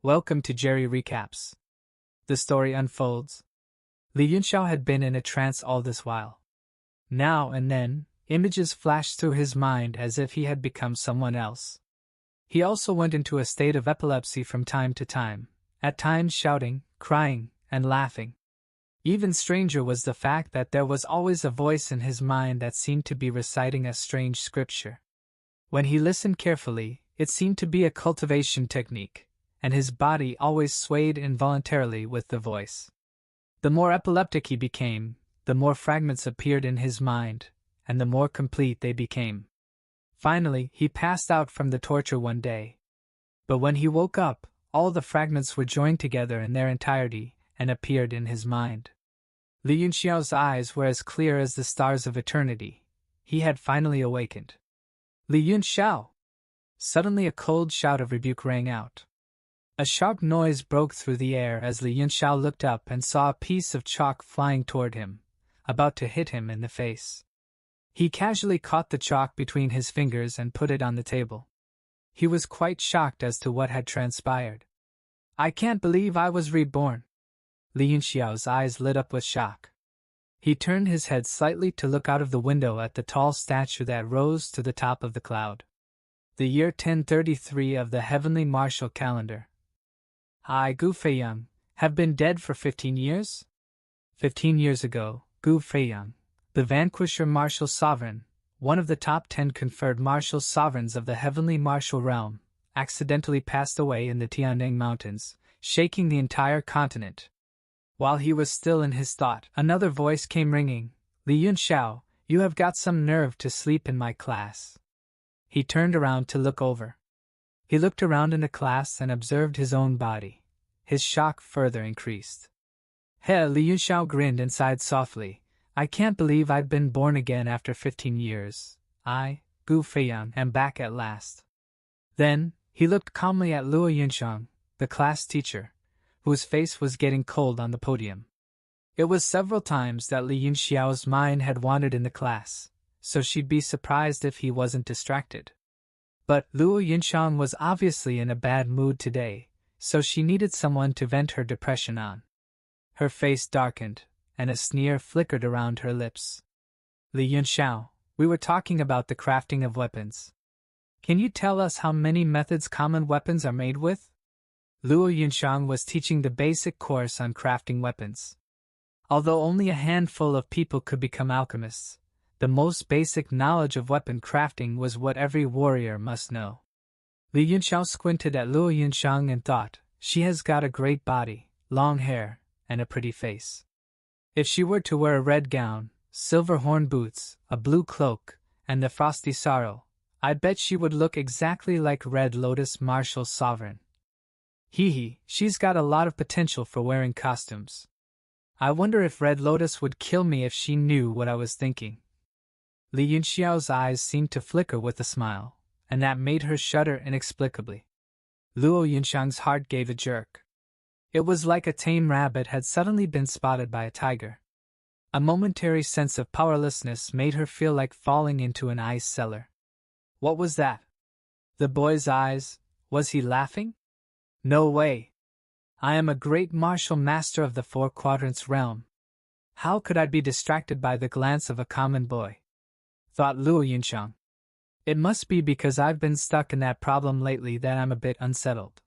Welcome to Jerry Recaps. The story unfolds. Li Yunxiao had been in a trance all this while. Now and then, images flashed through his mind as if he had become someone else. He also went into a state of epilepsy from time to time, at times shouting, crying, and laughing. Even stranger was the fact that there was always a voice in his mind that seemed to be reciting a strange scripture. When he listened carefully, it seemed to be a cultivation technique, and his body always swayed involuntarily with the voice. The more epileptic he became, the more fragments appeared in his mind, and the more complete they became. Finally, he passed out from the torture one day. But when he woke up, all the fragments were joined together in their entirety and appeared in his mind. Li Yunxiao's eyes were as clear as the stars of eternity. He had finally awakened. Li Yunxiao! Suddenly a cold shout of rebuke rang out. A sharp noise broke through the air as Li Yunxiao looked up and saw a piece of chalk flying toward him, about to hit him in the face. He casually caught the chalk between his fingers and put it on the table. He was quite shocked as to what had transpired. I can't believe I was reborn. Li Yunxiao's eyes lit up with shock. He turned his head slightly to look out of the window at the tall statue that rose to the top of the cloud. The year 1033 of the heavenly martial calendar. I, Gu Feiyang, have been dead for 15 years? 15 years ago, Gu Feiyang, the vanquisher martial sovereign, one of the top 10 conferred martial sovereigns of the heavenly martial realm, accidentally passed away in the Tianneng Mountains, shaking the entire continent. While he was still in his thought, another voice came ringing, Li Yunxiao, you have got some nerve to sleep in my class. He turned around to look over. He looked around in the class and observed his own body. His shock further increased. He, Li Yunxiao grinned and sighed softly. I can't believe I've been born again after 15 years. I, Gu Feiyang, am back at last. Then, he looked calmly at Luo Yunxiang, the class teacher, whose face was getting cold on the podium. It was several times that Li Yunxiao's mind had wandered in the class, so she'd be surprised if he wasn't distracted. But Luo Yunxiang was obviously in a bad mood today, so she needed someone to vent her depression on. Her face darkened, and a sneer flickered around her lips. Li Yunxiao, we were talking about the crafting of weapons. Can you tell us how many methods common weapons are made with? Luo Yunxiang was teaching the basic course on crafting weapons. Although only a handful of people could become alchemists, the most basic knowledge of weapon crafting was what every warrior must know. Li Yunxiao squinted at Luo Yunxiang and thought, she has got a great body, long hair, and a pretty face. If she were to wear a red gown, silver horn boots, a blue cloak, and the frosty sorrow, I bet she would look exactly like Red Lotus Martial Sovereign. Hee, she's got a lot of potential for wearing costumes. I wonder if Red Lotus would kill me if she knew what I was thinking. Li Yunxiao's eyes seemed to flicker with a smile, and that made her shudder inexplicably. Luo Yunxiang's heart gave a jerk. It was like a tame rabbit had suddenly been spotted by a tiger. A momentary sense of powerlessness made her feel like falling into an ice cellar. What was that? The boy's eyes, was he laughing? No way. I am a great martial master of the Four Quadrants realm. How could I be distracted by the glance of a common boy? Thought Luo Yunxiang. It must be because I've been stuck in that problem lately that I'm a bit unsettled.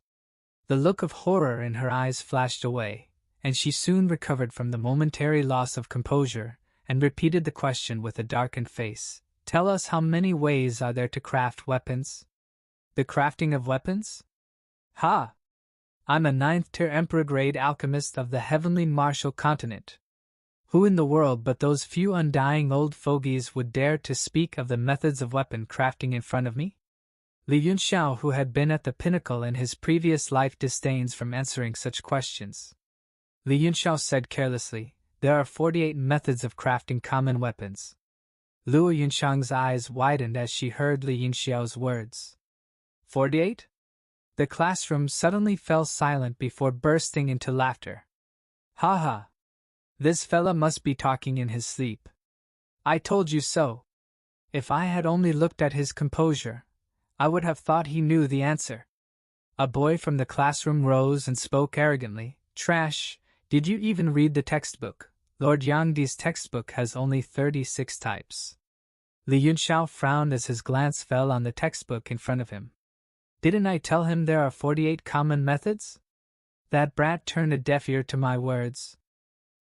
The look of horror in her eyes flashed away, and she soon recovered from the momentary loss of composure, and repeated the question with a darkened face. Tell us, how many ways are there to craft weapons? The crafting of weapons? Ha! I'm a 9th-tier Emperor-grade alchemist of the heavenly martial continent. Who in the world but those few undying old fogies would dare to speak of the methods of weapon crafting in front of me? Li Yunxiao, who had been at the pinnacle in his previous life, disdains from answering such questions. Li Yunxiao said carelessly, there are 48 methods of crafting common weapons. Luo Yunxiang's eyes widened as she heard Li Yunxiao's words. 48? The classroom suddenly fell silent before bursting into laughter. Ha ha! This fella must be talking in his sleep. I told you so. If I had only looked at his composure, I would have thought he knew the answer. A boy from the classroom rose and spoke arrogantly. Trash, did you even read the textbook? Lord Yangdi's textbook has only 36 types. Li Yunxiao frowned as his glance fell on the textbook in front of him. Didn't I tell him there are 48 common methods? That brat turned a deaf ear to my words.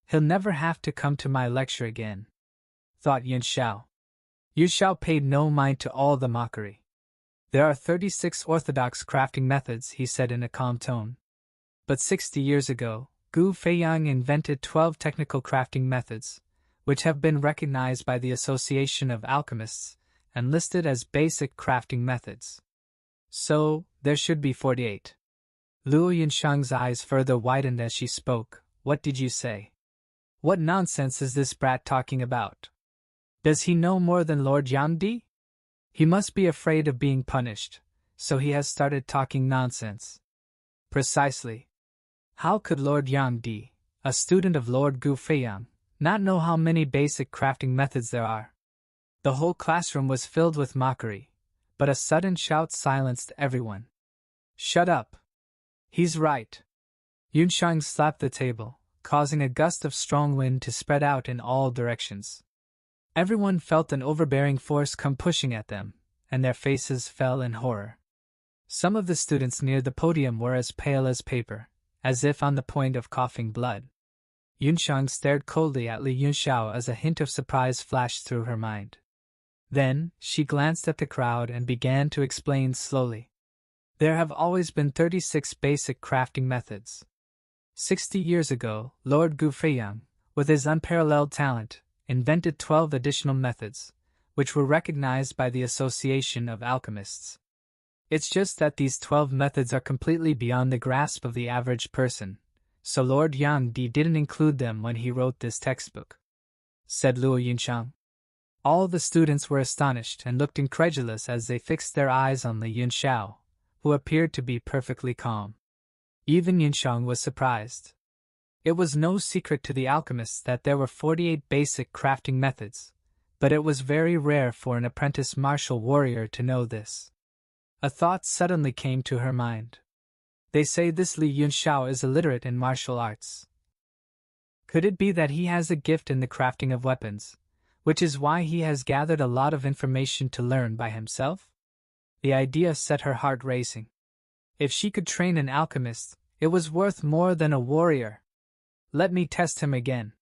He'll never have to come to my lecture again, thought Yunxiao. Yunxiao paid no mind to all the mockery. There are 36 orthodox crafting methods, he said in a calm tone. But 60 years ago, Gu Feiyang invented 12 technical crafting methods, which have been recognized by the Association of Alchemists and listed as basic crafting methods. So, there should be 48. Luo Yunxiang's eyes further widened as she spoke. What did you say? What nonsense is this brat talking about? Does he know more than Lord Yangdi? He must be afraid of being punished, so he has started talking nonsense. Precisely. How could Lord Yangdi, a student of Lord Gu Feiyang, not know how many basic crafting methods there are? The whole classroom was filled with mockery, but a sudden shout silenced everyone. Shut up! He's right. Yunxiang slapped the table, causing a gust of strong wind to spread out in all directions. Everyone felt an overbearing force come pushing at them, and their faces fell in horror. Some of the students near the podium were as pale as paper, as if on the point of coughing blood. Yunxiang stared coldly at Li Yunxiao as a hint of surprise flashed through her mind. Then, she glanced at the crowd and began to explain slowly. There have always been 36 basic crafting methods. 60 years ago, Lord Gu Feiyang, with his unparalleled talent, invented 12 additional methods, which were recognized by the Association of Alchemists. It's just that these 12 methods are completely beyond the grasp of the average person, so Lord Yangdi didn't include them when he wrote this textbook, said Luo Yunxiang. All the students were astonished and looked incredulous as they fixed their eyes on Li Yunxiao, who appeared to be perfectly calm. Even Yunxiang was surprised. It was no secret to the alchemists that there were 48 basic crafting methods, but it was very rare for an apprentice martial warrior to know this. A thought suddenly came to her mind. They say this Li Yunxiao is illiterate in martial arts. Could it be that he has a gift in the crafting of weapons, which is why he has gathered a lot of information to learn by himself? The idea set her heart racing. If she could train an alchemist, it was worth more than a warrior. Let me test him again,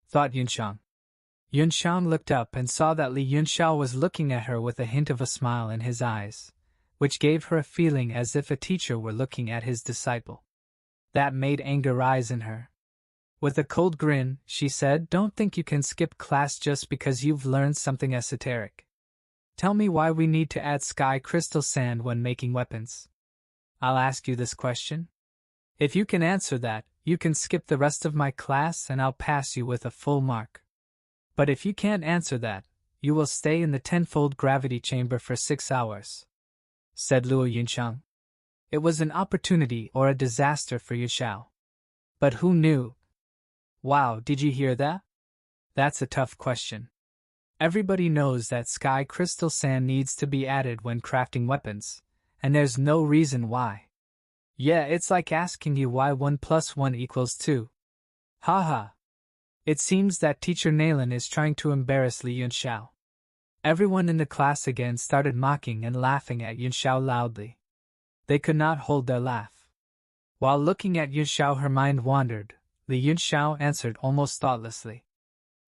thought Yunxiang. Yunxiang looked up and saw that Li Yunxiao was looking at her with a hint of a smile in his eyes, which gave her a feeling as if a teacher were looking at his disciple. That made anger rise in her. With a cold grin, she said, "Don't think you can skip class just because you've learned something esoteric. Tell me why we need to add sky crystal sand when making weapons. I'll ask you this question. If you can answer that, you can skip the rest of my class and I'll pass you with a full mark. But if you can't answer that, you will stay in the tenfold gravity chamber for 6 hours," said Luo Yunxiang. It was an opportunity or a disaster for Yunxiao. But who knew? Wow, did you hear that? That's a tough question. Everybody knows that sky crystal sand needs to be added when crafting weapons, and there's no reason why. Yeah, it's like asking you why 1 + 1 = 2. Haha. It seems that Teacher Naylan is trying to embarrass Li Yunxiao. Everyone in the class again started mocking and laughing at Yunxiao loudly. They could not hold their laugh. While looking at Yunxiao, her mind wandered. Li Yunxiao answered almost thoughtlessly.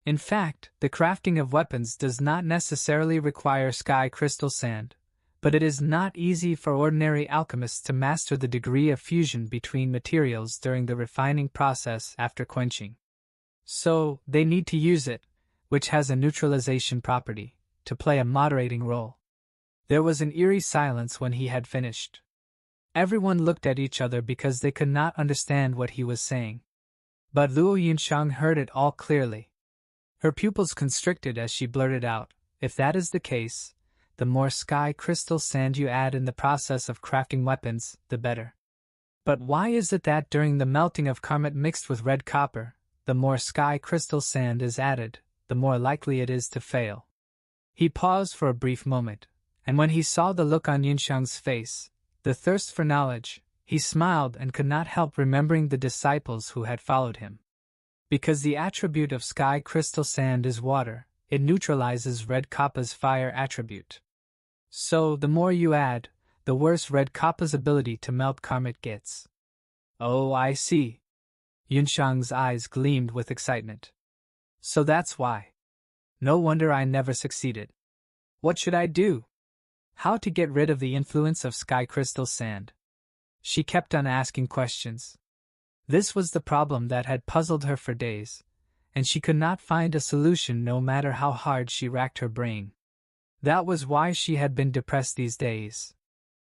In fact, the crafting of weapons does not necessarily require sky crystal sand, but it is not easy for ordinary alchemists to master the degree of fusion between materials during the refining process after quenching. So, they need to use it, which has a neutralization property, to play a moderating role. There was an eerie silence when he had finished. Everyone looked at each other because they could not understand what he was saying. But Luo Yunxiang heard it all clearly. Her pupils constricted as she blurted out, "If that is the case, the more sky crystal sand you add in the process of crafting weapons, the better. But why is it that during the melting of karmat mixed with red copper, the more sky crystal sand is added, the more likely it is to fail?" He paused for a brief moment, and when he saw the look on Yunxiang's face, the thirst for knowledge, He smiled and could not help remembering the disciples who had followed him. Because the attribute of sky crystal sand is water, it neutralizes Red Kappa's fire attribute. So, the more you add, the worse Red Kappa's ability to melt karmic gets. Oh, I see. Yunshang's eyes gleamed with excitement. So that's why. No wonder I never succeeded. What should I do? How to get rid of the influence of sky crystal sand? She kept on asking questions. This was the problem that had puzzled her for days, and she could not find a solution no matter how hard she racked her brain. That was why she had been depressed these days.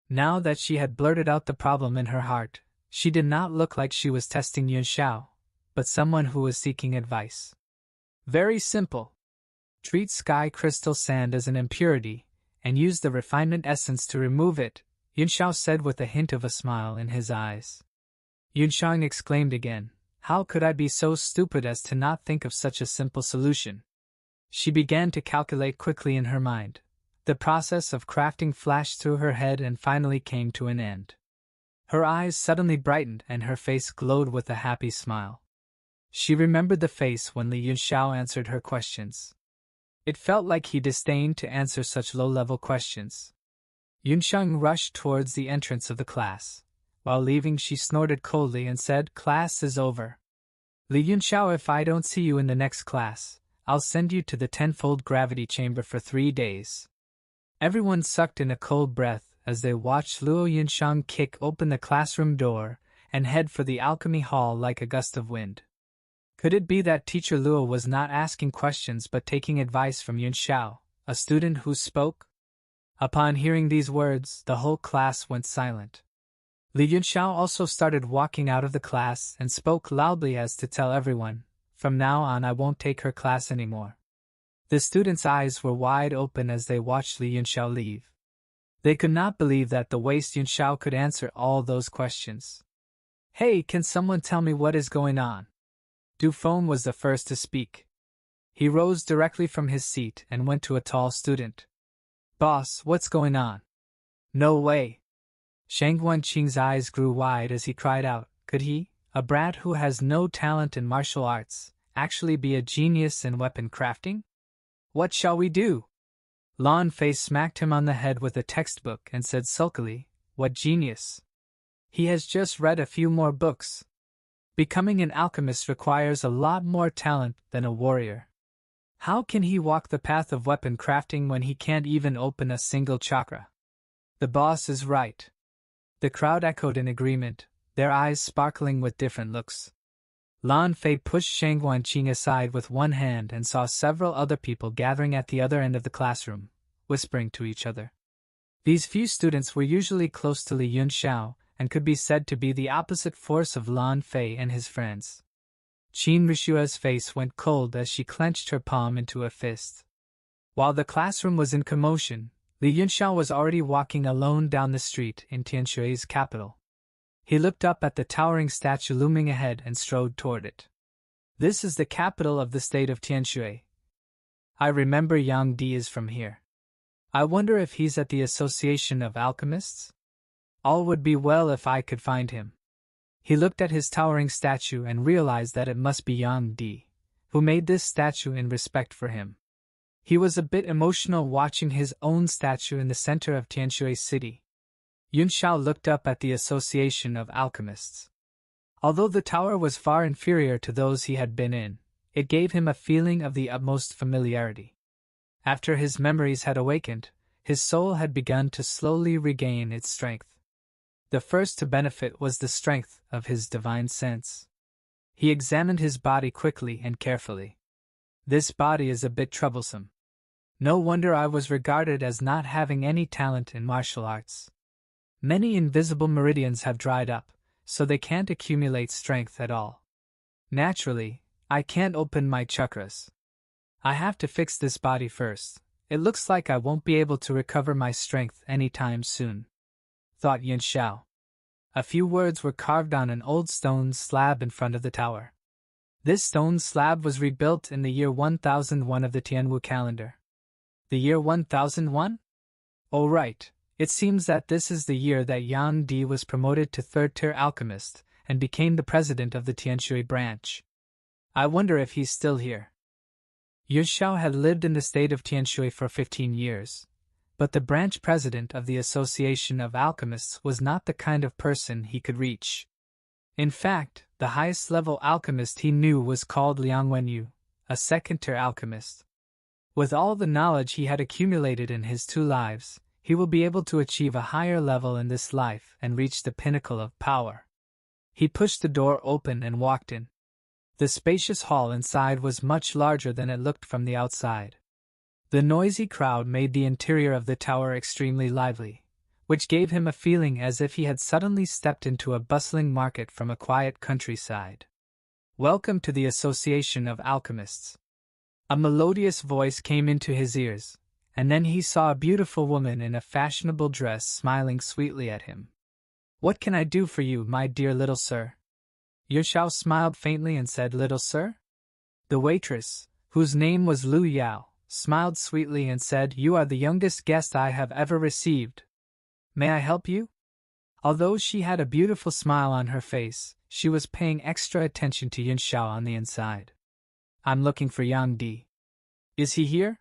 Now that she had blurted out the problem in her heart, she did not look like she was testing Yunxiao, but someone who was seeking advice. Very simple. Treat sky crystal sand as an impurity, and use the refinement essence to remove it, Yunxiao said with a hint of a smile in his eyes. Yunshang exclaimed again, how could I be so stupid as to not think of such a simple solution? She began to calculate quickly in her mind. The process of crafting flashed through her head and finally came to an end. Her eyes suddenly brightened and her face glowed with a happy smile. She remembered the face when Li Yunxiao answered her questions. It felt like he disdained to answer such low-level questions. Yunshang rushed towards the entrance of the class. While leaving, she snorted coldly and said, "Class is over. Li Yunxiao, if I don't see you in the next class, I'll send you to the tenfold gravity chamber for 3 days." Everyone sucked in a cold breath as they watched Luo Yunshang kick open the classroom door and head for the alchemy hall like a gust of wind. Could it be that teacher Luo was not asking questions but taking advice from Yunxiao, a student who spoke? Upon hearing these words, the whole class went silent. Li Yunxiao also started walking out of the class and spoke loudly as to tell everyone, "From now on I won't take her class anymore." The students' eyes were wide open as they watched Li Yunxiao leave. They could not believe that the waste Yunxiao could answer all those questions. "Hey, can someone tell me what is going on?" Du Feng was the first to speak. He rose directly from his seat and went to a tall student. "Boss, what's going on?" "No way." Shang Guanqing's eyes grew wide as he cried out, "Could he, a brat who has no talent in martial arts, actually be a genius in weapon crafting? What shall we do?" Lan Fei smacked him on the head with a textbook and said sulkily, "What genius? He has just read a few more books. Becoming an alchemist requires a lot more talent than a warrior. How can he walk the path of weapon crafting when he can't even open a single chakra?" "The boss is right." The crowd echoed in agreement, their eyes sparkling with different looks. Lan Fei pushed Shang Guanqing aside with one hand and saw several other people gathering at the other end of the classroom, whispering to each other. These few students were usually close to Li Yunxiao and could be said to be the opposite force of Lan Fei and his friends. Qin Rishua's face went cold as she clenched her palm into a fist. While the classroom was in commotion, Li Yunxiao was already walking alone down the street in Tianshui's capital. He looked up at the towering statue looming ahead and strode toward it. "This is the capital of the state of Tianshui. I remember Yang Di is from here. I wonder if he's at the Association of Alchemists? All would be well if I could find him." He looked at his towering statue and realized that it must be Yang Di, who made this statue in respect for him. He was a bit emotional watching his own statue in the center of Tianshui City. Yunxiao looked up at the Association of Alchemists. Although the tower was far inferior to those he had been in, it gave him a feeling of the utmost familiarity. After his memories had awakened, his soul had begun to slowly regain its strength. The first to benefit was the strength of his divine sense. He examined his body quickly and carefully. "This body is a bit troublesome. No wonder I was regarded as not having any talent in martial arts. Many invisible meridians have dried up, so they can't accumulate strength at all. Naturally, I can't open my chakras. I have to fix this body first. It looks like I won't be able to recover my strength anytime soon," thought Yunxiao. A few words were carved on an old stone slab in front of the tower. This stone slab was rebuilt in the year 1001 of the Tianwu calendar. The year 1001? Oh right, It seems that this is the year that Yang Di was promoted to third-tier alchemist and became the president of the Tianshui branch. I wonder if he's still here. Yu Xiao had lived in the state of Tianshui for 15 years, but the branch president of the Association of Alchemists was not the kind of person he could reach. In fact, the highest level alchemist he knew was called Liang Wenyu, a second-tier alchemist. With all the knowledge he had accumulated in his 2 lives, he will be able to achieve a higher level in this life and reach the pinnacle of power. He pushed the door open and walked in. The spacious hall inside was much larger than it looked from the outside. The noisy crowd made the interior of the tower extremely lively, which gave him a feeling as if he had suddenly stepped into a bustling market from a quiet countryside. Welcome to the Association of Alchemists. A melodious voice came into his ears, and then he saw a beautiful woman in a fashionable dress smiling sweetly at him. What can I do for you, my dear little sir? Yu Xiao smiled faintly and said, Little sir? The waitress, whose name was Lu Yao, smiled sweetly and said, You are the youngest guest I have ever received. May I help you? Although she had a beautiful smile on her face, she was paying extra attention to Yu Xiao on the inside. I'm looking for Yang Di. Is he here?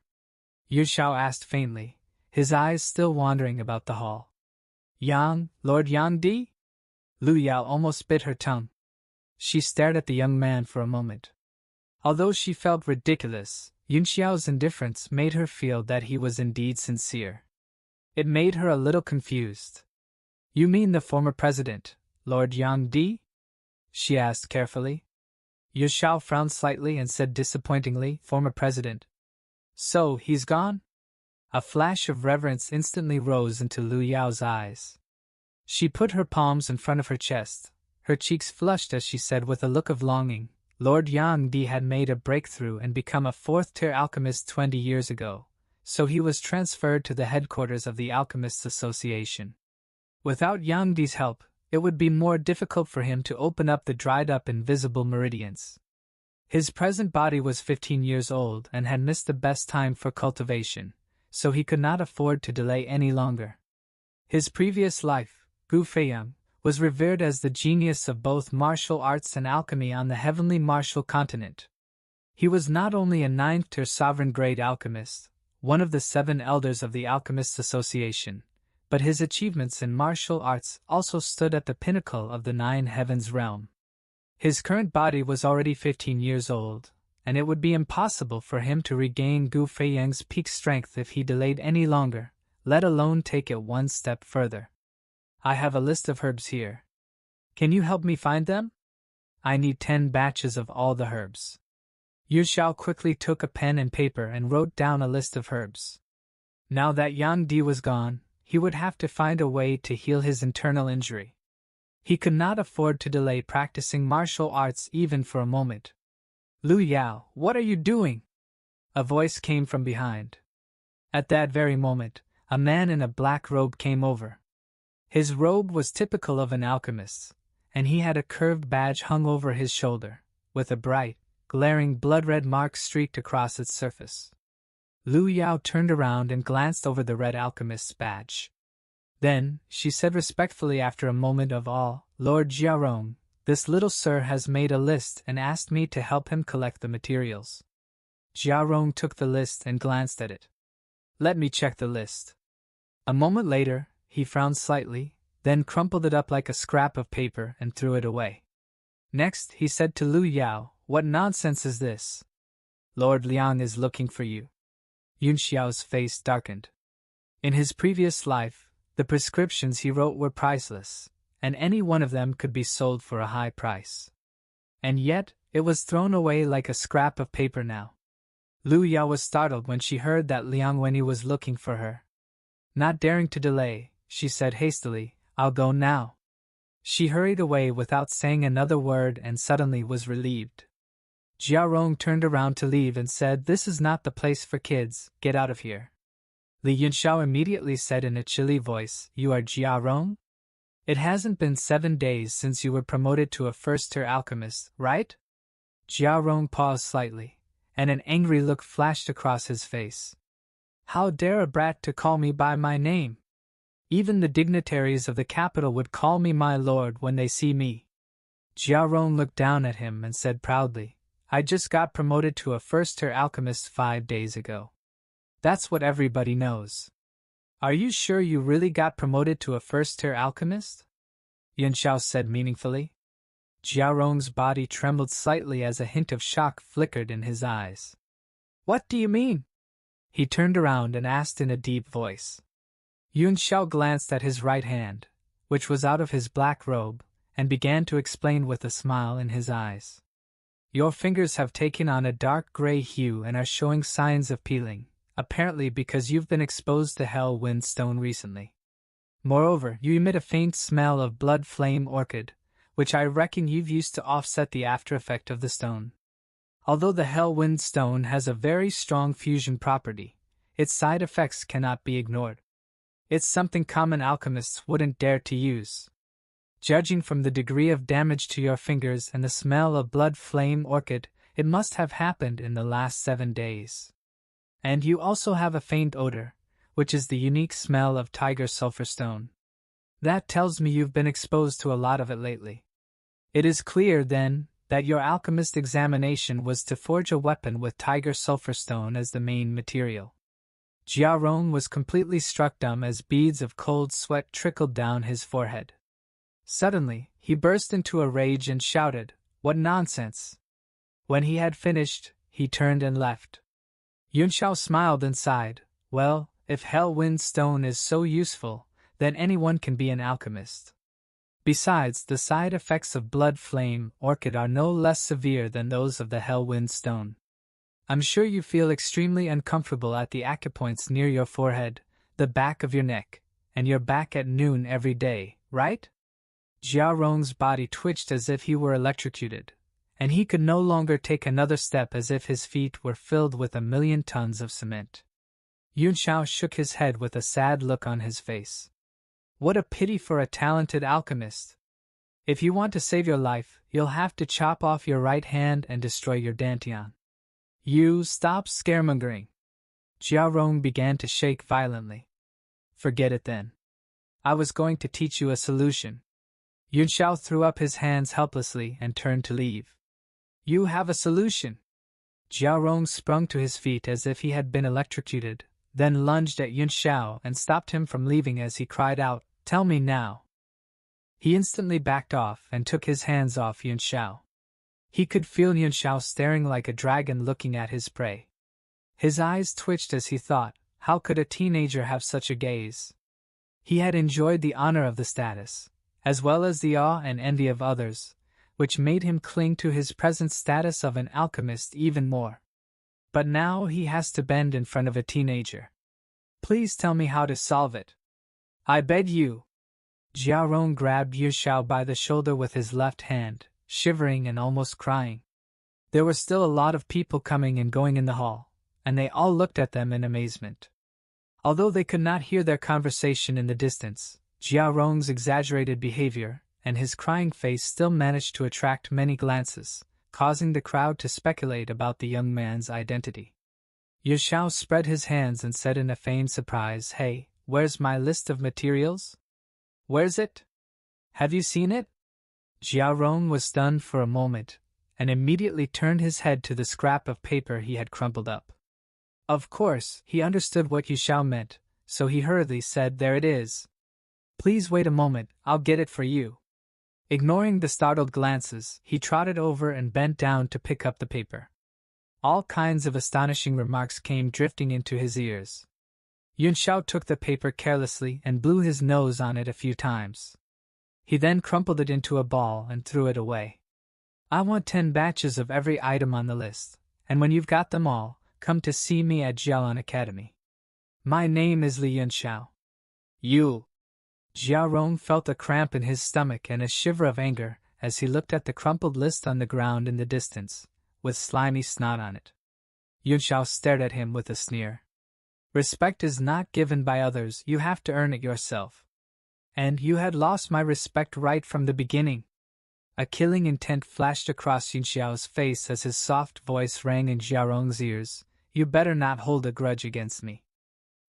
Yu Xiao asked faintly, his eyes still wandering about the hall. Lord Yang Di? Lu Yao almost bit her tongue. She stared at the young man for a moment. Although she felt ridiculous, Yun Xiao's indifference made her feel that he was indeed sincere. It made her a little confused. You mean the former president, Lord Yang Di? She asked carefully. Yu Xiao frowned slightly and said disappointingly, Former president. So, he's gone? A flash of reverence instantly rose into Lu Yao's eyes. She put her palms in front of her chest. Her cheeks flushed as she said with a look of longing, Lord Yang Di had made a breakthrough and become a 4th-tier alchemist 20 years ago, so he was transferred to the headquarters of the Alchemists Association. Without Yang Di's help, it would be more difficult for him to open up the dried-up invisible meridians. His present body was 15 years old and had missed the best time for cultivation, so he could not afford to delay any longer. His previous life, Gu Feiyang, was revered as the genius of both martial arts and alchemy on the heavenly martial continent. He was not only a 9th-tier sovereign-grade alchemist, one of the 7 elders of the Alchemists Association, but his achievements in martial arts also stood at the pinnacle of the 9 heavens realm. His current body was already 15 years old, and it would be impossible for him to regain Gu Feiyang's peak strength if he delayed any longer, let alone take it one step further. I have a list of herbs here. Can you help me find them? I need 10 batches of all the herbs. Yu Xiao quickly took a pen and paper and wrote down a list of herbs. Now that Yang Di was gone, he would have to find a way to heal his internal injury. He could not afford to delay practicing martial arts even for a moment. Lu Yao, what are you doing? A voice came from behind. At that very moment, a man in a black robe came over. His robe was typical of an alchemist, and he had a curved badge hung over his shoulder, with a bright, glaring blood-red mark streaked across its surface. Lu Yao turned around and glanced over the red alchemist's badge. Then, she said respectfully after a moment of awe, Lord Jiarong, this little sir has made a list and asked me to help him collect the materials. Jiarong took the list and glanced at it. Let me check the list. A moment later, he frowned slightly, then crumpled it up like a scrap of paper and threw it away. Next, he said to Lu Yao, What nonsense is this? Lord Liang is looking for you. Yun Xiao's face darkened. In his previous life, the prescriptions he wrote were priceless, and any one of them could be sold for a high price. And yet, it was thrown away like a scrap of paper now. Lu Yao was startled when she heard that Liang Wenyu was looking for her. Not daring to delay, she said hastily, I'll go now. She hurried away without saying another word and suddenly was relieved. Jiarong turned around to leave and said, This is not the place for kids, get out of here. Li Yunxiao immediately said in a chilly voice, You are Jiarong? It hasn't been 7 days since you were promoted to a 1st-tier alchemist, right? Jiarong paused slightly, and an angry look flashed across his face. How dare a brat to call me by my name? Even the dignitaries of the capital would call me my lord when they see me. Jiarong looked down at him and said proudly, I just got promoted to a first-tier alchemist 5 days ago. That's what everybody knows. Are you sure you really got promoted to a first-tier alchemist? Yunxiao said meaningfully. Jiarong's body trembled slightly as a hint of shock flickered in his eyes. What do you mean? He turned around and asked in a deep voice. Yunxiao glanced at his right hand, which was out of his black robe, and began to explain with a smile in his eyes. Your fingers have taken on a dark gray hue and are showing signs of peeling, apparently because you've been exposed to Hell Wind Stone recently. Moreover, you emit a faint smell of blood flame orchid, which I reckon you've used to offset the after effect of the stone. Although the Hell Wind Stone has a very strong fusion property, its side effects cannot be ignored. It's something common alchemists wouldn't dare to use. Judging from the degree of damage to your fingers and the smell of blood flame orchid, it must have happened in the last 7 days. And you also have a faint odor, which is the unique smell of tiger sulfur stone. That tells me you've been exposed to a lot of it lately. It is clear, then, that your alchemist examination was to forge a weapon with tiger sulfur stone as the main material. Jiarong was completely struck dumb as beads of cold sweat trickled down his forehead. Suddenly, he burst into a rage and shouted, What nonsense! When he had finished, he turned and left. Yunxiao smiled and sighed, Well, if Hell Wind Stone is so useful, then anyone can be an alchemist. Besides, the side effects of blood flame orchid are no less severe than those of the Hell Wind Stone. I'm sure you feel extremely uncomfortable at the acupoints near your forehead, the back of your neck, and your back at noon every day, right? Jiarong's body twitched as if he were electrocuted, and he could no longer take another step as if his feet were filled with 1,000,000 tons of cement. Yunxiao shook his head with a sad look on his face. What a pity for a talented alchemist. If you want to save your life, you'll have to chop off your right hand and destroy your dantian. You stop scaremongering. Jiarong began to shake violently. Forget it then. I was going to teach you a solution. Yunxiao threw up his hands helplessly and turned to leave. You have a solution. Jiarong sprung to his feet as if he had been electrocuted, then lunged at Yunxiao and stopped him from leaving as he cried out, Tell me now. He instantly backed off and took his hands off Yunxiao. He could feel Yunxiao staring like a dragon looking at his prey. His eyes twitched as he thought, how could a teenager have such a gaze? He had enjoyed the honor of the status, as well as the awe and envy of others, which made him cling to his present status of an alchemist even more. But now he has to bend in front of a teenager. Please tell me how to solve it. I beg you. Jiarong grabbed Yunxiao by the shoulder with his left hand, shivering and almost crying. There were still a lot of people coming and going in the hall, and they all looked at them in amazement. Although they could not hear their conversation in the distance, Jiarong's exaggerated behavior and his crying face still managed to attract many glances, causing the crowd to speculate about the young man's identity. Yunxiao spread his hands and said in a feigned surprise, Hey, where's my list of materials? Where's it? Have you seen it? Jiarong was stunned for a moment, and immediately turned his head to the scrap of paper he had crumpled up. Of course, he understood what Yunxiao meant, so he hurriedly said, There it is. Please wait a moment, I'll get it for you. Ignoring the startled glances, he trotted over and bent down to pick up the paper. All kinds of astonishing remarks came drifting into his ears. Yunxiao took the paper carelessly and blew his nose on it a few times. He then crumpled it into a ball and threw it away. I want 10 batches of every item on the list, and when you've got them all, come to see me at Jialan Academy. My name is Li Yunxiao. You. Jiarong felt a cramp in his stomach and a shiver of anger as he looked at the crumpled list on the ground in the distance, with slimy snot on it. Yunxiao stared at him with a sneer. Respect is not given by others, you have to earn it yourself. And you had lost my respect right from the beginning. A killing intent flashed across Yunxiao's face as his soft voice rang in Jiarong's ears. You better not hold a grudge against me.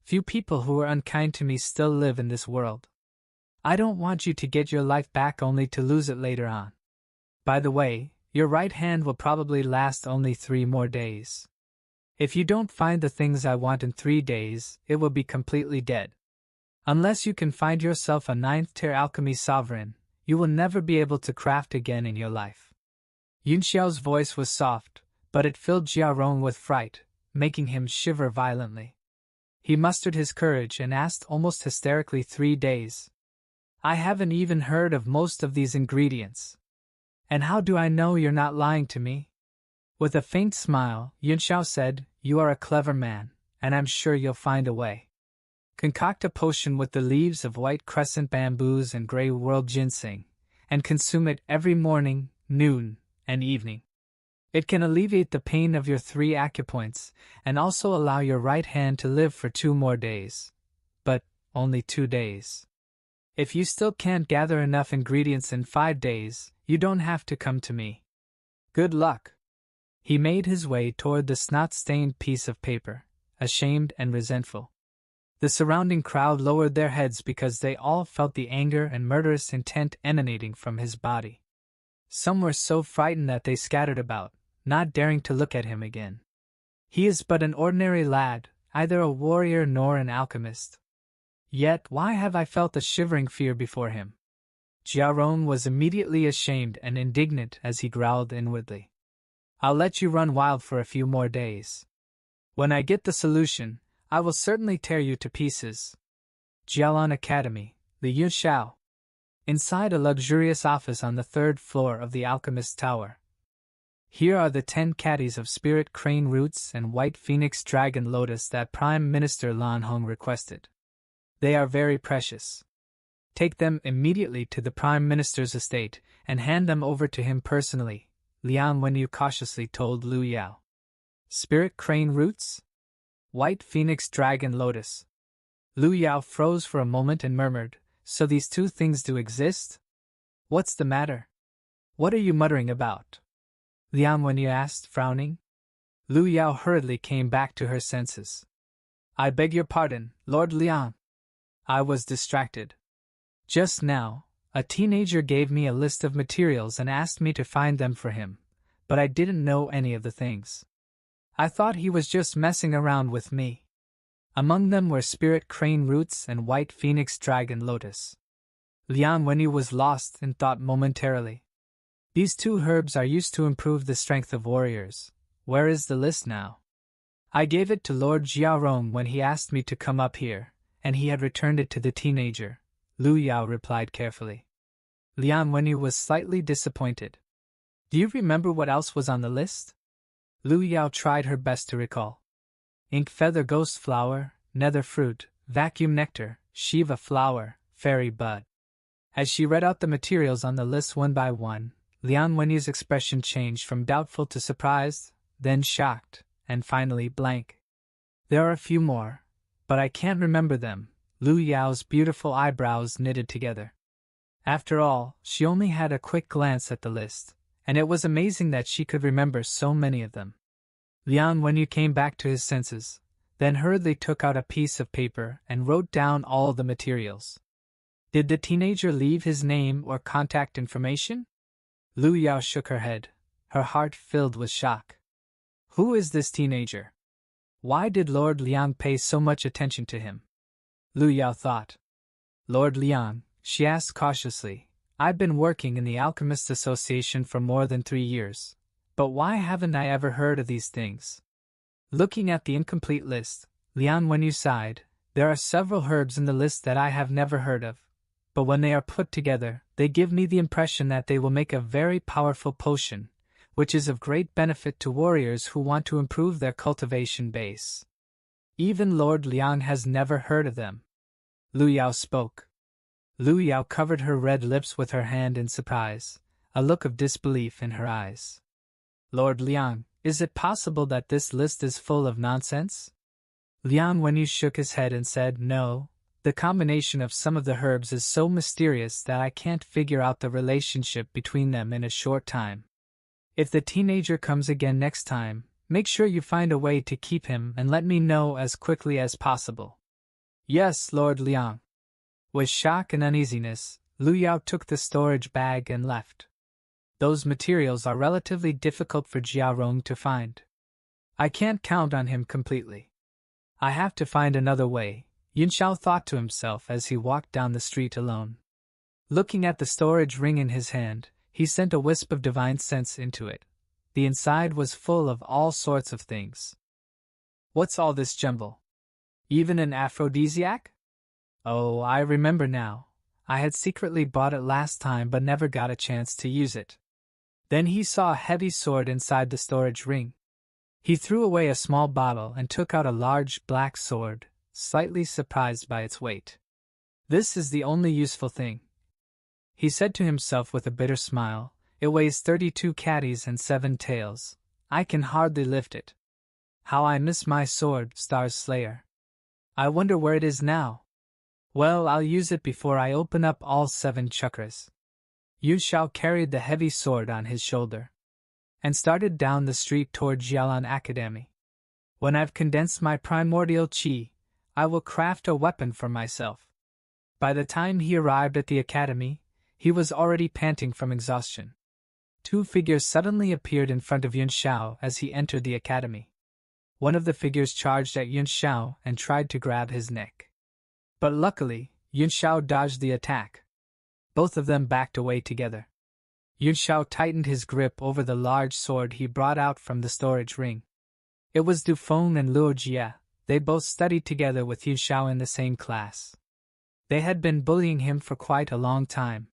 Few people who were unkind to me still live in this world. I don't want you to get your life back only to lose it later on. By the way, your right hand will probably last only 3 more days. If you don't find the things I want in 3 days, it will be completely dead. Unless you can find yourself a 9th-tier alchemy sovereign, you will never be able to craft again in your life. Yunxiao's voice was soft, but it filled Jiarong with fright, making him shiver violently. He mustered his courage and asked almost hysterically, 3 days. I haven't even heard of most of these ingredients. And how do I know you're not lying to me? With a faint smile, Yunxiao said, You are a clever man, and I'm sure you'll find a way. Concoct a potion with the leaves of white crescent bamboos and gray world ginseng, and consume it every morning, noon, and evening. It can alleviate the pain of your 3 acupoints, and also allow your right hand to live for 2 more days. But only 2 days. If you still can't gather enough ingredients in 5 days, you don't have to come to me. Good luck. He made his way toward the snot-stained piece of paper, ashamed and resentful. The surrounding crowd lowered their heads because they all felt the anger and murderous intent emanating from his body. Some were so frightened that they scattered about, not daring to look at him again. He is but an ordinary lad, either a warrior nor an alchemist. Yet why have I felt a shivering fear before him? Jiarong was immediately ashamed and indignant as he growled inwardly. I'll let you run wild for a few more days. When I get the solution, I will certainly tear you to pieces. Jialan Academy, Li Yunxiao. Inside a luxurious office on the 3rd floor of the Alchemist Tower. Here are the 10 caddies of spirit crane roots and white phoenix dragon lotus that Prime Minister Lan Hong requested. They are very precious. Take them immediately to the Prime Minister's estate and hand them over to him personally, Liang Wenyu cautiously told Lu Yao. Spirit crane roots? White phoenix dragon lotus. Lu Yao froze for a moment and murmured, So these 2 things do exist? What's the matter? What are you muttering about? Liang Wenyu asked, frowning. Lu Yao hurriedly came back to her senses. I beg your pardon, Lord Liang. I was distracted. Just now, a teenager gave me a list of materials and asked me to find them for him, but I didn't know any of the things. I thought he was just messing around with me. Among them were spirit crane roots and white phoenix dragon lotus. Liang Wenyu was lost in thought momentarily. These 2 herbs are used to improve the strength of warriors. Where is the list now? I gave it to Lord Jiarong when he asked me to come up here, and he had returned it to the teenager, Lu Yao replied carefully. Liang Wenyu was slightly disappointed. Do you remember what else was on the list? Lu Yao tried her best to recall. Ink feather ghost flower, nether fruit, vacuum nectar, Shiva flower, fairy bud. As she read out the materials on the list one by one, Liang Wenyu's expression changed from doubtful to surprised, then shocked, and finally blank. There are a few more, but I can't remember them, Lu Yao's beautiful eyebrows knitted together. After all, she only had a quick glance at the list, and it was amazing that she could remember so many of them. Liang Wenyu came back to his senses, then hurriedly took out a piece of paper and wrote down all the materials. Did the teenager leave his name or contact information? Lu Yao shook her head, her heart filled with shock. Who is this teenager? Why did Lord Liang pay so much attention to him? Lu Yao thought. Lord Liang, she asked cautiously, I've been working in the Alchemist Association for more than 3 years, but why haven't I ever heard of these things? Looking at the incomplete list, Liang Wenyu sighed. There are several herbs in the list that I have never heard of, but when they are put together, they give me the impression that they will make a very powerful potion, which is of great benefit to warriors who want to improve their cultivation base. Even Lord Liang has never heard of them. Lu Yao spoke. Lu Yao covered her red lips with her hand in surprise, a look of disbelief in her eyes. Lord Liang, is it possible that this list is full of nonsense? Liang Wenyu shook his head and said, No, the combination of some of the herbs is so mysterious that I can't figure out the relationship between them in a short time. If the teenager comes again next time, make sure you find a way to keep him and let me know as quickly as possible. Yes, Lord Liang. With shock and uneasiness, Lu Yao took the storage bag and left. Those materials are relatively difficult for Jiarong to find. I can't count on him completely. I have to find another way, Yunxiao thought to himself as he walked down the street alone. Looking at the storage ring in his hand, he sent a wisp of divine sense into it. The inside was full of all sorts of things. What's all this jumble? Even an aphrodisiac? Oh, I remember now. I had secretly bought it last time but never got a chance to use it. Then he saw a heavy sword inside the storage ring. He threw away a small bottle and took out a large black sword, slightly surprised by its weight. This is the only useful thing, he said to himself with a bitter smile. It weighs 32 caddies and 7 taels. I can hardly lift it. How I miss my sword, Star's Slayer. I wonder where it is now. Well, I'll use it before I open up all 7 chakras. Yunxiao carried the heavy sword on his shoulder and started down the street toward Jialan Academy. When I've condensed my primordial qi, I will craft a weapon for myself. By the time he arrived at the academy, he was already panting from exhaustion. 2 figures suddenly appeared in front of Yunxiao as he entered the academy. One of the figures charged at Yunxiao and tried to grab his neck. But luckily, Yunxiao dodged the attack. Both of them backed away together. Yunxiao tightened his grip over the large sword he brought out from the storage ring. It was Dufeng and Luo Jie. They both studied together with Yunxiao in the same class. They had been bullying him for quite a long time.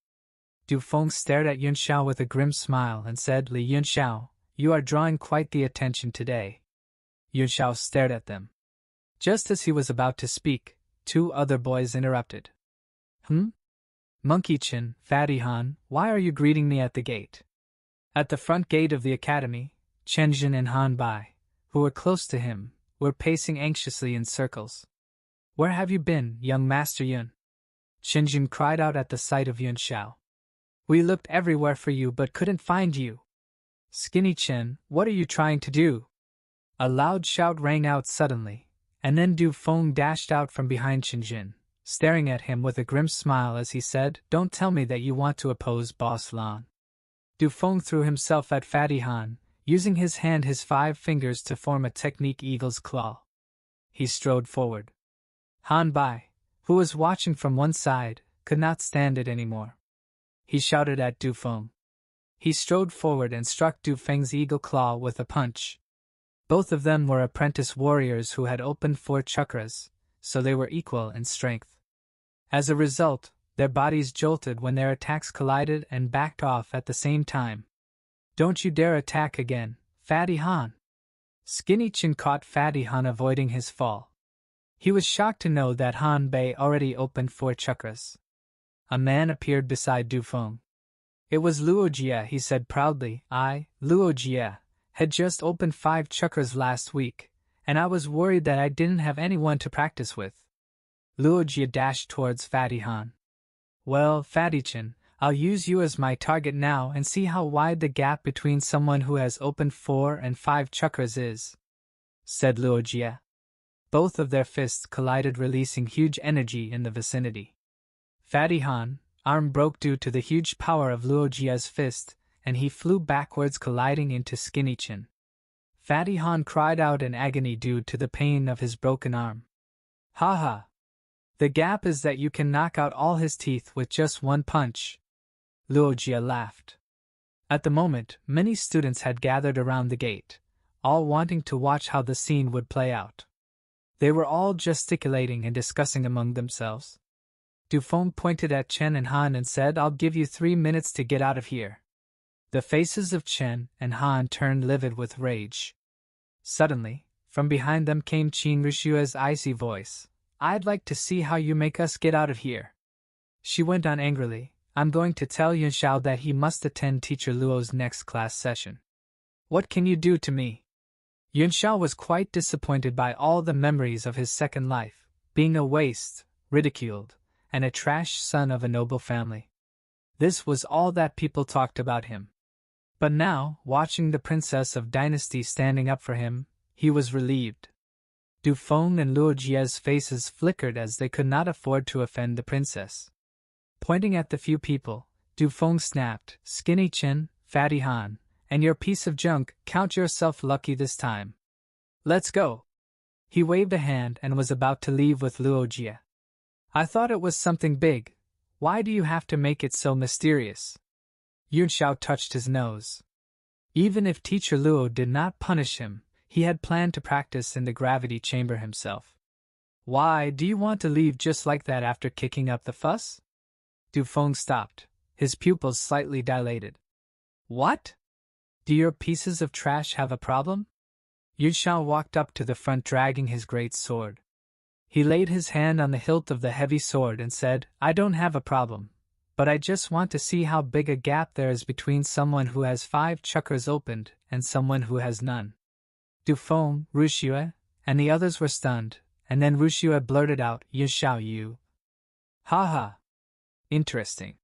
Dufeng stared at Yunxiao with a grim smile and said, Li Yunxiao, you are drawing quite the attention today. Yunxiao stared at them. Just as he was about to speak, 2 other boys interrupted. Monkey Chin, Fatty Han, why are you greeting me at the gate? At the front gate of the academy, Chen Jin and Han Bai, who were close to him, were pacing anxiously in circles. Where have you been, young Master Yun? Chen Jin cried out at the sight of Yunxiao. We looked everywhere for you but couldn't find you. Skinny Chen, what are you trying to do? A loud shout rang out suddenly, and then Dufeng dashed out from behind Chen Jin, staring at him with a grim smile as he said, Don't tell me that you want to oppose Boss Lan. Dufeng threw himself at Fatty Han, using his 5 fingers to form a technique eagle's claw. He strode forward. Han Bai, who was watching from one side, could not stand it anymore. He shouted at Dufeng. He strode forward and struck Dufeng's eagle claw with a punch. Both of them were apprentice warriors who had opened 4 chakras, so they were equal in strength. As a result, their bodies jolted when their attacks collided and backed off at the same time. Don't you dare attack again, Fatty Han. Skinny Chin caught Fatty Han avoiding his fall. He was shocked to know that Han Bei already opened 4 chakras. A man appeared beside Dufeng. It was Luo Jie, he said proudly. I, Luo Jie, had just opened 5 chakras last week, and I was worried that I didn't have anyone to practice with. Luo Jie dashed towards Fatty Han. Well, Fatty Chin, I'll use you as my target now and see how wide the gap between someone who has opened 4 and 5 chakras is, said Luo Jie. Both of their fists collided, releasing huge energy in the vicinity. Fatty Han, arm broke due to the huge power of Luo Jie's fist, and he flew backwards, colliding into Skinny Chin. Fatty Han cried out in agony due to the pain of his broken arm. Ha ha! The gap is that you can knock out all his teeth with just 1 punch. Luo Jie laughed. At the moment, many students had gathered around the gate, all wanting to watch how the scene would play out. They were all gesticulating and discussing among themselves. Dufeng pointed at Chen and Han and said, I'll give you 3 minutes to get out of here. The faces of Chen and Han turned livid with rage. Suddenly, from behind them came Qing Rishua's icy voice. I'd like to see how you make us get out of here. She went on angrily, I'm going to tell Yunxiao that he must attend Teacher Luo's next class session. What can you do to me? Yunxiao was quite disappointed by all the memories of his second life, being a waste, ridiculed, and a trash son of a noble family. This was all that people talked about him. But now, watching the princess of dynasty standing up for him, he was relieved. Du Feng and Luo Jie's faces flickered as they could not afford to offend the princess. Pointing at the few people, Du Feng snapped, "Skinny Chin, Fatty Han, and your piece of junk, count yourself lucky this time. Let's go." He waved a hand and was about to leave with Luo Jie. "I thought it was something big. Why do you have to make it so mysterious?" Yun Xiao touched his nose. Even if Teacher Luo did not punish him, he had planned to practice in the gravity chamber himself. "Why do you want to leave just like that after kicking up the fuss?" Du Feng stopped, his pupils slightly dilated. "What? Do your pieces of trash have a problem?" Yun Xiao walked up to the front dragging his great sword. He laid his hand on the hilt of the heavy sword and said, "I don't have a problem, but I just want to see how big a gap there is between someone who has 5 chakras opened and someone who has none." Du Feng, Ruxue, and the others were stunned, and then Ruxue blurted out, "Yun Xiao, you." "Ha ha. Interesting."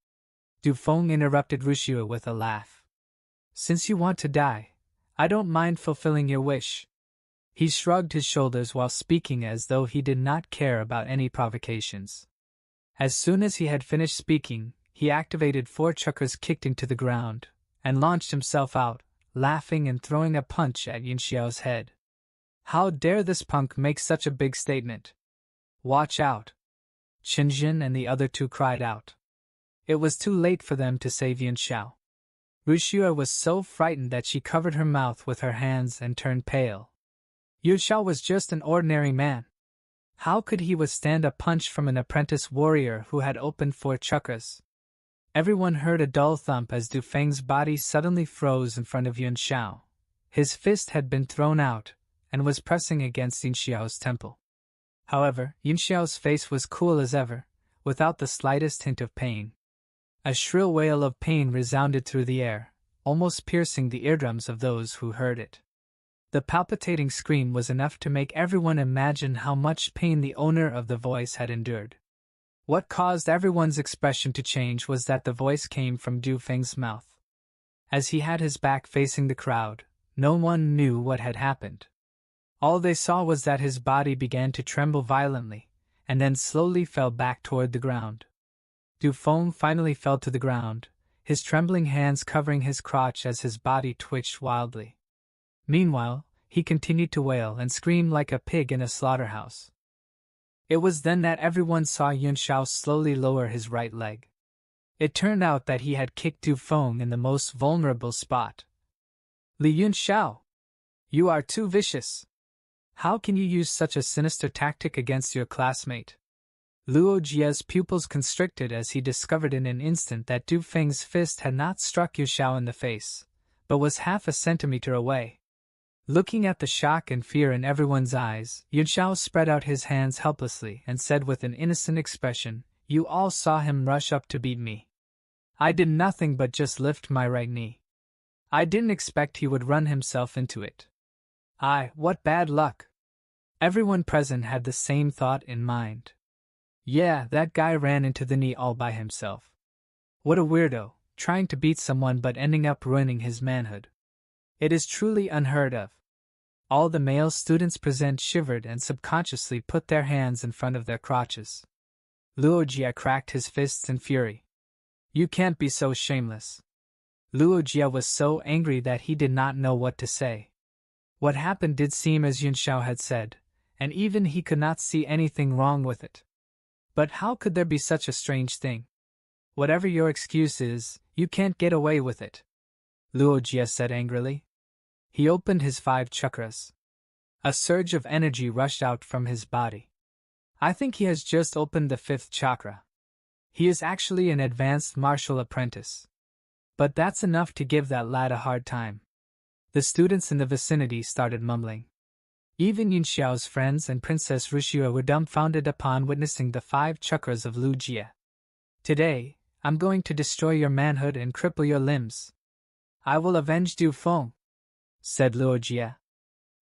Du Feng interrupted Ruxue with a laugh. "Since you want to die, I don't mind fulfilling your wish." He shrugged his shoulders while speaking as though he did not care about any provocations. As soon as he had finished speaking, he activated 4 chakras kicked into the ground, and launched himself out, laughing and throwing a punch at Yun Xiao's head. "How dare this punk make such a big statement? Watch out!" Qinjin and the other 2 cried out. It was too late for them to save Yun Xiao. Ruxue was so frightened that she covered her mouth with her hands and turned pale. Yun Xiao was just an ordinary man. How could he withstand a punch from an apprentice warrior who had opened 4 chakras? Everyone heard a dull thump as Du Feng's body suddenly froze in front of Yun Xiao. His fist had been thrown out, and was pressing against Yun Xiao's temple. However, Yun Xiao's face was cool as ever, without the slightest hint of pain. A shrill wail of pain resounded through the air, almost piercing the eardrums of those who heard it. The palpitating scream was enough to make everyone imagine how much pain the owner of the voice had endured. What caused everyone's expression to change was that the voice came from Du Feng's mouth. As he had his back facing the crowd, no one knew what had happened. All they saw was that his body began to tremble violently, and then slowly fell back toward the ground. Du Feng finally fell to the ground, his trembling hands covering his crotch as his body twitched wildly. Meanwhile, he continued to wail and scream like a pig in a slaughterhouse. It was then that everyone saw Yun Xiao slowly lower his right leg. It turned out that he had kicked Du Feng in the most vulnerable spot. "Li Yun Xiao! You are too vicious! How can you use such a sinister tactic against your classmate?" Luo Jie's pupils constricted as he discovered in an instant that Du Feng's fist had not struck Yun Xiao in the face, but was half a centimeter away. Looking at the shock and fear in everyone's eyes, Yun Xiao spread out his hands helplessly and said with an innocent expression, "You all saw him rush up to beat me. I did nothing but just lift my right knee. I didn't expect he would run himself into it. What bad luck." Everyone present had the same thought in mind. Yeah, that guy ran into the knee all by himself. What a weirdo, trying to beat someone but ending up ruining his manhood. It is truly unheard of. All the male students present shivered and subconsciously put their hands in front of their crotches. Luo Jie cracked his fists in fury. "You can't be so shameless." Luo Jie was so angry that he did not know what to say. What happened did seem as Yun Xiao had said, and even he could not see anything wrong with it. But how could there be such a strange thing? "Whatever your excuse is, you can't get away with it," Luo Jie said angrily. He opened his 5 chakras. A surge of energy rushed out from his body. "I think he has just opened the 5th chakra. He is actually an advanced martial apprentice. But that's enough to give that lad a hard time." The students in the vicinity started mumbling. Even Yun Xiao's friends and Princess Ruxue were dumbfounded upon witnessing the 5 chakras of Lu Jie. "Today, I'm going to destroy your manhood and cripple your limbs. I will avenge Du Feng," said Luo Jie.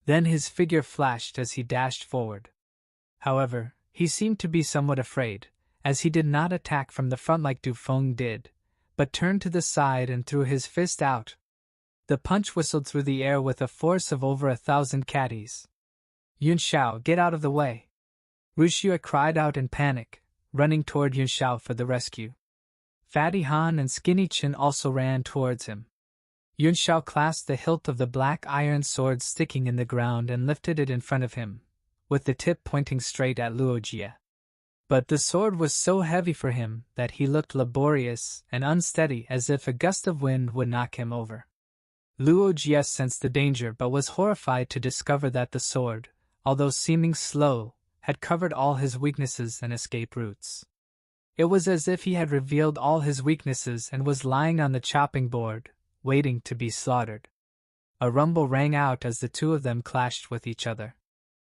Then his figure flashed as he dashed forward. However, he seemed to be somewhat afraid, as he did not attack from the front like Du Feng did, but turned to the side and threw his fist out. The punch whistled through the air with a force of over 1,000 catties. Yun Xiao, get out of the way! Rushua cried out in panic, running toward Yun Xiao for the rescue. Fatty Han and Skinny Chin also ran towards him. Yun Xiao clasped the hilt of the black iron sword sticking in the ground and lifted it in front of him, with the tip pointing straight at Luo Jie. But the sword was so heavy for him that he looked laborious and unsteady, as if a gust of wind would knock him over. Luo Jie sensed the danger but was horrified to discover that the sword, although seeming slow, had covered all his weaknesses and escape routes. It was as if he had revealed all his weaknesses and was lying on the chopping board, waiting to be slaughtered. A rumble rang out as the two of them clashed with each other.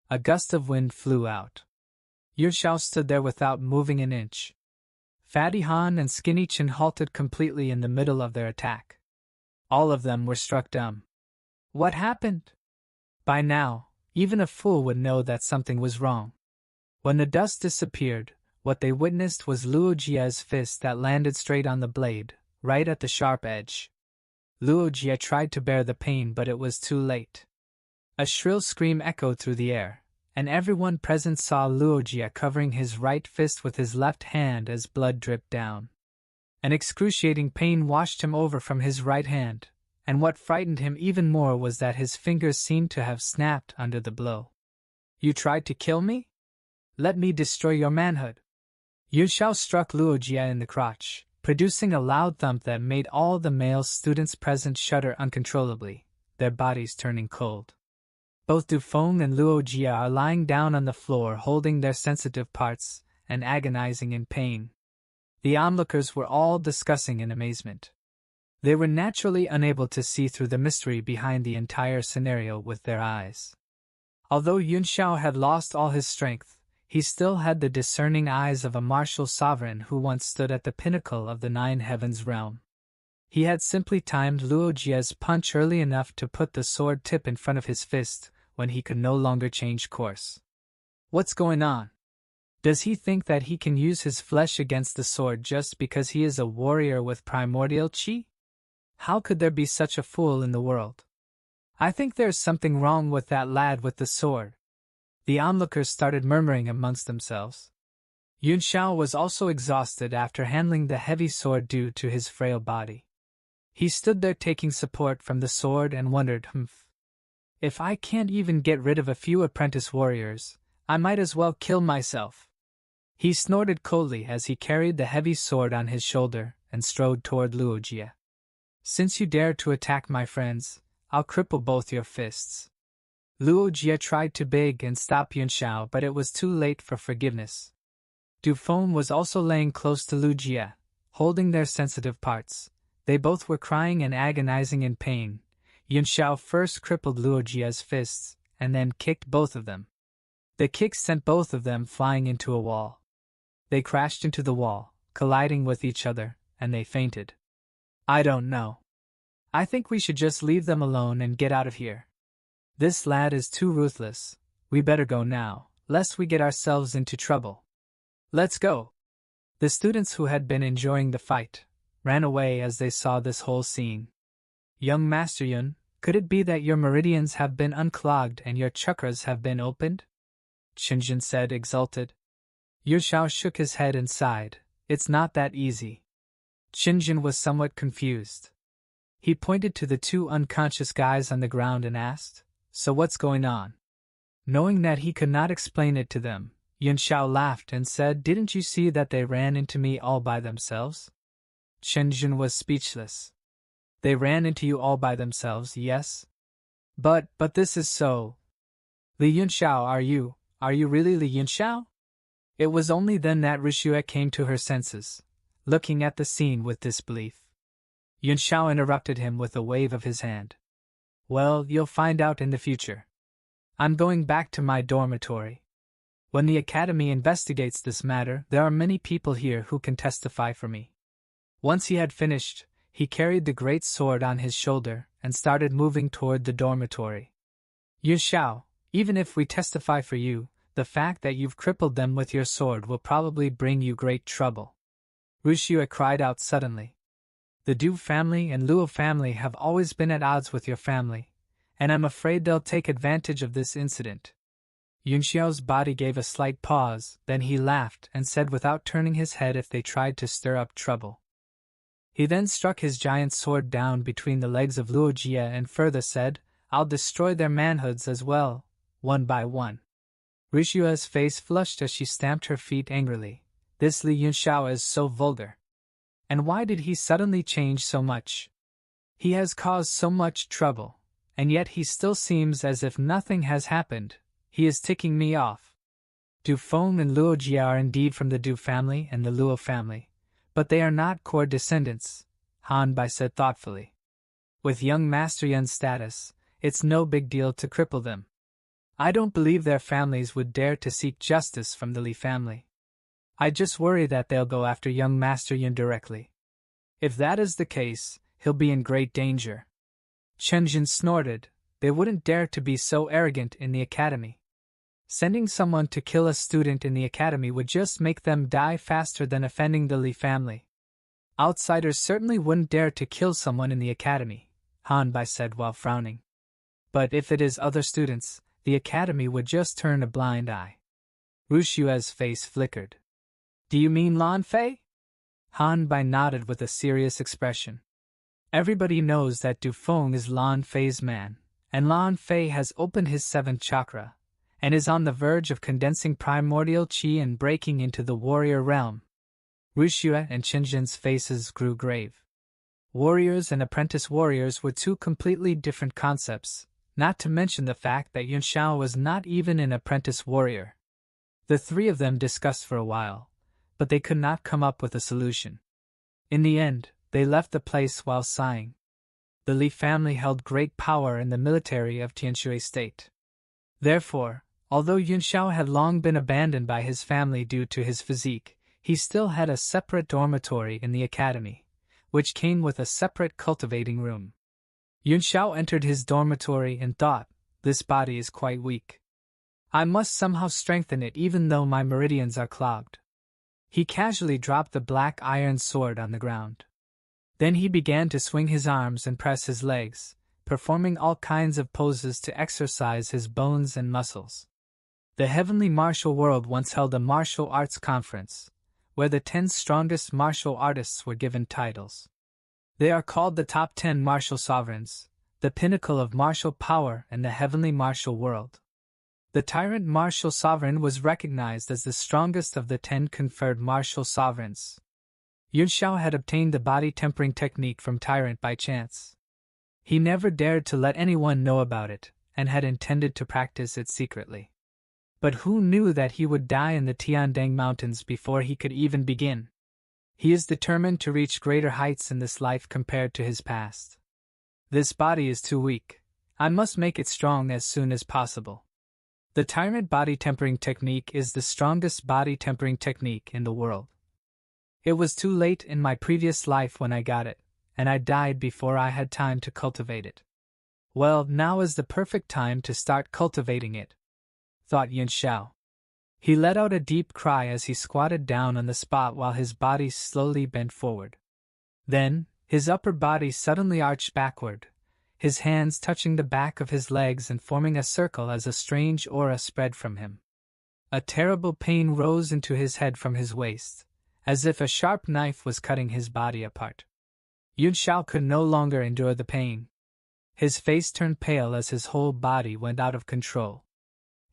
A gust of wind flew out. Yun Xiao stood there without moving an inch. Fatty Han and Skinny Chin halted completely in the middle of their attack. All of them were struck dumb. What happened? By now, even a fool would know that something was wrong. When the dust disappeared, what they witnessed was Luo Jie's fist that landed straight on the blade, right at the sharp edge. Luo Jie tried to bear the pain, but it was too late. A shrill scream echoed through the air, and everyone present saw Luo Jie covering his right fist with his left hand as blood dripped down. An excruciating pain washed him over from his right hand, and what frightened him even more was that his fingers seemed to have snapped under the blow. You tried to kill me? Let me destroy your manhood. Yun Xiao struck Luo Jie in the crotch, producing a loud thump that made all the male students present shudder uncontrollably, their bodies turning cold. Both Du Feng and Luo Jie are lying down on the floor holding their sensitive parts and agonizing in pain. The onlookers were all discussing in amazement. They were naturally unable to see through the mystery behind the entire scenario with their eyes. Although Yun Xiao had lost all his strength, he still had the discerning eyes of a martial sovereign who once stood at the pinnacle of the Nine Heavens realm. He had simply timed Luo Jie's punch early enough to put the sword tip in front of his fist when he could no longer change course. What's going on? Does he think that he can use his flesh against the sword just because he is a warrior with primordial chi? How could there be such a fool in the world? I think there's something wrong with that lad with the sword. The onlookers started murmuring amongst themselves. Yun Xiao was also exhausted after handling the heavy sword due to his frail body. He stood there taking support from the sword and wondered, if I can't even get rid of a few apprentice warriors, I might as well kill myself. He snorted coldly as he carried the heavy sword on his shoulder and strode toward Luo Jie. Since you dare to attack my friends, I'll cripple both your fists. Luo Jie tried to beg and stop Yun Xiao, but it was too late for forgiveness. Du Feng was also laying close to Luo Jie, holding their sensitive parts. They both were crying and agonizing in pain. Yun Xiao first crippled Luo Jie's fists, and then kicked both of them. The kick sent both of them flying into a wall. They crashed into the wall, colliding with each other, and they fainted. I don't know. I think we should just leave them alone and get out of here. This lad is too ruthless. We better go now, lest we get ourselves into trouble. Let's go. The students who had been enjoying the fight ran away as they saw this whole scene. Young Master Yun, could it be that your meridians have been unclogged and your chakras have been opened? Qinjin said, exulted. Yun Xiao shook his head and sighed. It's not that easy. Qinjin was somewhat confused. He pointed to the two unconscious guys on the ground and asked, so what's going on? Knowing that he could not explain it to them, Yun Xiao laughed and said, didn't you see that they ran into me all by themselves? Qinjin was speechless. They ran into you all by themselves, yes? But this is so. Li Yun Xiao, are you really Li Yun Xiao? It was only then that Rishue came to her senses, looking at the scene with disbelief. Yun Xiao interrupted him with a wave of his hand. Well, you'll find out in the future. I'm going back to my dormitory. When the academy investigates this matter, there are many people here who can testify for me. Once he had finished, he carried the great sword on his shoulder and started moving toward the dormitory. Yun Xiao, even if we testify for you, the fact that you've crippled them with your sword will probably bring you great trouble. Rushua cried out suddenly. The Du family and Luo family have always been at odds with your family, and I'm afraid they'll take advantage of this incident. Yunxiao's body gave a slight pause, then he laughed and said without turning his head if they tried to stir up trouble. He then struck his giant sword down between the legs of Luo Jie and further said, "I'll destroy their manhoods as well, one by one." Rishua's face flushed as she stamped her feet angrily. This Li Yunxiao is so vulgar. And why did he suddenly change so much? He has caused so much trouble, and yet he still seems as if nothing has happened. He is ticking me off. Du Feng and Luo Jie are indeed from the Du family and the Luo family, but they are not core descendants, Han Bai said thoughtfully. With young Master Yun's status, it's no big deal to cripple them. I don't believe their families would dare to seek justice from the Li family. I just worry that they'll go after young Master Yun directly. If that is the case, he'll be in great danger. Chen Jin snorted. They wouldn't dare to be so arrogant in the academy. Sending someone to kill a student in the academy would just make them die faster than offending the Li family. Outsiders certainly wouldn't dare to kill someone in the academy, Han Bai said while frowning. But if it is other students, the academy would just turn a blind eye. Ru Xue's face flickered. Do you mean Lan Fei? Han Bai nodded with a serious expression. Everybody knows that Du Feng is Lan Fei's man, and Lan Fei has opened his seventh chakra, and is on the verge of condensing primordial qi and breaking into the warrior realm. Ru Xue and Chen Jin's faces grew grave. Warriors and apprentice warriors were two completely different concepts, not to mention the fact that Yunxiao was not even an apprentice warrior. The three of them discussed for a while, but they could not come up with a solution. In the end, they left the place while sighing. The Li family held great power in the military of Tianshui State. Therefore, although Yunxiao had long been abandoned by his family due to his physique, he still had a separate dormitory in the academy, which came with a separate cultivating room. Yunxiao entered his dormitory and thought, this body is quite weak. I must somehow strengthen it even though my meridians are clogged. He casually dropped the black iron sword on the ground. Then he began to swing his arms and press his legs, performing all kinds of poses to exercise his bones and muscles. The heavenly martial world once held a martial arts conference, where the 10 strongest martial artists were given titles. They are called the top 10 martial sovereigns, the pinnacle of martial power in the heavenly martial world. The tyrant martial sovereign was recognized as the strongest of the 10 conferred martial sovereigns. Yunxiao had obtained the body tempering technique from tyrant by chance. He never dared to let anyone know about it, and had intended to practice it secretly. But who knew that he would die in the Tiandang Mountains before he could even begin? He is determined to reach greater heights in this life compared to his past. This body is too weak. I must make it strong as soon as possible. The tyrant body tempering technique is the strongest body tempering technique in the world. It was too late in my previous life when I got it, and I died before I had time to cultivate it. Well, now is the perfect time to start cultivating it, thought Yunxiao. He let out a deep cry as he squatted down on the spot while his body slowly bent forward. Then, his upper body suddenly arched backward, his hands touching the back of his legs and forming a circle as a strange aura spread from him. A terrible pain rose into his head from his waist, as if a sharp knife was cutting his body apart. Yunxiao could no longer endure the pain. His face turned pale as his whole body went out of control.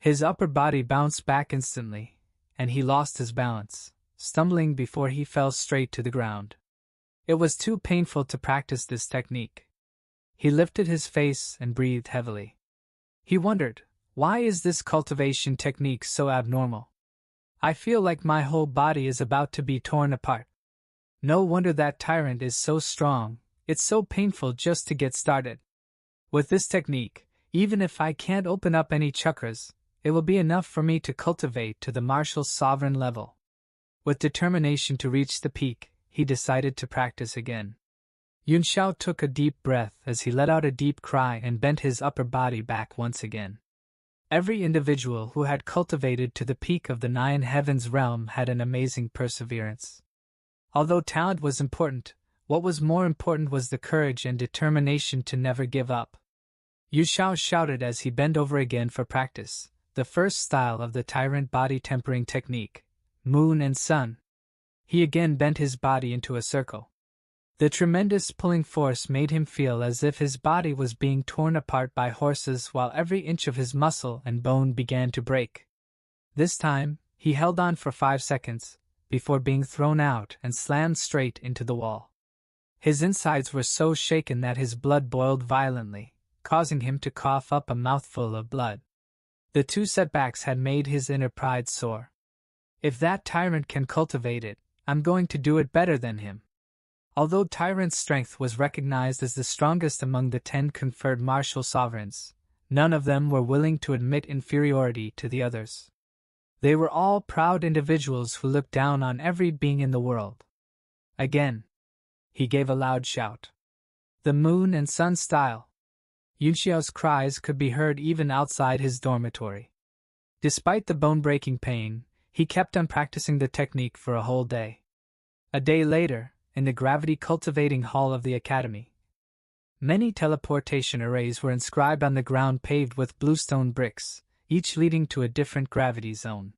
His upper body bounced back instantly, and he lost his balance, stumbling before he fell straight to the ground. It was too painful to practice this technique. He lifted his face and breathed heavily. He wondered, why is this cultivation technique so abnormal? I feel like my whole body is about to be torn apart. No wonder that tyrant is so strong, it's so painful just to get started. With this technique, even if I can't open up any chakras, it will be enough for me to cultivate to the martial sovereign level. With determination to reach the peak, he decided to practice again. Yunxiao took a deep breath as he let out a deep cry and bent his upper body back once again. Every individual who had cultivated to the peak of the 9 heavens realm had an amazing perseverance. Although talent was important, what was more important was the courage and determination to never give up. Yunxiao shouted as he bent over again for practice, the first style of the tyrant body tempering technique, moon and sun. He again bent his body into a circle. The tremendous pulling force made him feel as if his body was being torn apart by horses while every inch of his muscle and bone began to break. This time, he held on for 5 seconds, before being thrown out and slammed straight into the wall. His insides were so shaken that his blood boiled violently, causing him to cough up a mouthful of blood. The 2 setbacks had made his inner pride soar. If that tyrant can cultivate it, I'm going to do it better than him. Although Tyrant's strength was recognized as the strongest among the 10 conferred martial sovereigns, none of them were willing to admit inferiority to the others. They were all proud individuals who looked down on every being in the world. Again, he gave a loud shout. The moon and sun style. Yunxiao's cries could be heard even outside his dormitory. Despite the bone-breaking pain, he kept on practicing the technique for a whole day. A day later, in the gravity-cultivating hall of the academy, many teleportation arrays were inscribed on the ground paved with bluestone bricks, each leading to a different gravity zone.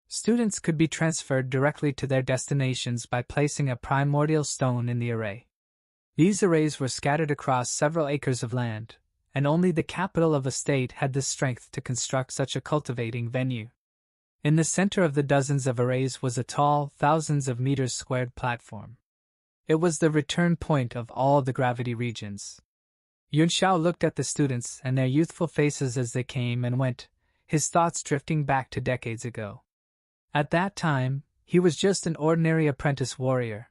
Students could be transferred directly to their destinations by placing a primordial stone in the array. These arrays were scattered across several acres of land, and only the capital of a state had the strength to construct such a cultivating venue. In the center of the dozens of arrays was a tall, thousands of meters squared platform. It was the return point of all the gravity regions. Yunxiao looked at the students and their youthful faces as they came and went, his thoughts drifting back to decades ago. At that time, he was just an ordinary apprentice warrior.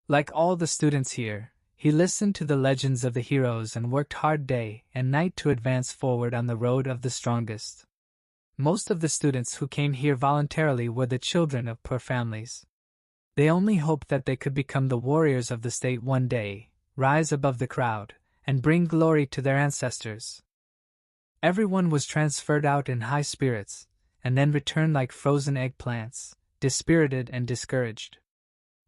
Like all the students here, he listened to the legends of the heroes and worked hard day and night to advance forward on the road of the strongest. Most of the students who came here voluntarily were the children of poor families. They only hoped that they could become the warriors of the state one day, rise above the crowd, and bring glory to their ancestors. Everyone was transferred out in high spirits, and then returned like frozen eggplants, dispirited and discouraged.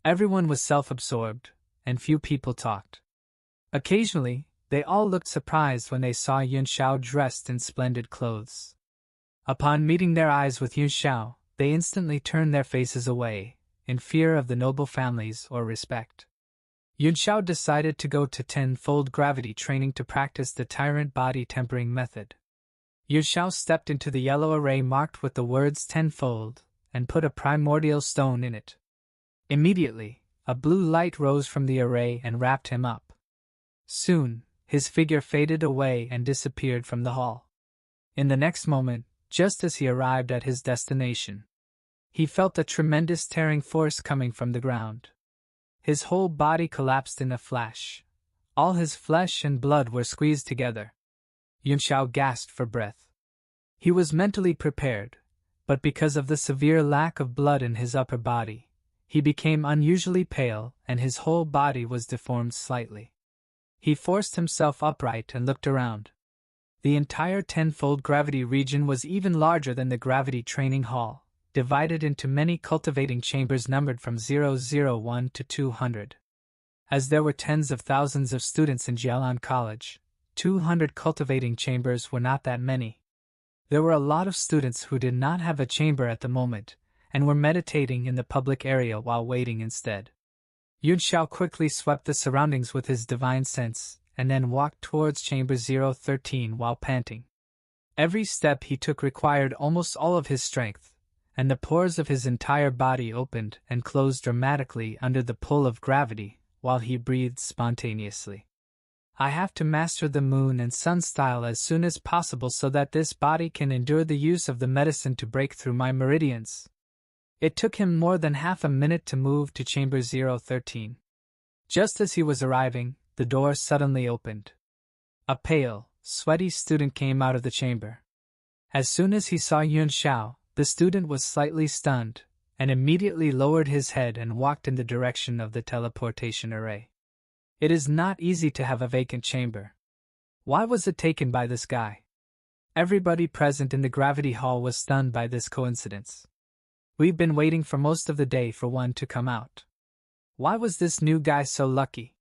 Everyone was self-absorbed, and few people talked. Occasionally, they all looked surprised when they saw Yunxiao dressed in splendid clothes. Upon meeting their eyes with Yunxiao, they instantly turned their faces away, in fear of the noble families or respect. Yunxiao decided to go to tenfold gravity training to practice the tyrant body tempering method. Yunxiao stepped into the yellow array marked with the words tenfold, and put a primordial stone in it. Immediately, a blue light rose from the array and wrapped him up. Soon, his figure faded away and disappeared from the hall. In the next moment, just as he arrived at his destination, he felt a tremendous tearing force coming from the ground. His whole body collapsed in a flash. All his flesh and blood were squeezed together. Yunxiao gasped for breath. He was mentally prepared, but because of the severe lack of blood in his upper body, he became unusually pale and his whole body was deformed slightly. He forced himself upright and looked around. The entire tenfold gravity region was even larger than the gravity training hall, divided into many cultivating chambers numbered from 001 to 200. As there were tens of thousands of students in Jialan College, 200 cultivating chambers were not that many. There were a lot of students who did not have a chamber at the moment, and were meditating in the public area while waiting instead. Yunxiao quickly swept the surroundings with his divine sense, and then walked towards chamber 013 while panting. Every step he took required almost all of his strength, and the pores of his entire body opened and closed dramatically under the pull of gravity, while he breathed spontaneously. I have to master the moon and sun style as soon as possible so that this body can endure the use of the medicine to break through my meridians. It took him more than half a minute to move to chamber 013. Just as he was arriving, the door suddenly opened. A pale, sweaty student came out of the chamber. As soon as he saw Yunxiao, the student was slightly stunned, and immediately lowered his head and walked in the direction of the teleportation array. It is not easy to have a vacant chamber. Why was it taken by this guy? Everybody present in the gravity hall was stunned by this coincidence. We've been waiting for most of the day for one to come out. Why was this new guy so lucky?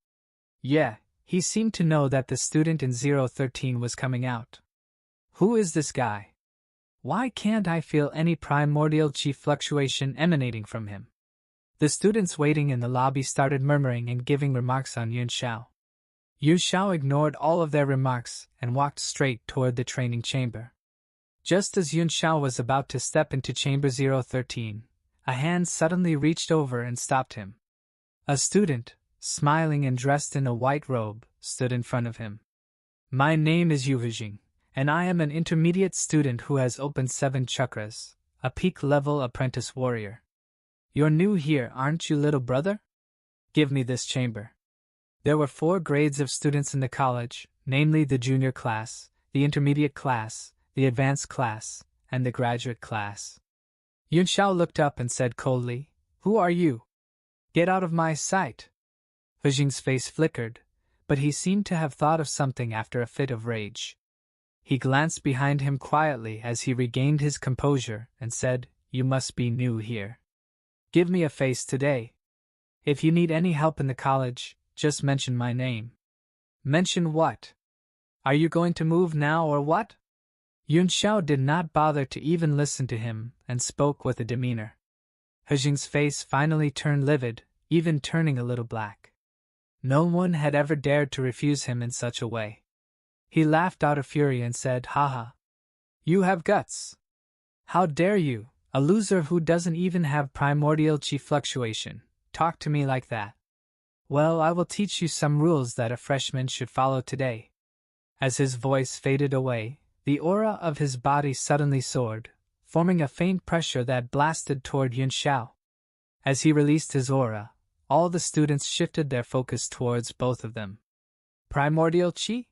Yeah, he seemed to know that the student in 013 was coming out. Who is this guy? Why can't I feel any primordial chi fluctuation emanating from him? The students waiting in the lobby started murmuring and giving remarks on Yun Xiao. Yun Xiao ignored all of their remarks and walked straight toward the training chamber. Just as Yun Xiao was about to step into Chamber 013, a hand suddenly reached over and stopped him. A student, smiling and dressed in a white robe, stood in front of him. My name is Yu Hujing, and I am an intermediate student who has opened 7 chakras, a peak-level apprentice warrior. You're new here, aren't you, little brother? Give me this chamber. There were 4 grades of students in the college, namely the junior class, the intermediate class, the advanced class, and the graduate class. Yun Xiao looked up and said coldly, Who are you? Get out of my sight. Hujing's face flickered, but he seemed to have thought of something after a fit of rage. He glanced behind him quietly as he regained his composure and said, You must be new here. Give me a face today. If you need any help in the college, just mention my name. Mention what? Are you going to move now or what? Yun Xiao did not bother to even listen to him and spoke with a demeanor. Hujing's face finally turned livid, even turning a little black. No one had ever dared to refuse him in such a way. He laughed out of fury and said, Haha. You have guts. How dare you, a loser who doesn't even have primordial chi fluctuation, talk to me like that? Well, I will teach you some rules that a freshman should follow today. As his voice faded away, the aura of his body suddenly soared, forming a faint pressure that blasted toward Yun Xiao. As he released his aura, all the students shifted their focus towards both of them. Primordial chi?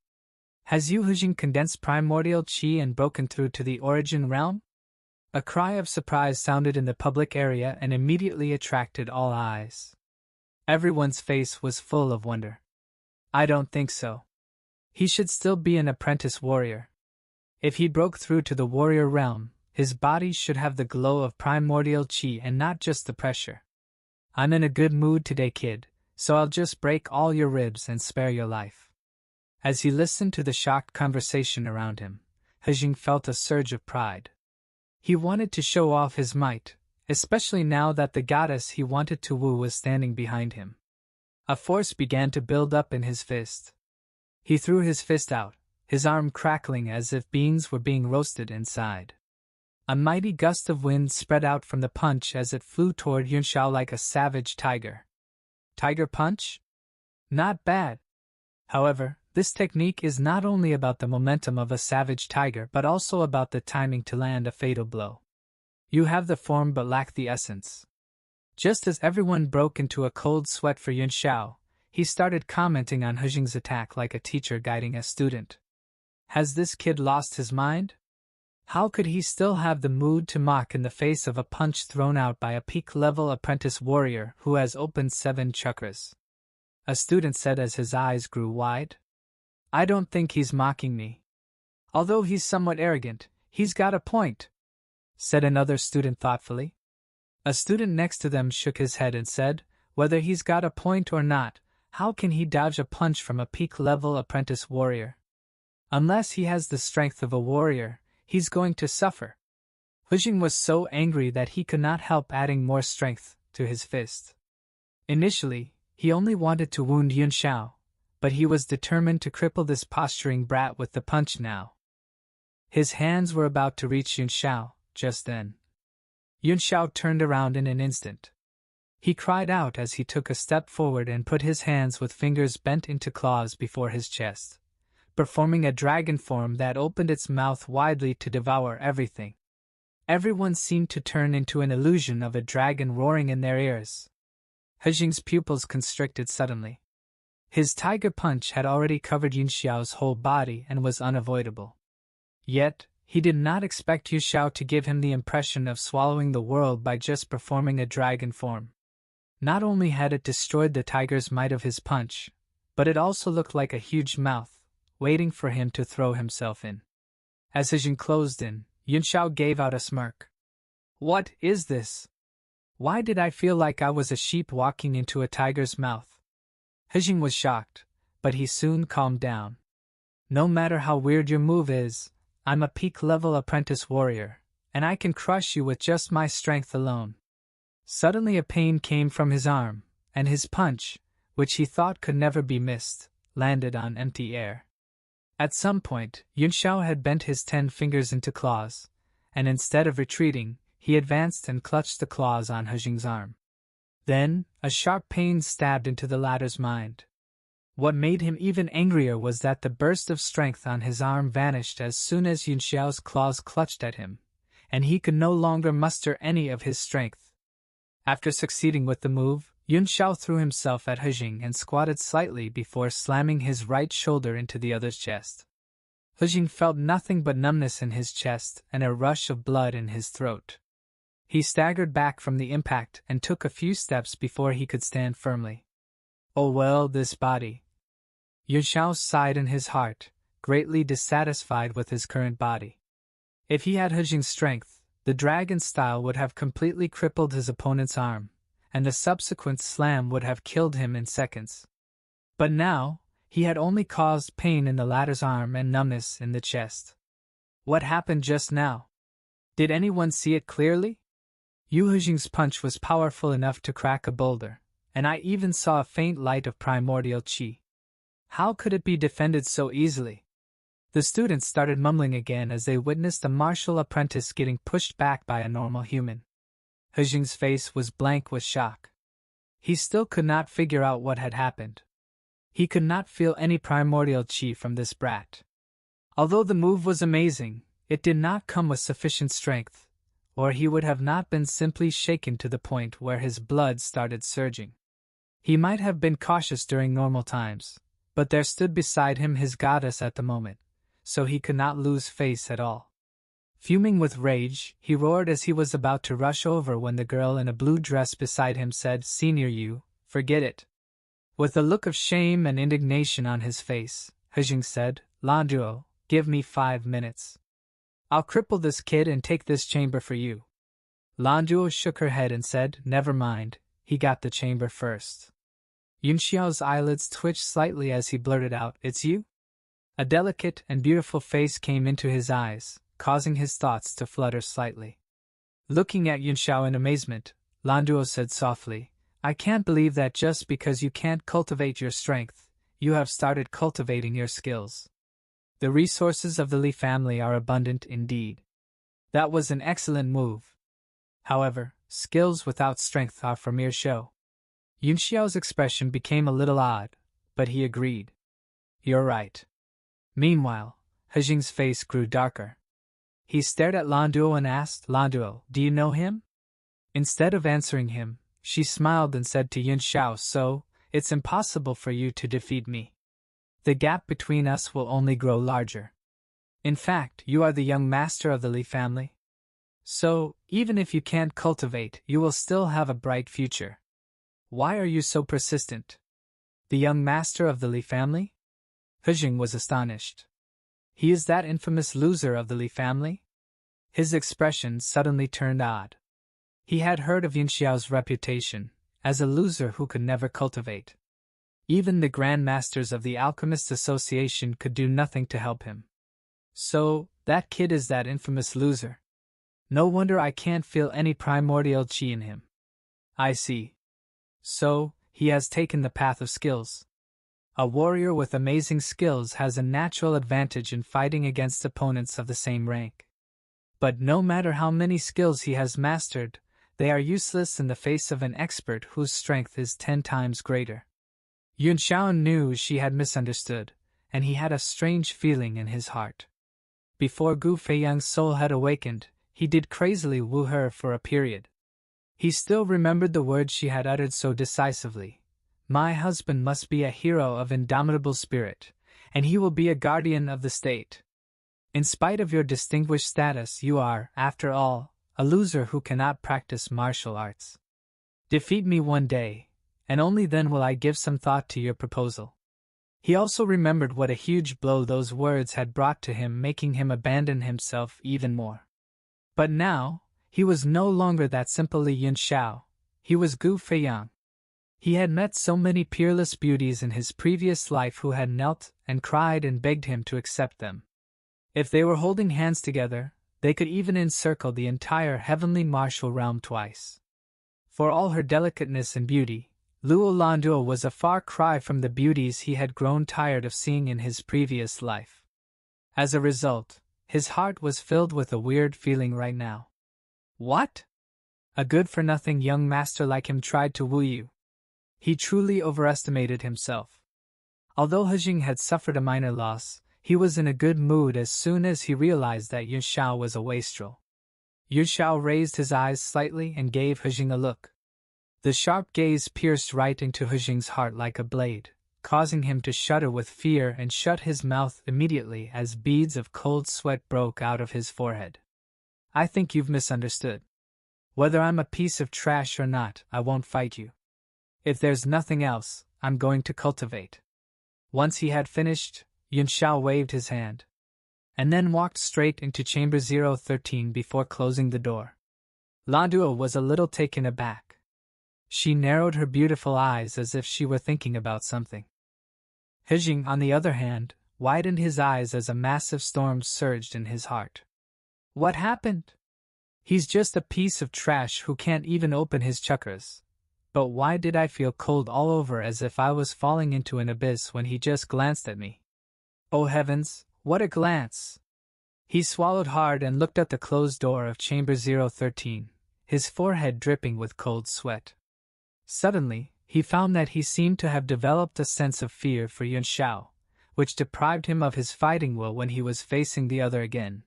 Has Yu Hujing condensed primordial chi and broken through to the origin realm? A cry of surprise sounded in the public area and immediately attracted all eyes. Everyone's face was full of wonder. I don't think so. He should still be an apprentice warrior. If he broke through to the warrior realm, his body should have the glow of primordial chi and not just the pressure. I'm in a good mood today, kid, so I'll just break all your ribs and spare your life. As he listened to the shocked conversation around him, Hujing felt a surge of pride. He wanted to show off his might, especially now that the goddess he wanted to woo was standing behind him. A force began to build up in his fist. He threw his fist out, his arm crackling as if beans were being roasted inside. A mighty gust of wind spread out from the punch as it flew toward Yun Xiao like a savage tiger. Tiger punch? Not bad. However, this technique is not only about the momentum of a savage tiger but also about the timing to land a fatal blow. You have the form but lack the essence. Just as everyone broke into a cold sweat for Yun Xiao, he started commenting on Hujing's attack like a teacher guiding a student. Has this kid lost his mind? How could he still have the mood to mock in the face of a punch thrown out by a peak-level apprentice warrior who has opened 7 chakras? A student said as his eyes grew wide. I don't think he's mocking me. Although he's somewhat arrogant, he's got a point, said another student thoughtfully. A student next to them shook his head and said, Whether he's got a point or not, how can he dodge a punch from a peak-level apprentice warrior? Unless he has the strength of a warrior, he's going to suffer. Hujing was so angry that he could not help adding more strength to his fist. Initially, he only wanted to wound Yun Xiao, but he was determined to cripple this posturing brat with the punch now. His hands were about to reach Yun Xiao, just then. Yun Xiao turned around in an instant. He cried out as he took a step forward and put his hands with fingers bent into claws before his chest, performing a dragon form that opened its mouth widely to devour everything. Everyone seemed to turn into an illusion of a dragon roaring in their ears. Hujing's pupils constricted suddenly. His tiger punch had already covered Yun Xiao's whole body and was unavoidable. Yet, he did not expect Yun Xiao to give him the impression of swallowing the world by just performing a dragon form. Not only had it destroyed the tiger's might of his punch, but it also looked like a huge mouth, waiting for him to throw himself in. As Hujing closed in, Yun Xiao gave out a smirk. What is this? Why did I feel like I was a sheep walking into a tiger's mouth? Hujing was shocked, but he soon calmed down. No matter how weird your move is, I'm a peak-level apprentice warrior, and I can crush you with just my strength alone." Suddenly a pain came from his arm, and his punch, which he thought could never be missed, landed on empty air. At some point, Yunxiao had bent his 10 fingers into claws, and instead of retreating, he advanced and clutched the claws on Hejing's arm. Then, a sharp pain stabbed into the latter's mind. What made him even angrier was that the burst of strength on his arm vanished as soon as Yunxiao's claws clutched at him, and he could no longer muster any of his strength. After succeeding with the move, Yunxiao threw himself at Hejing and squatted slightly before slamming his right shoulder into the other's chest. Hejing felt nothing but numbness in his chest and a rush of blood in his throat. He staggered back from the impact and took a few steps before he could stand firmly. "Oh well, this body." Yunxiao sighed in his heart, greatly dissatisfied with his current body. If he had Hejing's strength, the dragon style would have completely crippled his opponent's arm, and the subsequent slam would have killed him in seconds. But now, he had only caused pain in the latter's arm and numbness in the chest. What happened just now? Did anyone see it clearly? Yu Hejing's punch was powerful enough to crack a boulder, and I even saw a faint light of primordial qi. How could it be defended so easily? The students started mumbling again as they witnessed a martial apprentice getting pushed back by a normal human. Hejing's face was blank with shock. He still could not figure out what had happened. He could not feel any primordial qi from this brat. Although the move was amazing, it did not come with sufficient strength, or he would have not been simply shaken to the point where his blood started surging. He might have been cautious during normal times, but there stood beside him his goddess at the moment, so he could not lose face at all. Fuming with rage, he roared as he was about to rush over when the girl in a blue dress beside him said, "Senior Yu, forget it." With a look of shame and indignation on his face, Hejing said, "Landuo, give me 5 minutes. I'll cripple this kid and take this chamber for you." Landuo shook her head and said, "Never mind, he got the chamber first." Yunxiao's eyelids twitched slightly as he blurted out, "It's you?" A delicate and beautiful face came into his eyes, causing his thoughts to flutter slightly. Looking at Yunxiao in amazement, Landuo said softly, "I can't believe that just because you can't cultivate your strength, you have started cultivating your skills. The resources of the Li family are abundant indeed. That was an excellent move. However, skills without strength are for mere show." Yunxiao's expression became a little odd, but he agreed. "You're right." Meanwhile, Hejing's face grew darker. He stared at Landuo and asked, "Landuo, do you know him?" Instead of answering him, she smiled and said to Yunxiao, "So, it's impossible for you to defeat me. The gap between us will only grow larger. In fact, you are the young master of the Li family. So, even if you can't cultivate, you will still have a bright future. Why are you so persistent?" "The young master of the Li family?" Hejing was astonished. "He is that infamous loser of the Li family?" His expression suddenly turned odd. He had heard of Yunxiao's reputation as a loser who could never cultivate. Even the Grand Masters of the Alchemist Association could do nothing to help him. So, that kid is that infamous loser. No wonder I can't feel any primordial qi in him. I see. So, he has taken the path of skills. A warrior with amazing skills has a natural advantage in fighting against opponents of the same rank. But no matter how many skills he has mastered, they are useless in the face of an expert whose strength is 10 times greater. Yunxiao knew she had misunderstood, and he had a strange feeling in his heart. Before Gu Feiyang's soul had awakened, he did crazily woo her for a period. He still remembered the words she had uttered so decisively. "My husband must be a hero of indomitable spirit, and he will be a guardian of the state. In spite of your distinguished status, you are, after all, a loser who cannot practice martial arts. Defeat me one day, and only then will I give some thought to your proposal." He also remembered what a huge blow those words had brought to him, making him abandon himself even more. But now, he was no longer that simple Li Yunxiao, he was Gu Feiyang. He had met so many peerless beauties in his previous life who had knelt and cried and begged him to accept them. If they were holding hands together, They could even encircle the entire heavenly martial realm twice. For all her delicateness and beauty, Luo Landuo was a far cry from the beauties he had grown tired of seeing in his previous life. As a result, his heart was filled with a weird feeling right now. What? A good-for-nothing young master like him tried to woo you? He truly overestimated himself. Although Hejing had suffered a minor loss, he was in a good mood as soon as he realized that Yun Xiao was a wastrel. Yun Xiao raised his eyes slightly and gave Hejing a look. The sharp gaze pierced right into Hejing's heart like a blade, causing him to shudder with fear and shut his mouth immediately as beads of cold sweat broke out of his forehead. I think you've misunderstood. Whether I'm a piece of trash or not, I won't fight you. If there's nothing else, I'm going to cultivate. Once he had finished, Yun Xiao waved his hand, and then walked straight into Chamber 013 before closing the door. Landuo was a little taken aback. She narrowed her beautiful eyes as if she were thinking about something. Hejing, on the other hand, widened his eyes as a massive storm surged in his heart. What happened? He's just a piece of trash who can't even open his chakras. But why did I feel cold all over as if I was falling into an abyss when he just glanced at me? Oh heavens, what a glance! He swallowed hard and looked at the closed door of Chamber 013, his forehead dripping with cold sweat. Suddenly, he found that he seemed to have developed a sense of fear for Yun Xiao, which deprived him of his fighting will when he was facing the other again.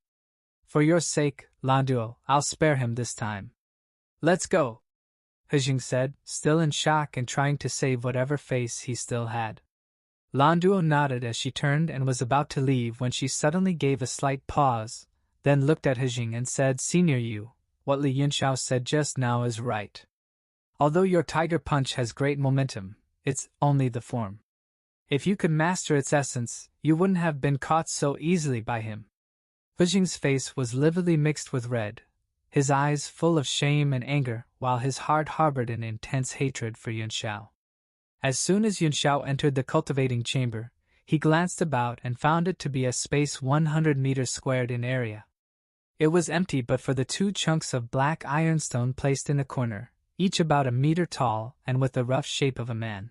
For your sake, Landuo, I'll spare him this time. Let's go, Hejing said, still in shock and trying to save whatever face he still had. Landuo nodded as she turned and was about to leave when she suddenly gave a slight pause, then looked at Hejing and said, Senior Yu, what Li Yunxiao said just now is right. Although your tiger punch has great momentum, it's only the form. If you could master its essence, you wouldn't have been caught so easily by him. Hejing's face was lividly mixed with red, his eyes full of shame and anger, while his heart harbored an intense hatred for Yun Xiao. As soon as Yun Xiao entered the cultivating chamber, he glanced about and found it to be a space 100 meters squared in area. It was empty but for the 2 chunks of black ironstone placed in the corner, each about a meter tall and with the rough shape of a man.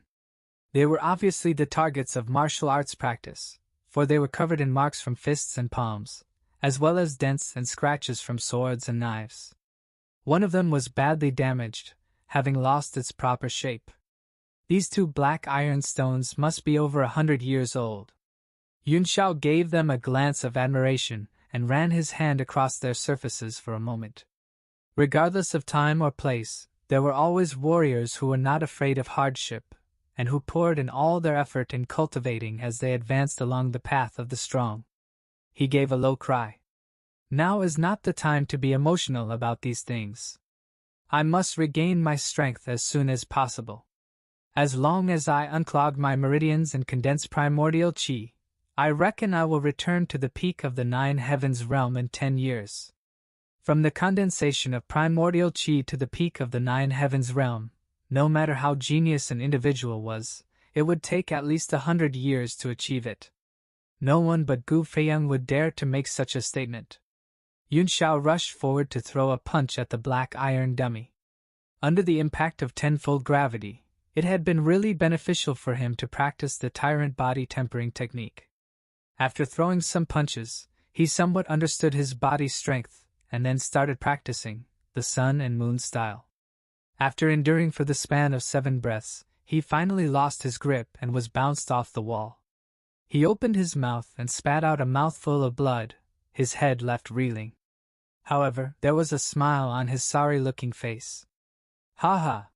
They were obviously the targets of martial arts practice, for they were covered in marks from fists and palms, as well as dents and scratches from swords and knives. One of them was badly damaged, having lost its proper shape. These 2 black iron stones must be over 100 years old. Yun Xiao gave them a glance of admiration and ran his hand across their surfaces for a moment. Regardless of time or place, there were always warriors who were not afraid of hardship, and who poured in all their effort in cultivating as they advanced along the path of the strong. He gave a low cry. Now is not the time to be emotional about these things. I must regain my strength as soon as possible. As long as I unclog my meridians and condense primordial chi, I reckon I will return to the peak of the 9 heavens realm in 10 years. From the condensation of primordial chi to the peak of the 9 heavens realm, no matter how genius an individual was, it would take at least 100 years to achieve it. No one but Gu Feiyang would dare to make such a statement. Yun Xiao rushed forward to throw a punch at the black iron dummy. Under the impact of tenfold gravity, it had been really beneficial for him to practice the tyrant body tempering technique. After throwing some punches, he somewhat understood his body's strength, and then started practicing the sun and moon style. After enduring for the span of 7 breaths, he finally lost his grip and was bounced off the wall. He opened his mouth and spat out a mouthful of blood, his head left reeling. However, there was a smile on his sorry-looking face. Ha ha!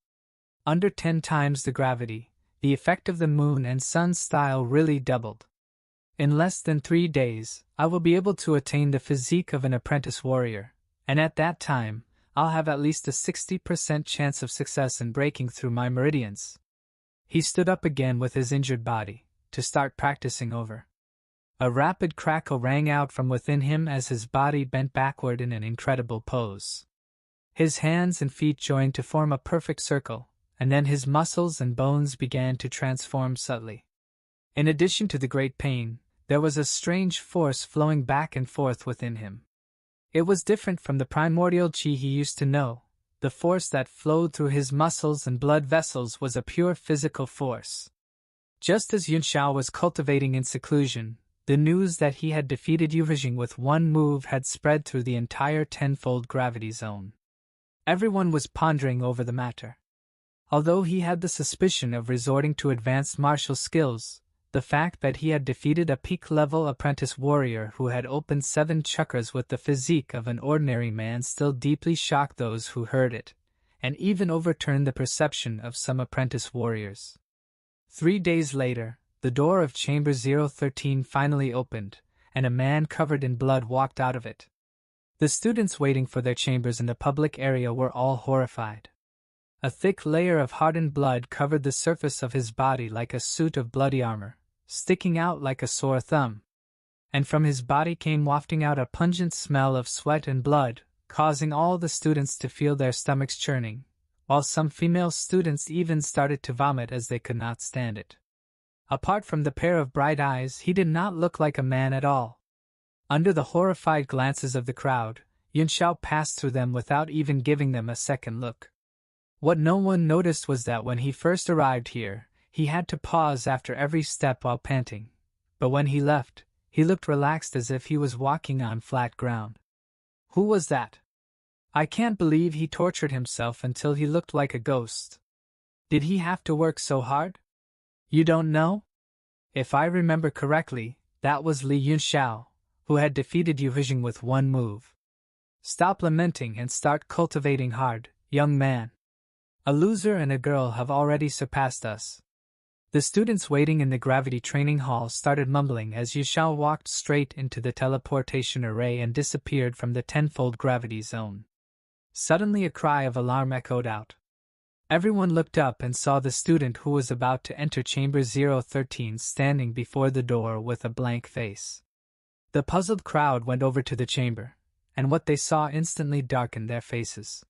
Under 10 times the gravity, the effect of the moon and sun style really doubled. In less than 3 days, I will be able to attain the physique of an apprentice warrior, and at that time, I'll have at least a 60% chance of success in breaking through my meridians. He stood up again with his injured body, to start practicing over. A rapid crackle rang out from within him as his body bent backward in an incredible pose. His hands and feet joined to form a perfect circle, and then his muscles and bones began to transform subtly. In addition to the great pain, there was a strange force flowing back and forth within him. It was different from the primordial qi he used to know. The force that flowed through his muscles and blood vessels was a pure physical force. Just as Yunxiao was cultivating in seclusion, the news that he had defeated Yuvijing with one move had spread through the entire tenfold gravity zone. Everyone was pondering over the matter. Although he had the suspicion of resorting to advanced martial skills, the fact that he had defeated a peak-level apprentice warrior who had opened 7 chakras with the physique of an ordinary man still deeply shocked those who heard it, and even overturned the perception of some apprentice warriors. 3 days later, the door of Chamber 013 finally opened, and a man covered in blood walked out of it. The students waiting for their chambers in the public area were all horrified. A thick layer of hardened blood covered the surface of his body like a suit of bloody armor, sticking out like a sore thumb. And from his body came wafting out a pungent smell of sweat and blood, causing all the students to feel their stomachs churning, while some female students even started to vomit as they could not stand it. Apart from the pair of bright eyes, he did not look like a man at all. Under the horrified glances of the crowd, Yunxiao passed through them without even giving them a second look. What no one noticed was that when he first arrived here, he had to pause after every step while panting, but when he left, he looked relaxed as if he was walking on flat ground. Who was that? I can't believe he tortured himself until he looked like a ghost. Did he have to work so hard? You don't know? If I remember correctly, that was Li Yunxiao, who had defeated Yuvijing with one move. Stop lamenting and start cultivating hard, young man. A loser and a girl have already surpassed us. The students waiting in the gravity training hall started mumbling as Yunxiao walked straight into the teleportation array and disappeared from the tenfold gravity zone. Suddenly a cry of alarm echoed out. Everyone looked up and saw the student who was about to enter Chamber 013 standing before the door with a blank face. The puzzled crowd went over to the chamber, and what they saw instantly darkened their faces.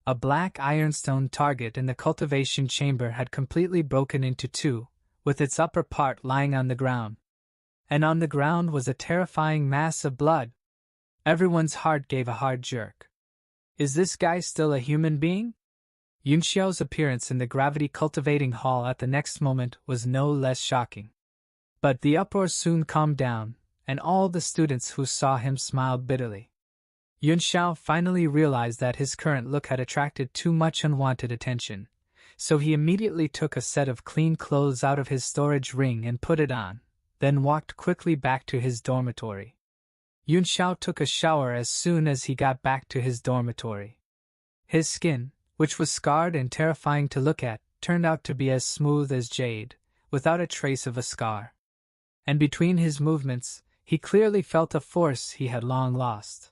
A black ironstone target in the cultivation chamber had completely broken into 2, with its upper part lying on the ground. And on the ground was a terrifying mass of blood. Everyone's heart gave a hard jerk. Is this guy still a human being? Yunxiao's appearance in the gravity cultivating hall at the next moment was no less shocking. But the uproar soon calmed down, and all the students who saw him smiled bitterly. Yunxiao finally realized that his current look had attracted too much unwanted attention, so he immediately took a set of clean clothes out of his storage ring and put it on, then walked quickly back to his dormitory. Yunxiao took a shower as soon as he got back to his dormitory. His skin, which was scarred and terrifying to look at, turned out to be as smooth as jade, without a trace of a scar. And between his movements, he clearly felt a force he had long lost.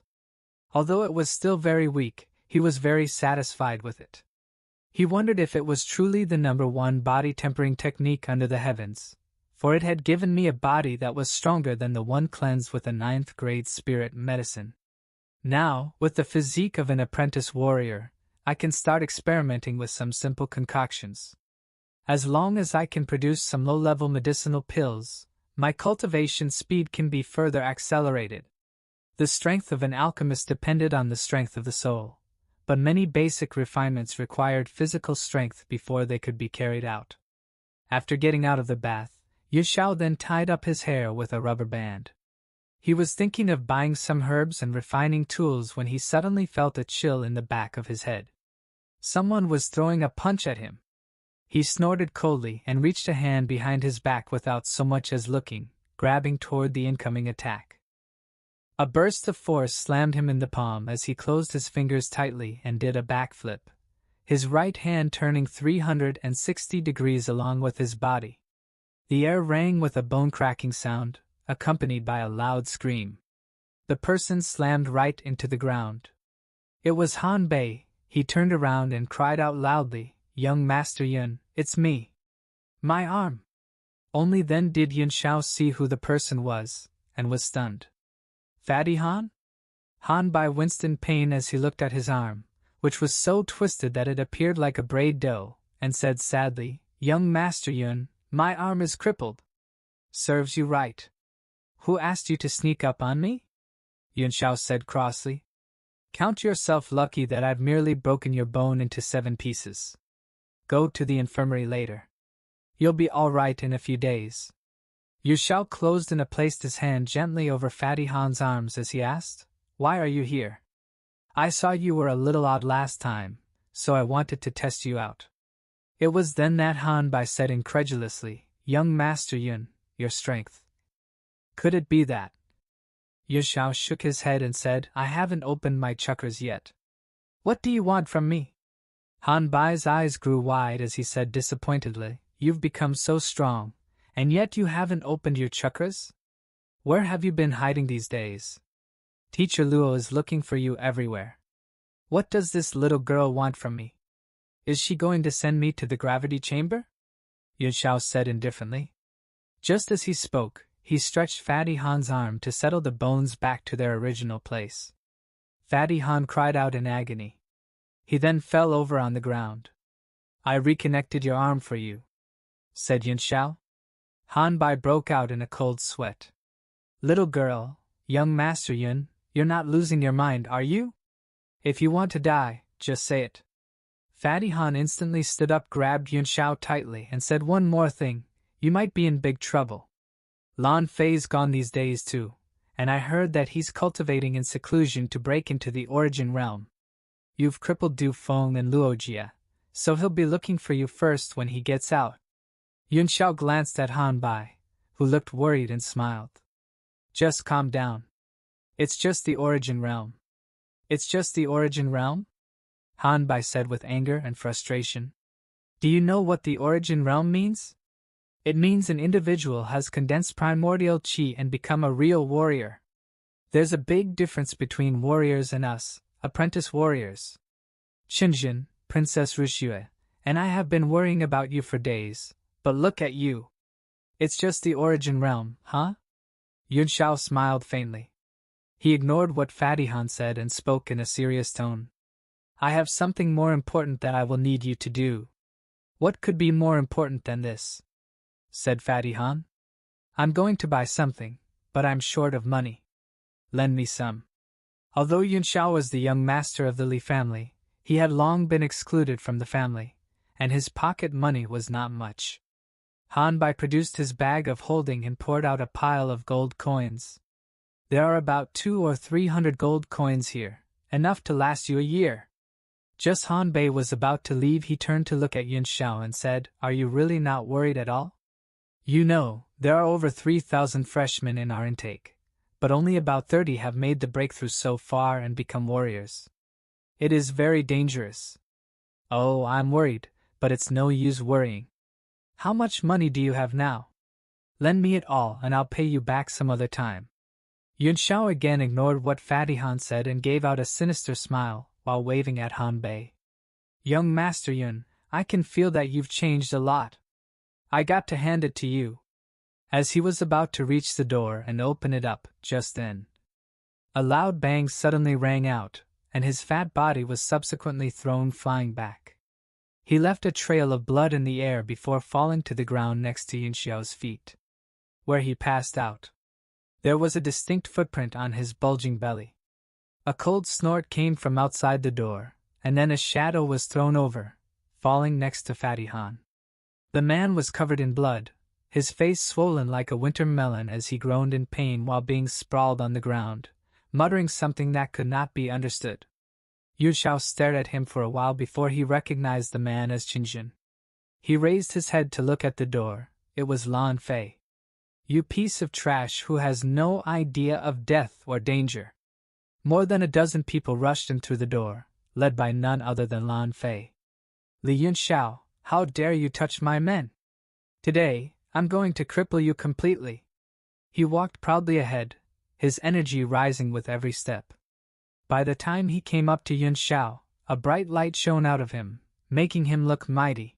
Although it was still very weak, he was very satisfied with it. He wondered if it was truly the #1 body-tempering technique under the heavens, for it had given me a body that was stronger than the one cleansed with a 9th-grade spirit medicine. Now, with the physique of an apprentice warrior, I can start experimenting with some simple concoctions. As long as I can produce some low-level medicinal pills, my cultivation speed can be further accelerated. The strength of an alchemist depended on the strength of the soul, but many basic refinements required physical strength before they could be carried out. After getting out of the bath, Yunxiao then tied up his hair with a rubber band. He was thinking of buying some herbs and refining tools when he suddenly felt a chill in the back of his head. Someone was throwing a punch at him. He snorted coldly and reached a hand behind his back without so much as looking, grabbing toward the incoming attack. A burst of force slammed him in the palm as he closed his fingers tightly and did a backflip, his right hand turning 360 degrees along with his body. The air rang with a bone-cracking sound, accompanied by a loud scream. The person slammed right into the ground. It was Han Bei. He turned around and cried out loudly, "Young Master Yun, it's me. My arm." Only then did Yunxiao see who the person was, and was stunned. Fatty Han? Han Bei winced in pain as he looked at his arm, which was so twisted that it appeared like a braid dough, and said sadly, "Young Master Yun, my arm is crippled." "Serves you right. Who asked you to sneak up on me?" Yun Xiao said crossly. Count yourself lucky that I've merely broken your bone into 7 pieces. Go to the infirmary later. You'll be all right in a few days. Yu Xiao closed and placed his hand gently over Fatty Han's arms as he asked, Why are you here? I saw you were a little odd last time, so I wanted to test you out. It was then that Han Bai said incredulously, Young Master Yun, your strength. Could it be that? Yu Xiao shook his head and said, I haven't opened my chakras yet. What do you want from me? Han Bai's eyes grew wide as he said disappointedly, You've become so strong, and yet you haven't opened your chakras? Where have you been hiding these days? Teacher Luo is looking for you everywhere. What does this little girl want from me? Is she going to send me to the gravity chamber? Yun Xiao said indifferently. Just as he spoke, he stretched Fatty Han's arm to settle the bones back to their original place. Fatty Han cried out in agony. He then fell over on the ground. I reconnected your arm for you, said Yun Xiao. Han Bai broke out in a cold sweat. Little girl, young Master Yun, you're not losing your mind, are you? If you want to die, just say it. Fatty Han instantly stood up, grabbed Yun Xiao tightly, and said one more thing, you might be in big trouble. Lan Fei's gone these days too, and I heard that he's cultivating in seclusion to break into the origin realm. You've crippled Du Feng and Luo Jia, so he'll be looking for you first when he gets out. Yun Xiao glanced at Han Bai, who looked worried and smiled. Just calm down. It's just the origin realm. It's just the origin realm? Han Bai said with anger and frustration. Do you know what the origin realm means? It means an individual has condensed primordial qi and become a real warrior. There's a big difference between warriors and us, apprentice warriors. Qinjin, Princess Ruxue, and I have been worrying about you for days, but look at you. It's just the origin realm, huh? Yun Xiao smiled faintly. He ignored what Fatty Han said and spoke in a serious tone. I have something more important that I will need you to do. What could be more important than this? Said Fatty Han. I'm going to buy something, but I'm short of money. Lend me some. Although Yun Xiao was the young master of the Li family, he had long been excluded from the family, and his pocket money was not much. Han Bai produced his bag of holding and poured out a pile of gold coins. There are about 200 or 300 gold coins here, enough to last you a year. Just Han Bai was about to leave, he turned to look at Yun Xiao and said, Are you really not worried at all? You know, there are over 3,000 freshmen in our intake, but only about 30 have made the breakthrough so far and become warriors. It is very dangerous. Oh, I'm worried, but it's no use worrying. How much money do you have now? Lend me it all and I'll pay you back some other time. Yun Xiao again ignored what Fatty Han said and gave out a sinister smile while waving at Han Bai. Young Master Yun, I can feel that you've changed a lot. I got to hand it to you. As he was about to reach the door and open it up, just then, a loud bang suddenly rang out, and his fat body was subsequently thrown flying back. He left a trail of blood in the air before falling to the ground next to Yun Xiao's feet, where he passed out. There was a distinct footprint on his bulging belly. A cold snort came from outside the door, and then a shadow was thrown over, falling next to Fatty Han. The man was covered in blood, his face swollen like a winter melon as he groaned in pain while being sprawled on the ground, muttering something that could not be understood. Yu Xiao stared at him for a while before he recognized the man as Qinjin. He raised his head to look at the door. It was Lan Fei. You piece of trash who has no idea of death or danger. More than a dozen people rushed in through the door, led by none other than Lan Fei. Li Yun Xiao, how dare you touch my men? Today, I'm going to cripple you completely. He walked proudly ahead, his energy rising with every step. By the time he came up to Yun Xiao, a bright light shone out of him, making him look mighty.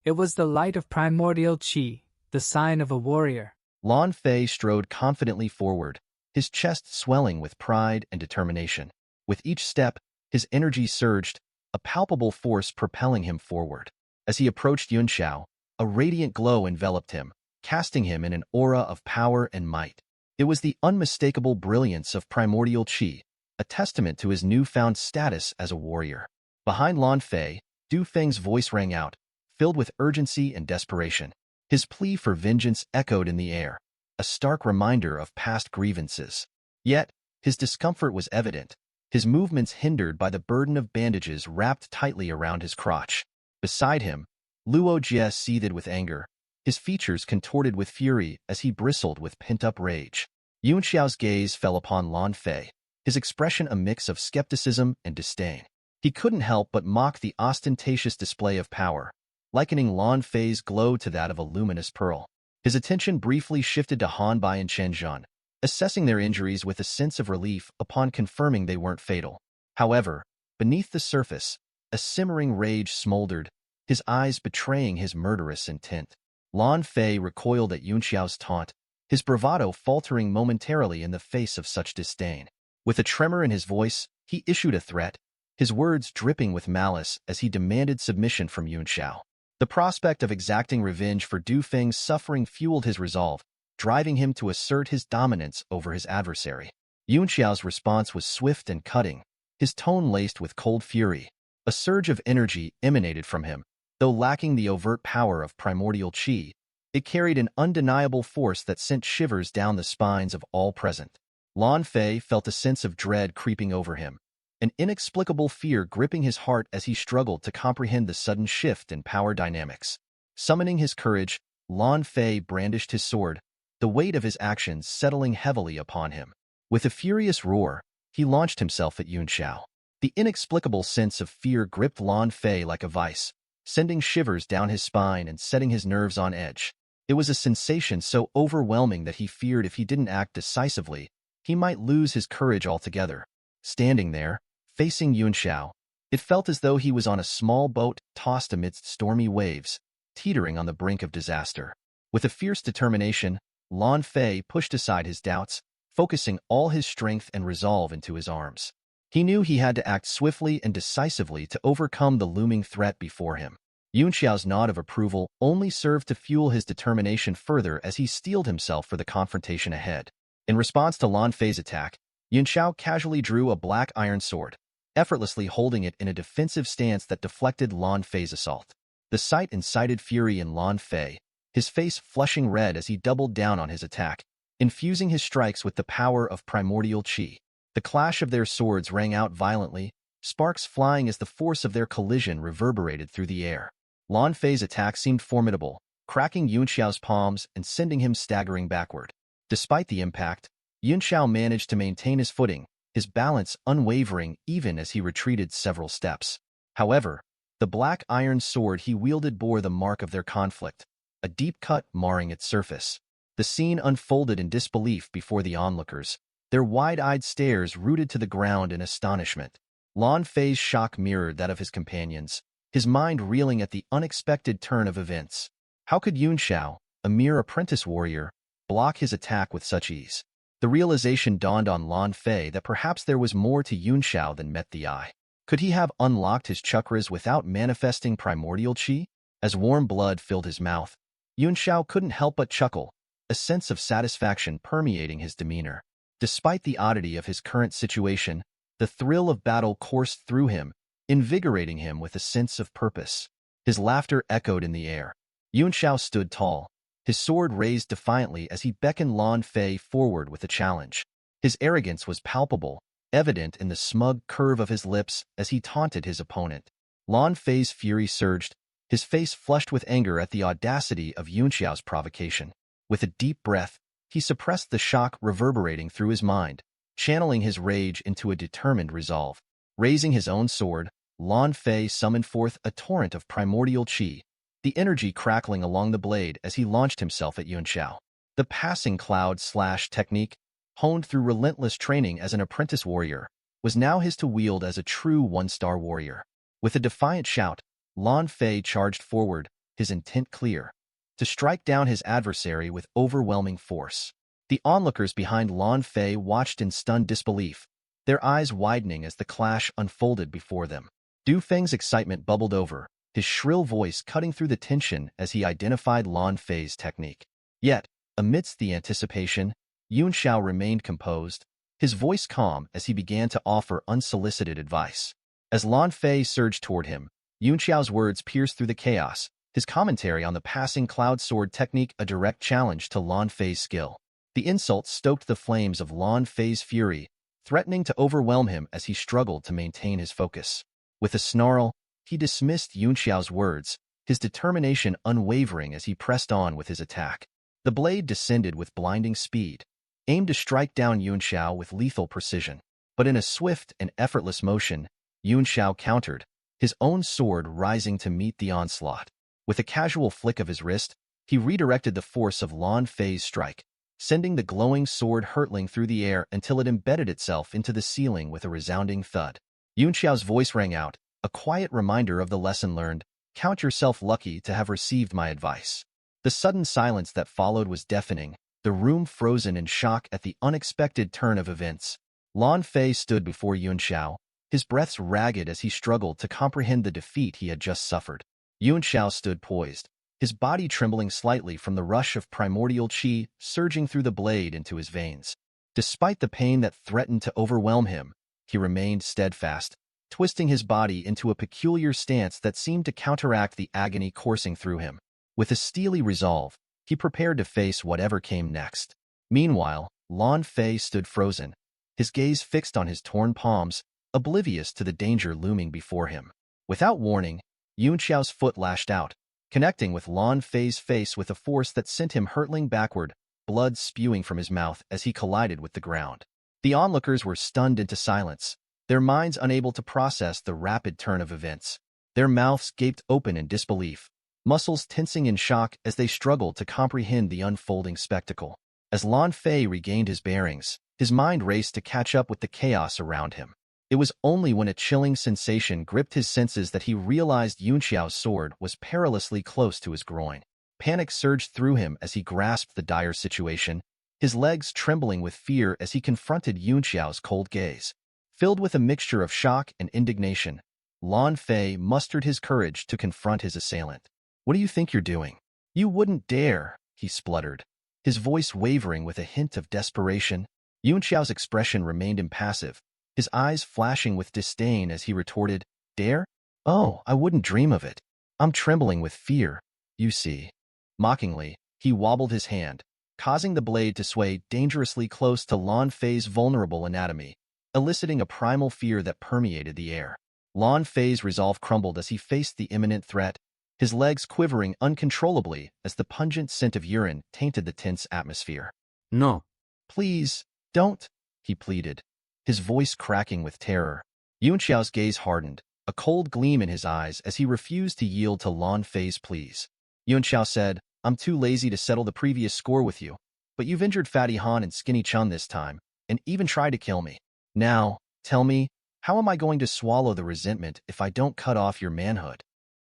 It was the light of primordial qi, the sign of a warrior. Lan Fei strode confidently forward, his chest swelling with pride and determination. With each step, his energy surged, a palpable force propelling him forward. As he approached Yun Xiao, a radiant glow enveloped him, casting him in an aura of power and might. It was the unmistakable brilliance of primordial qi, a testament to his newfound status as a warrior. Behind Lan Fei, Du Feng's voice rang out, filled with urgency and desperation. His plea for vengeance echoed in the air, a stark reminder of past grievances. Yet, his discomfort was evident, his movements hindered by the burden of bandages wrapped tightly around his crotch. Beside him, Luo Jie seethed with anger, his features contorted with fury as he bristled with pent-up rage. Yun Xiao's gaze fell upon Lan Fei, his expression a mix of skepticism and disdain. He couldn't help but mock the ostentatious display of power, likening Lan Fei's glow to that of a luminous pearl. His attention briefly shifted to Han Bai and Chen Zhan, assessing their injuries with a sense of relief upon confirming they weren't fatal. However, beneath the surface, a simmering rage smoldered, his eyes betraying his murderous intent. Lan Fei recoiled at Yun Xiao's taunt, his bravado faltering momentarily in the face of such disdain. With a tremor in his voice, he issued a threat, his words dripping with malice as he demanded submission from Yun Xiao. The prospect of exacting revenge for Du Feng's suffering fueled his resolve, driving him to assert his dominance over his adversary. Yun Xiao's response was swift and cutting, his tone laced with cold fury. A surge of energy emanated from him, though lacking the overt power of primordial qi. It carried an undeniable force that sent shivers down the spines of all present. Lan Fei felt a sense of dread creeping over him, an inexplicable fear gripping his heart as he struggled to comprehend the sudden shift in power dynamics. Summoning his courage, Lan Fei brandished his sword, the weight of his actions settling heavily upon him. With a furious roar, he launched himself at Yun Xiao. The inexplicable sense of fear gripped Lan Fei like a vice, sending shivers down his spine and setting his nerves on edge. It was a sensation so overwhelming that he feared if he didn't act decisively, he might lose his courage altogether. Standing there, facing Yun Xiao, it felt as though he was on a small boat tossed amidst stormy waves, teetering on the brink of disaster. With a fierce determination, Lan Fei pushed aside his doubts, focusing all his strength and resolve into his arms. He knew he had to act swiftly and decisively to overcome the looming threat before him. Yun Xiao's nod of approval only served to fuel his determination further as he steeled himself for the confrontation ahead. In response to Lan Fei's attack, Yun Xiao casually drew a black iron sword, effortlessly holding it in a defensive stance that deflected Lan Fei's assault. The sight incited fury in Lan Fei, his face flushing red as he doubled down on his attack, infusing his strikes with the power of primordial qi. The clash of their swords rang out violently, sparks flying as the force of their collision reverberated through the air. Lan Fei's attack seemed formidable, cracking Yun Xiao's palms and sending him staggering backward. Despite the impact, Yun Xiao managed to maintain his footing, his balance unwavering even as he retreated several steps. However, the black iron sword he wielded bore the mark of their conflict, a deep cut marring its surface. The scene unfolded in disbelief before the onlookers, their wide-eyed stares rooted to the ground in astonishment. Lan Fei's shock mirrored that of his companions, his mind reeling at the unexpected turn of events. How could Yun Xiao, a mere apprentice warrior, block his attack with such ease? The realization dawned on Lan Fei that perhaps there was more to Yun Xiao than met the eye. Could he have unlocked his chakras without manifesting primordial qi? As warm blood filled his mouth, Yun Xiao couldn't help but chuckle, a sense of satisfaction permeating his demeanor. Despite the oddity of his current situation, the thrill of battle coursed through him, invigorating him with a sense of purpose. His laughter echoed in the air. Yun Xiao stood tall, his sword raised defiantly as he beckoned Lan Fei forward with a challenge. His arrogance was palpable, evident in the smug curve of his lips as he taunted his opponent. Lan Fei's fury surged, his face flushed with anger at the audacity of Yun Xiao's provocation. With a deep breath, he suppressed the shock reverberating through his mind, channeling his rage into a determined resolve. Raising his own sword, Lan Fei summoned forth a torrent of primordial qi, the energy crackling along the blade as he launched himself at Yun Xiao. The passing cloud slash technique, honed through relentless training as an apprentice warrior, was now his to wield as a true one-star warrior. With a defiant shout, Lan Fei charged forward, his intent clear, to strike down his adversary with overwhelming force. The onlookers behind Lan Fei watched in stunned disbelief, their eyes widening as the clash unfolded before them. Du Feng's excitement bubbled over, his shrill voice cutting through the tension as he identified Lan Fei's technique. Yet, amidst the anticipation, Yun Xiao remained composed, his voice calm as he began to offer unsolicited advice. As Lan Fei surged toward him, Yun Xiao's words pierced through the chaos, his commentary on the passing cloud sword technique a direct challenge to Lan Fei's skill. The insult stoked the flames of Lan Fei's fury, threatening to overwhelm him as he struggled to maintain his focus. With a snarl, he dismissed Yun Xiao's words, his determination unwavering as he pressed on with his attack. The blade descended with blinding speed, aimed to strike down Yun Xiao with lethal precision. But in a swift and effortless motion, Yun Xiao countered, his own sword rising to meet the onslaught. With a casual flick of his wrist, he redirected the force of Lan Fei's strike, sending the glowing sword hurtling through the air until it embedded itself into the ceiling with a resounding thud. Yun Xiao's voice rang out, a quiet reminder of the lesson learned: count yourself lucky to have received my advice. The sudden silence that followed was deafening, the room frozen in shock at the unexpected turn of events. Lan Fei stood before Yun Xiao, his breaths ragged as he struggled to comprehend the defeat he had just suffered. Yun Xiao stood poised, his body trembling slightly from the rush of primordial qi surging through the blade into his veins. Despite the pain that threatened to overwhelm him, he remained steadfast, twisting his body into a peculiar stance that seemed to counteract the agony coursing through him. With a steely resolve, he prepared to face whatever came next. Meanwhile, Lan Fei stood frozen, his gaze fixed on his torn palms, oblivious to the danger looming before him. Without warning, Yun Xiao's foot lashed out, connecting with Lan Fei's face with a force that sent him hurtling backward, blood spewing from his mouth as he collided with the ground. The onlookers were stunned into silence, their minds unable to process the rapid turn of events. Their mouths gaped open in disbelief, muscles tensing in shock as they struggled to comprehend the unfolding spectacle. As Lan Fei regained his bearings, his mind raced to catch up with the chaos around him. It was only when a chilling sensation gripped his senses that he realized Yun Xiao's sword was perilously close to his groin. Panic surged through him as he grasped the dire situation, his legs trembling with fear as he confronted Yun Xiao's cold gaze. Filled with a mixture of shock and indignation, Lan Fei mustered his courage to confront his assailant. "What do you think you're doing? You wouldn't dare," he spluttered, his voice wavering with a hint of desperation. Yun Xiao's expression remained impassive, his eyes flashing with disdain as he retorted, "Dare? Oh, I wouldn't dream of it. I'm trembling with fear, you see." Mockingly, he wobbled his hand, causing the blade to sway dangerously close to Lan Fei's vulnerable anatomy, eliciting a primal fear that permeated the air. Lan Fei's resolve crumbled as he faced the imminent threat, his legs quivering uncontrollably as the pungent scent of urine tainted the tense atmosphere. "No." "Please, don't," he pleaded, his voice cracking with terror. Yun Xiao's gaze hardened, a cold gleam in his eyes as he refused to yield to Lan Fei's pleas. Yun Xiao said, "I'm too lazy to settle the previous score with you, but you've injured Fatty Han and Skinny Chun this time, and even tried to kill me. Now, tell me, how am I going to swallow the resentment if I don't cut off your manhood?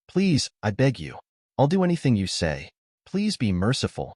Please, I beg you. I'll do anything you say. Please be merciful."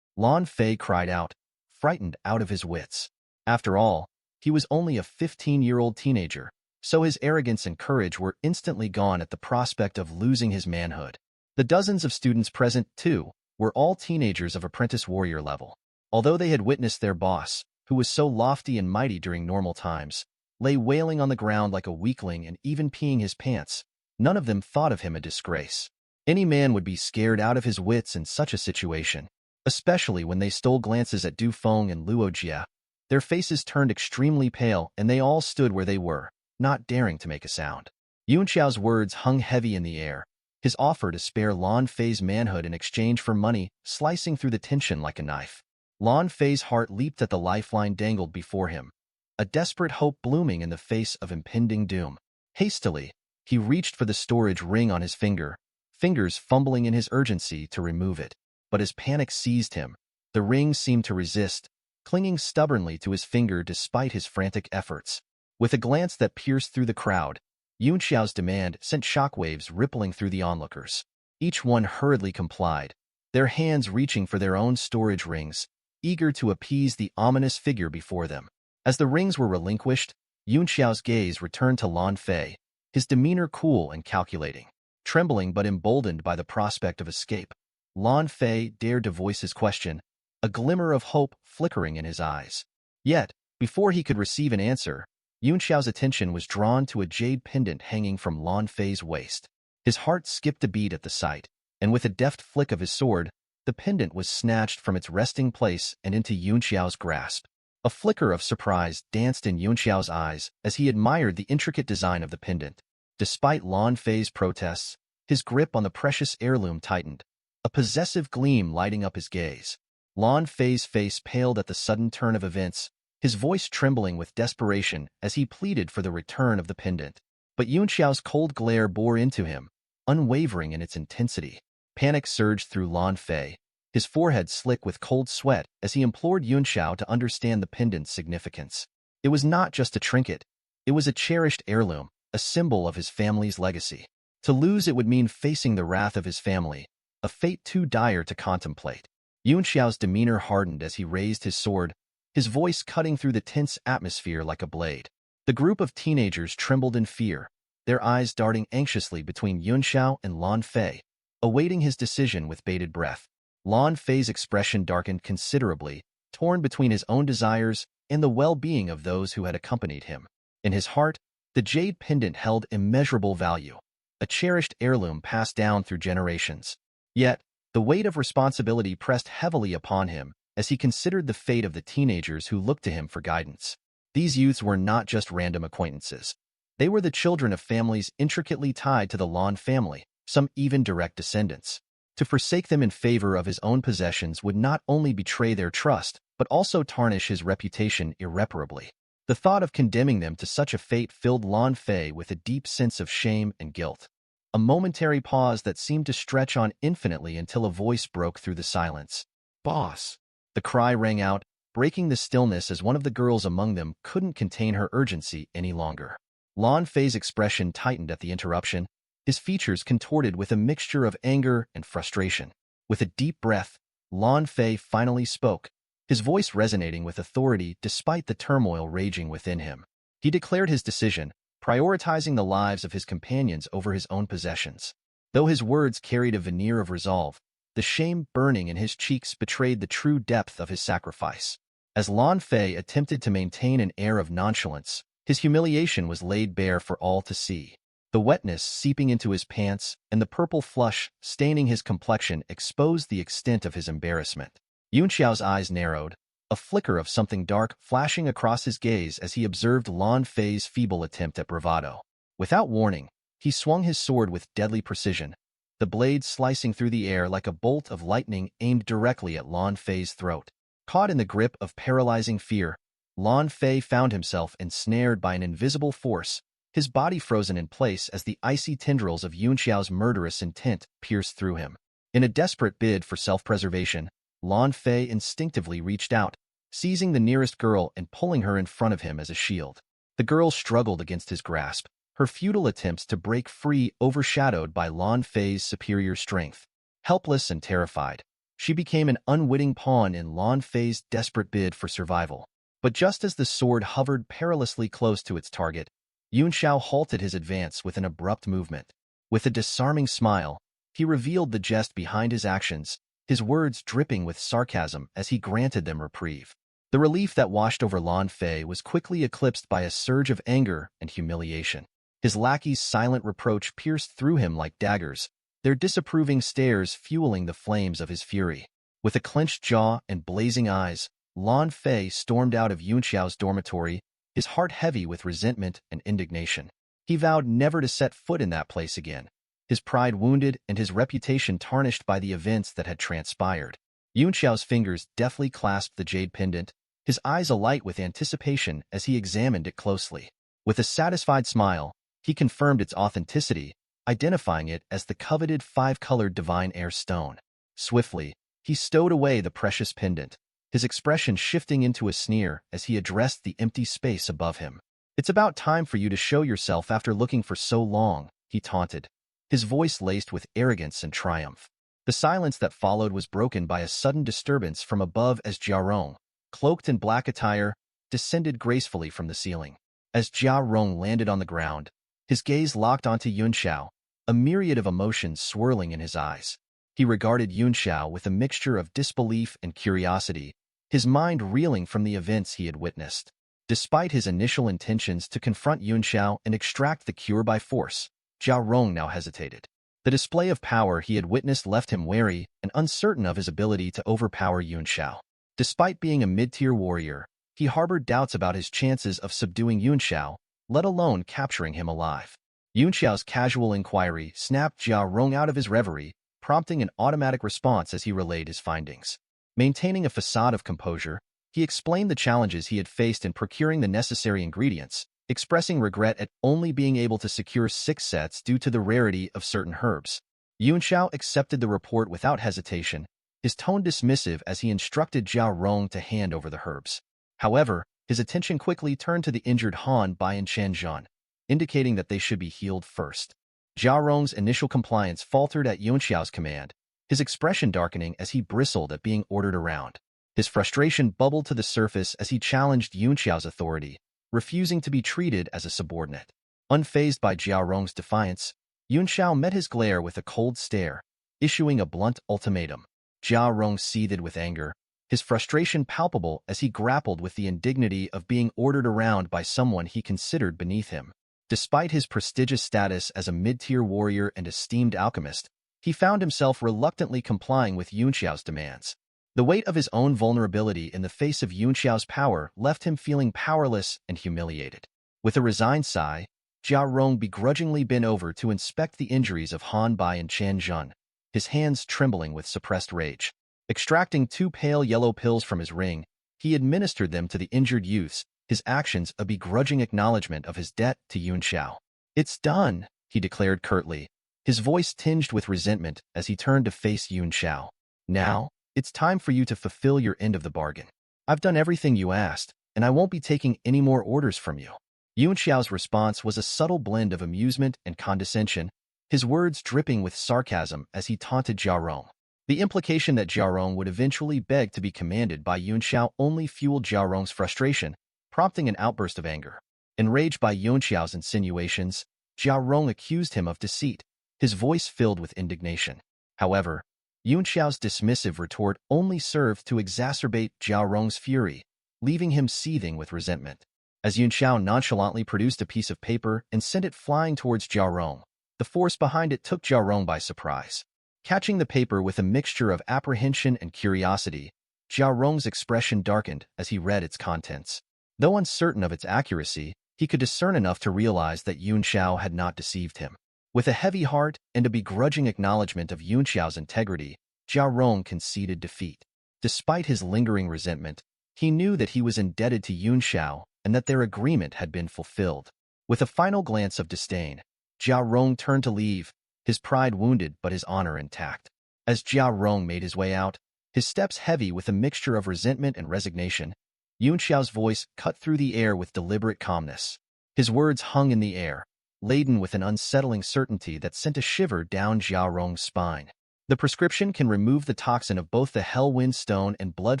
Lan Fei cried out, frightened out of his wits. After all, he was only a 15-year-old teenager, so his arrogance and courage were instantly gone at the prospect of losing his manhood. The dozens of students present, too, were all teenagers of apprentice warrior level. Although they had witnessed their boss, who was so lofty and mighty during normal times, lay wailing on the ground like a weakling and even peeing his pants, none of them thought of him a disgrace. Any man would be scared out of his wits in such a situation, especially when they stole glances at Du Feng and Luo Jia. Their faces turned extremely pale, and they all stood where they were, not daring to make a sound. Yun Xiao's words hung heavy in the air, his offer to spare Lan Fei's manhood in exchange for money slicing through the tension like a knife. Lan Fei's heart leaped at the lifeline dangled before him, a desperate hope blooming in the face of impending doom. Hastily, he reached for the storage ring on his finger, fingers fumbling in his urgency to remove it. But as panic seized him, the ring seemed to resist, clinging stubbornly to his finger despite his frantic efforts. With a glance that pierced through the crowd, Yun Xiao's demand sent shockwaves rippling through the onlookers. Each one hurriedly complied, their hands reaching for their own storage rings, eager to appease the ominous figure before them. As the rings were relinquished, Yun Xiao's gaze returned to Lan Fei, his demeanor cool and calculating. Trembling but emboldened by the prospect of escape, Lan Fei dared to voice his question, a glimmer of hope flickering in his eyes. Yet, before he could receive an answer, Yun Xiao's attention was drawn to a jade pendant hanging from Lan Fei's waist. His heart skipped a beat at the sight, and with a deft flick of his sword, the pendant was snatched from its resting place and into Yun Xiao's grasp. A flicker of surprise danced in Yun Xiao's eyes as he admired the intricate design of the pendant. Despite Lan Fei's protests, his grip on the precious heirloom tightened, a possessive gleam lighting up his gaze. Lan Fei's face paled at the sudden turn of events, his voice trembling with desperation as he pleaded for the return of the pendant. But Yun Xiao's cold glare bore into him, unwavering in its intensity. Panic surged through Lan Fei, his forehead slick with cold sweat as he implored Yun Xiao to understand the pendant's significance. It was not just a trinket. It was a cherished heirloom, a symbol of his family's legacy. To lose it would mean facing the wrath of his family, a fate too dire to contemplate. Yun Xiao's demeanor hardened as he raised his sword, his voice cutting through the tense atmosphere like a blade. The group of teenagers trembled in fear, their eyes darting anxiously between Yun Xiao and Lan Fei, awaiting his decision with bated breath. Lan Fei's expression darkened considerably, torn between his own desires and the well-being of those who had accompanied him. In his heart, the jade pendant held immeasurable value, a cherished heirloom passed down through generations. Yet, the weight of responsibility pressed heavily upon him as he considered the fate of the teenagers who looked to him for guidance. These youths were not just random acquaintances. They were the children of families intricately tied to the Lan family, some even direct descendants. To forsake them in favor of his own possessions would not only betray their trust, but also tarnish his reputation irreparably. The thought of condemning them to such a fate filled Lan Fei with a deep sense of shame and guilt. A momentary pause that seemed to stretch on infinitely until a voice broke through the silence. "Boss!" The cry rang out, breaking the stillness as one of the girls among them couldn't contain her urgency any longer. Lan Fei's expression tightened at the interruption, his features contorted with a mixture of anger and frustration. With a deep breath, Lan Fei finally spoke, his voice resonating with authority despite the turmoil raging within him. He declared his decision, prioritizing the lives of his companions over his own possessions. Though his words carried a veneer of resolve, the shame burning in his cheeks betrayed the true depth of his sacrifice. As Lan Fei attempted to maintain an air of nonchalance, his humiliation was laid bare for all to see. The wetness seeping into his pants and the purple flush staining his complexion exposed the extent of his embarrassment. Yun Xiao's eyes narrowed, a flicker of something dark flashing across his gaze as he observed Lan Fei's feeble attempt at bravado. Without warning, he swung his sword with deadly precision, the blade slicing through the air like a bolt of lightning aimed directly at Lan Fei's throat. Caught in the grip of paralyzing fear, Lan Fei found himself ensnared by an invisible force, his body frozen in place as the icy tendrils of Yun Xiao's murderous intent pierced through him. In a desperate bid for self-preservation, Lan Fei instinctively reached out, seizing the nearest girl and pulling her in front of him as a shield. The girl struggled against his grasp, her futile attempts to break free overshadowed by Lan Fei's superior strength. Helpless and terrified, she became an unwitting pawn in Lan Fei's desperate bid for survival. But just as the sword hovered perilously close to its target, Yun Xiao halted his advance with an abrupt movement. With a disarming smile, he revealed the jest behind his actions, his words dripping with sarcasm as he granted them reprieve. The relief that washed over Lan Fei was quickly eclipsed by a surge of anger and humiliation. His lackey's silent reproach pierced through him like daggers, their disapproving stares fueling the flames of his fury. With a clenched jaw and blazing eyes, Lan Fei stormed out of Yun Xiao's dormitory, his heart heavy with resentment and indignation. He vowed never to set foot in that place again, his pride wounded and his reputation tarnished by the events that had transpired. Yun Xiao's fingers deftly clasped the jade pendant, his eyes alight with anticipation as he examined it closely. With a satisfied smile, he confirmed its authenticity, identifying it as the coveted five-colored divine air stone. Swiftly, he stowed away the precious pendant, his expression shifting into a sneer as he addressed the empty space above him. "It's about time for you to show yourself after looking for so long," he taunted, his voice laced with arrogance and triumph. The silence that followed was broken by a sudden disturbance from above as Jia Rong, cloaked in black attire, descended gracefully from the ceiling. As Jia Rong landed on the ground, his gaze locked onto Yun Xiao, a myriad of emotions swirling in his eyes. He regarded Yun Xiao with a mixture of disbelief and curiosity, his mind reeling from the events he had witnessed. Despite his initial intentions to confront Yun Xiao and extract the cure by force, Zhao Rong now hesitated. The display of power he had witnessed left him wary and uncertain of his ability to overpower Yun Xiao. Despite being a mid-tier warrior, he harbored doubts about his chances of subduing Yun Xiao, let alone capturing him alive. Yun Xiao's casual inquiry snapped Zhao Rong out of his reverie, prompting an automatic response as he relayed his findings. Maintaining a facade of composure, he explained the challenges he had faced in procuring the necessary ingredients, expressing regret at only being able to secure 6 sets due to the rarity of certain herbs. Yun Xiao accepted the report without hesitation, his tone dismissive as he instructed Zhao Rong to hand over the herbs. However, his attention quickly turned to the injured Han Bai and Chen Zhan, indicating that they should be healed first. Zhao Rong's initial compliance faltered at Yun Xiao's command, his expression darkening as he bristled at being ordered around. His frustration bubbled to the surface as he challenged Yun Xiao's authority, refusing to be treated as a subordinate. Unfazed by Zhao Rong's defiance, Yun Xiao met his glare with a cold stare, issuing a blunt ultimatum. Zhao Rong seethed with anger, his frustration palpable as he grappled with the indignity of being ordered around by someone he considered beneath him. Despite his prestigious status as a mid-tier warrior and esteemed alchemist, he found himself reluctantly complying with Yun Xiao's demands. The weight of his own vulnerability in the face of Yun Xiao's power left him feeling powerless and humiliated. With a resigned sigh, Zhao Rong begrudgingly bent over to inspect the injuries of Han Bai and Chen Zhan, his hands trembling with suppressed rage. Extracting 2 pale yellow pills from his ring, he administered them to the injured youths, his actions a begrudging acknowledgement of his debt to Yun Xiao. "It's done," he declared curtly, his voice tinged with resentment as he turned to face Yun Xiao. "Now, it's time for you to fulfill your end of the bargain. I've done everything you asked, and I won't be taking any more orders from you." Yun Xiao's response was a subtle blend of amusement and condescension, his words dripping with sarcasm as he taunted Zhao Rong. The implication that Zhao Rong would eventually beg to be commanded by Yun Xiao only fueled Zhao Rong's frustration, prompting an outburst of anger. Enraged by Yun Xiao's insinuations, Zhao Rong accused him of deceit, his voice filled with indignation. However, Yun Xiao's dismissive retort only served to exacerbate Zhao Rong's fury, leaving him seething with resentment. As Yun Xiao nonchalantly produced a piece of paper and sent it flying towards Zhao Rong, the force behind it took Zhao Rong by surprise. Catching the paper with a mixture of apprehension and curiosity, Zhao Rong's expression darkened as he read its contents. Though uncertain of its accuracy, he could discern enough to realize that Yun Xiao had not deceived him. With a heavy heart and a begrudging acknowledgement of Yun Xiao's integrity, Zhao Rong conceded defeat. Despite his lingering resentment, he knew that he was indebted to Yun Xiao and that their agreement had been fulfilled. With a final glance of disdain, Zhao Rong turned to leave, his pride wounded but his honor intact. As Zhao Rong made his way out, his steps heavy with a mixture of resentment and resignation, Yun Xiao's voice cut through the air with deliberate calmness. His words hung in the air, laden with an unsettling certainty that sent a shiver down Zhao Rong's spine. The prescription can remove the toxin of both the Hellwind Stone and Blood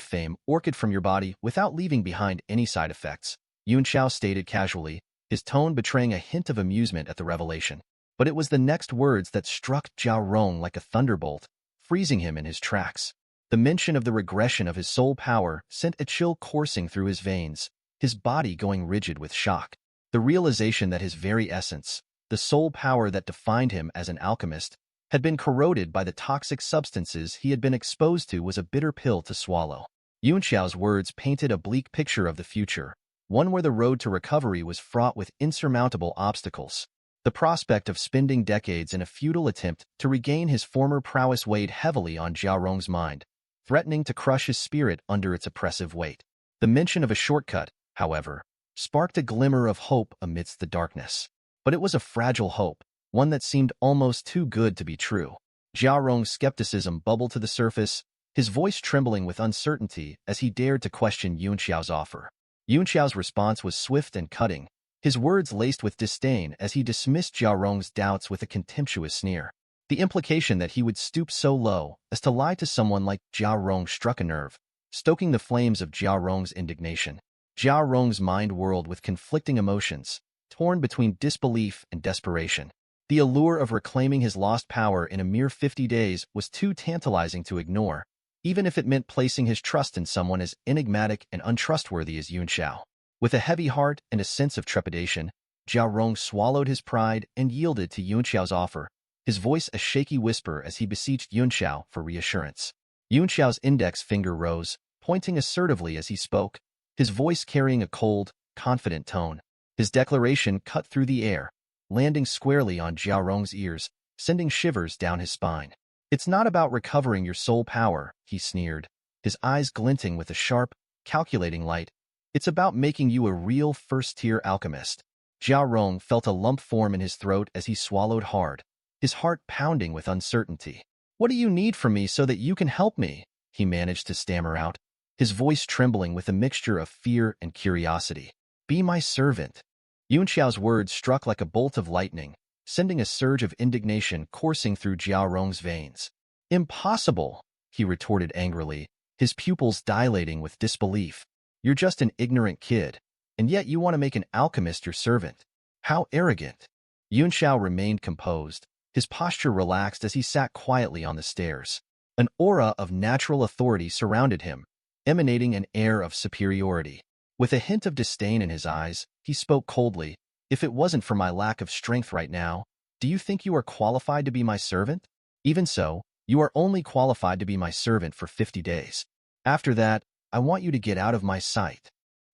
Fame Orchid from your body without leaving behind any side effects, Yun Xiao stated casually, his tone betraying a hint of amusement at the revelation. But it was the next words that struck Zhao Rong like a thunderbolt, freezing him in his tracks. The mention of the regression of his soul power sent a chill coursing through his veins, his body going rigid with shock. The realization that his very essence, the soul power that defined him as an alchemist, had been corroded by the toxic substances he had been exposed to was a bitter pill to swallow. Yun Xiao's words painted a bleak picture of the future, one where the road to recovery was fraught with insurmountable obstacles. The prospect of spending decades in a futile attempt to regain his former prowess weighed heavily on Zhao Rong's mind, threatening to crush his spirit under its oppressive weight. The mention of a shortcut, however, sparked a glimmer of hope amidst the darkness. But it was a fragile hope, one that seemed almost too good to be true. Zhao Rong's skepticism bubbled to the surface, his voice trembling with uncertainty as he dared to question Yun Xiao's offer. Yun Xiao's response was swift and cutting, his words laced with disdain as he dismissed Zhao Rong's doubts with a contemptuous sneer. The implication that he would stoop so low as to lie to someone like Zhao Rong struck a nerve, stoking the flames of Zhao Rong's indignation. Zhao Rong's mind whirled with conflicting emotions, torn between disbelief and desperation. The allure of reclaiming his lost power in a mere 50 days was too tantalizing to ignore, even if it meant placing his trust in someone as enigmatic and untrustworthy as Yun Xiao. With a heavy heart and a sense of trepidation, Jiao Rong swallowed his pride and yielded to Yun Xiao's offer, his voice a shaky whisper as he beseeched Yun Xiao for reassurance. Yun Xiao's index finger rose, pointing assertively as he spoke, his voice carrying a cold, confident tone. His declaration cut through the air, landing squarely on Jiao Rong's ears, sending shivers down his spine. "It's not about recovering your soul power," he sneered, his eyes glinting with a sharp, calculating light. "It's about making you a real first-tier alchemist." Jiao Rong felt a lump form in his throat as he swallowed hard, his heart pounding with uncertainty. "What do you need from me so that you can help me?" he managed to stammer out, his voice trembling with a mixture of fear and curiosity. "Be my servant." Yun Xiao's words struck like a bolt of lightning, sending a surge of indignation coursing through Jiao Rong's veins. "Impossible," he retorted angrily, his pupils dilating with disbelief. "You're just an ignorant kid, and yet you want to make an alchemist your servant. How arrogant." Yun Xiao remained composed, his posture relaxed as he sat quietly on the stairs. An aura of natural authority surrounded him, emanating an air of superiority. With a hint of disdain in his eyes, he spoke coldly, "If it wasn't for my lack of strength right now, do you think you are qualified to be my servant? Even so, you are only qualified to be my servant for 50 days. After that, I want you to get out of my sight."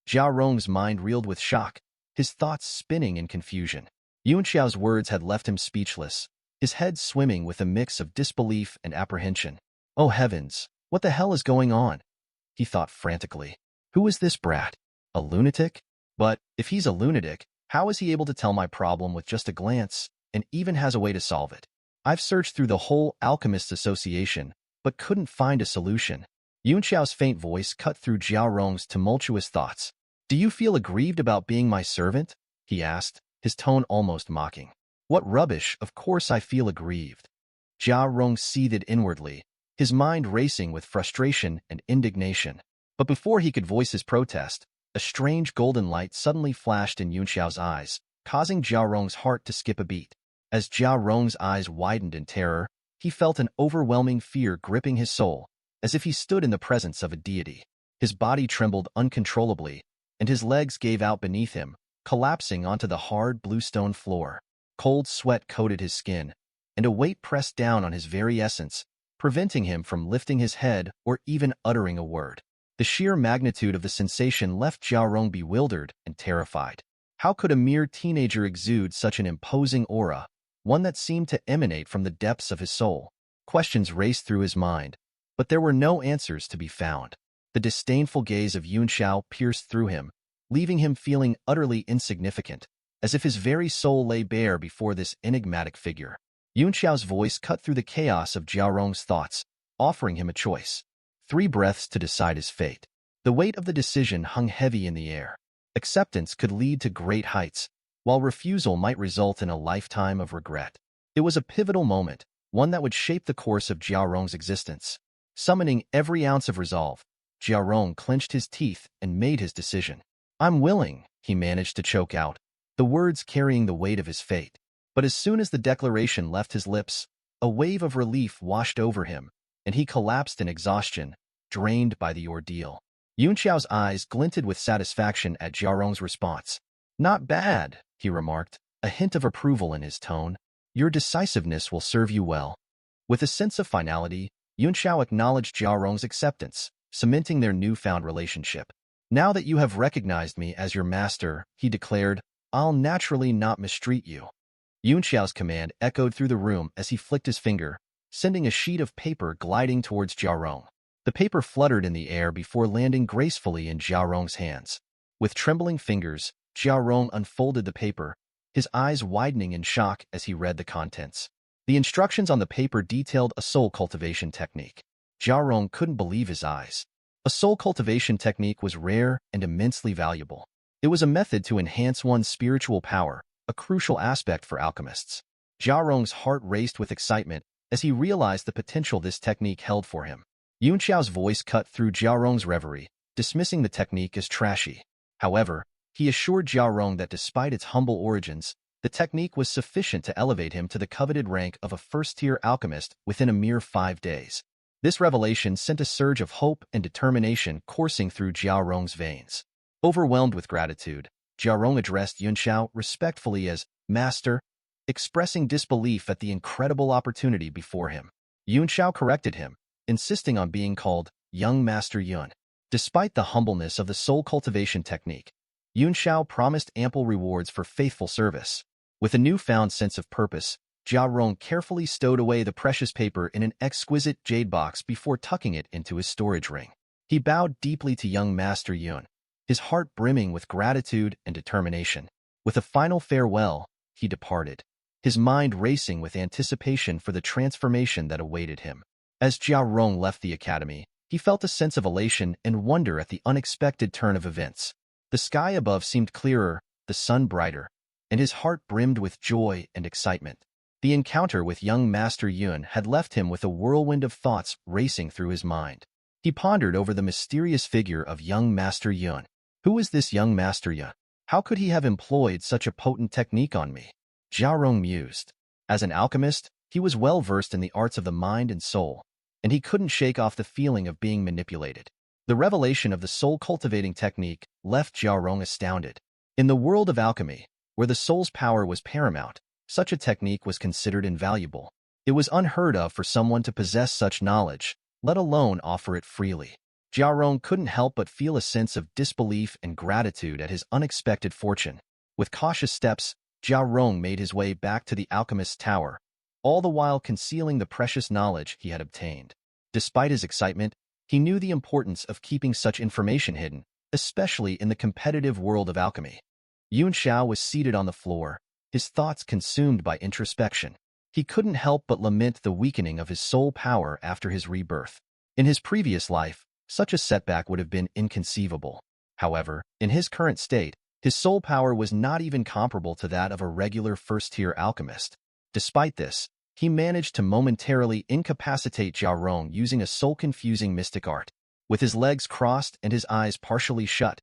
Jiao Rong's mind reeled with shock, his thoughts spinning in confusion. Yun Xiao's words had left him speechless, his head swimming with a mix of disbelief and apprehension. "Oh heavens, what the hell is going on?" he thought frantically. "Who is this brat? A lunatic? But if he's a lunatic, how is he able to tell my problem with just a glance, and even has a way to solve it? I've searched through the whole Alchemists Association, but couldn't find a solution." Yun Xiao's faint voice cut through Jiao Rong's tumultuous thoughts. "Do you feel aggrieved about being my servant?" he asked, his tone almost mocking. "What rubbish, of course I feel aggrieved." Jiao Rong seethed inwardly, his mind racing with frustration and indignation. But before he could voice his protest, a strange golden light suddenly flashed in Yun Xiao's eyes, causing Jiao Rong's heart to skip a beat. As Jiao Rong's eyes widened in terror, he felt an overwhelming fear gripping his soul, as if he stood in the presence of a deity. His body trembled uncontrollably, and his legs gave out beneath him, collapsing onto the hard bluestone floor. Cold sweat coated his skin, and a weight pressed down on his very essence, preventing him from lifting his head or even uttering a word. The sheer magnitude of the sensation left Jiao Rong bewildered and terrified. How could a mere teenager exude such an imposing aura, one that seemed to emanate from the depths of his soul? Questions raced through his mind, but there were no answers to be found. The disdainful gaze of Yun Xiao pierced through him, leaving him feeling utterly insignificant, as if his very soul lay bare before this enigmatic figure. Yun Xiao's voice cut through the chaos of Jiao Rong's thoughts, offering him a choice. 3 breaths to decide his fate. The weight of the decision hung heavy in the air. Acceptance could lead to great heights, while refusal might result in a lifetime of regret. It was a pivotal moment, one that would shape the course of Jiao Rong's existence. Summoning every ounce of resolve, Jiao Rong clenched his teeth and made his decision. "I'm willing," he managed to choke out, the words carrying the weight of his fate. But as soon as the declaration left his lips, a wave of relief washed over him, and he collapsed in exhaustion, drained by the ordeal. Yun Xiao's eyes glinted with satisfaction at Jiao Rong's response. "Not bad," he remarked, a hint of approval in his tone. "Your decisiveness will serve you well." With a sense of finality, Yun Xiao acknowledged Jiao Rong's acceptance, cementing their newfound relationship. "Now that you have recognized me as your master," he declared, "I'll naturally not mistreat you." Yun Xiao's command echoed through the room as he flicked his finger, sending a sheet of paper gliding towards Jiao Rong. The paper fluttered in the air before landing gracefully in Jiao Rong's hands. With trembling fingers, Jiao Rong unfolded the paper, his eyes widening in shock as he read the contents. The instructions on the paper detailed a soul cultivation technique. Jiao Rong couldn't believe his eyes. A soul cultivation technique was rare and immensely valuable. It was a method to enhance one's spiritual power, a crucial aspect for alchemists. Jiao Rong's heart raced with excitement as he realized the potential this technique held for him. Yun Xiao's voice cut through Jiao Rong's reverie, dismissing the technique as trashy. However, he assured Jiao Rong that despite its humble origins, The technique was sufficient to elevate him to the coveted rank of a first-tier alchemist within a mere 5 days. This revelation sent a surge of hope and determination coursing through Jiao Rong's veins. Overwhelmed with gratitude, Jiao Rong addressed Yunxiao respectfully as Master, expressing disbelief at the incredible opportunity before him. Yunxiao corrected him, insisting on being called Young Master Yun. Despite the humbleness of the soul cultivation technique, Yunxiao promised ample rewards for faithful service. With a newfound sense of purpose, Jiao Rong carefully stowed away the precious paper in an exquisite jade box before tucking it into his storage ring. He bowed deeply to young Master Yun, his heart brimming with gratitude and determination. With a final farewell, he departed, his mind racing with anticipation for the transformation that awaited him. As Jiao Rong left the academy, he felt a sense of elation and wonder at the unexpected turn of events. The sky above seemed clearer, the sun brighter, and his heart brimmed with joy and excitement. The encounter with young Master Yun had left him with a whirlwind of thoughts racing through his mind. He pondered over the mysterious figure of young Master Yun. Who was this young Master Yun? How could he have employed such a potent technique on me? Jiao Rong mused. As an alchemist, he was well versed in the arts of the mind and soul, and he couldn't shake off the feeling of being manipulated. The revelation of the soul-cultivating technique left Jiao Rong astounded. In the world of alchemy, where the soul's power was paramount, such a technique was considered invaluable. It was unheard of for someone to possess such knowledge, let alone offer it freely. Jiao Rong couldn't help but feel a sense of disbelief and gratitude at his unexpected fortune. With cautious steps, Jiao Rong made his way back to the alchemist's tower, all the while concealing the precious knowledge he had obtained. Despite his excitement, he knew the importance of keeping such information hidden, especially in the competitive world of alchemy. Yunxiao was seated on the floor, his thoughts consumed by introspection. He couldn't help but lament the weakening of his soul power after his rebirth. In his previous life, such a setback would have been inconceivable. However, in his current state, his soul power was not even comparable to that of a regular first-tier alchemist. Despite this, he managed to momentarily incapacitate Jiao Rong using a soul-confusing mystic art. With his legs crossed and his eyes partially shut,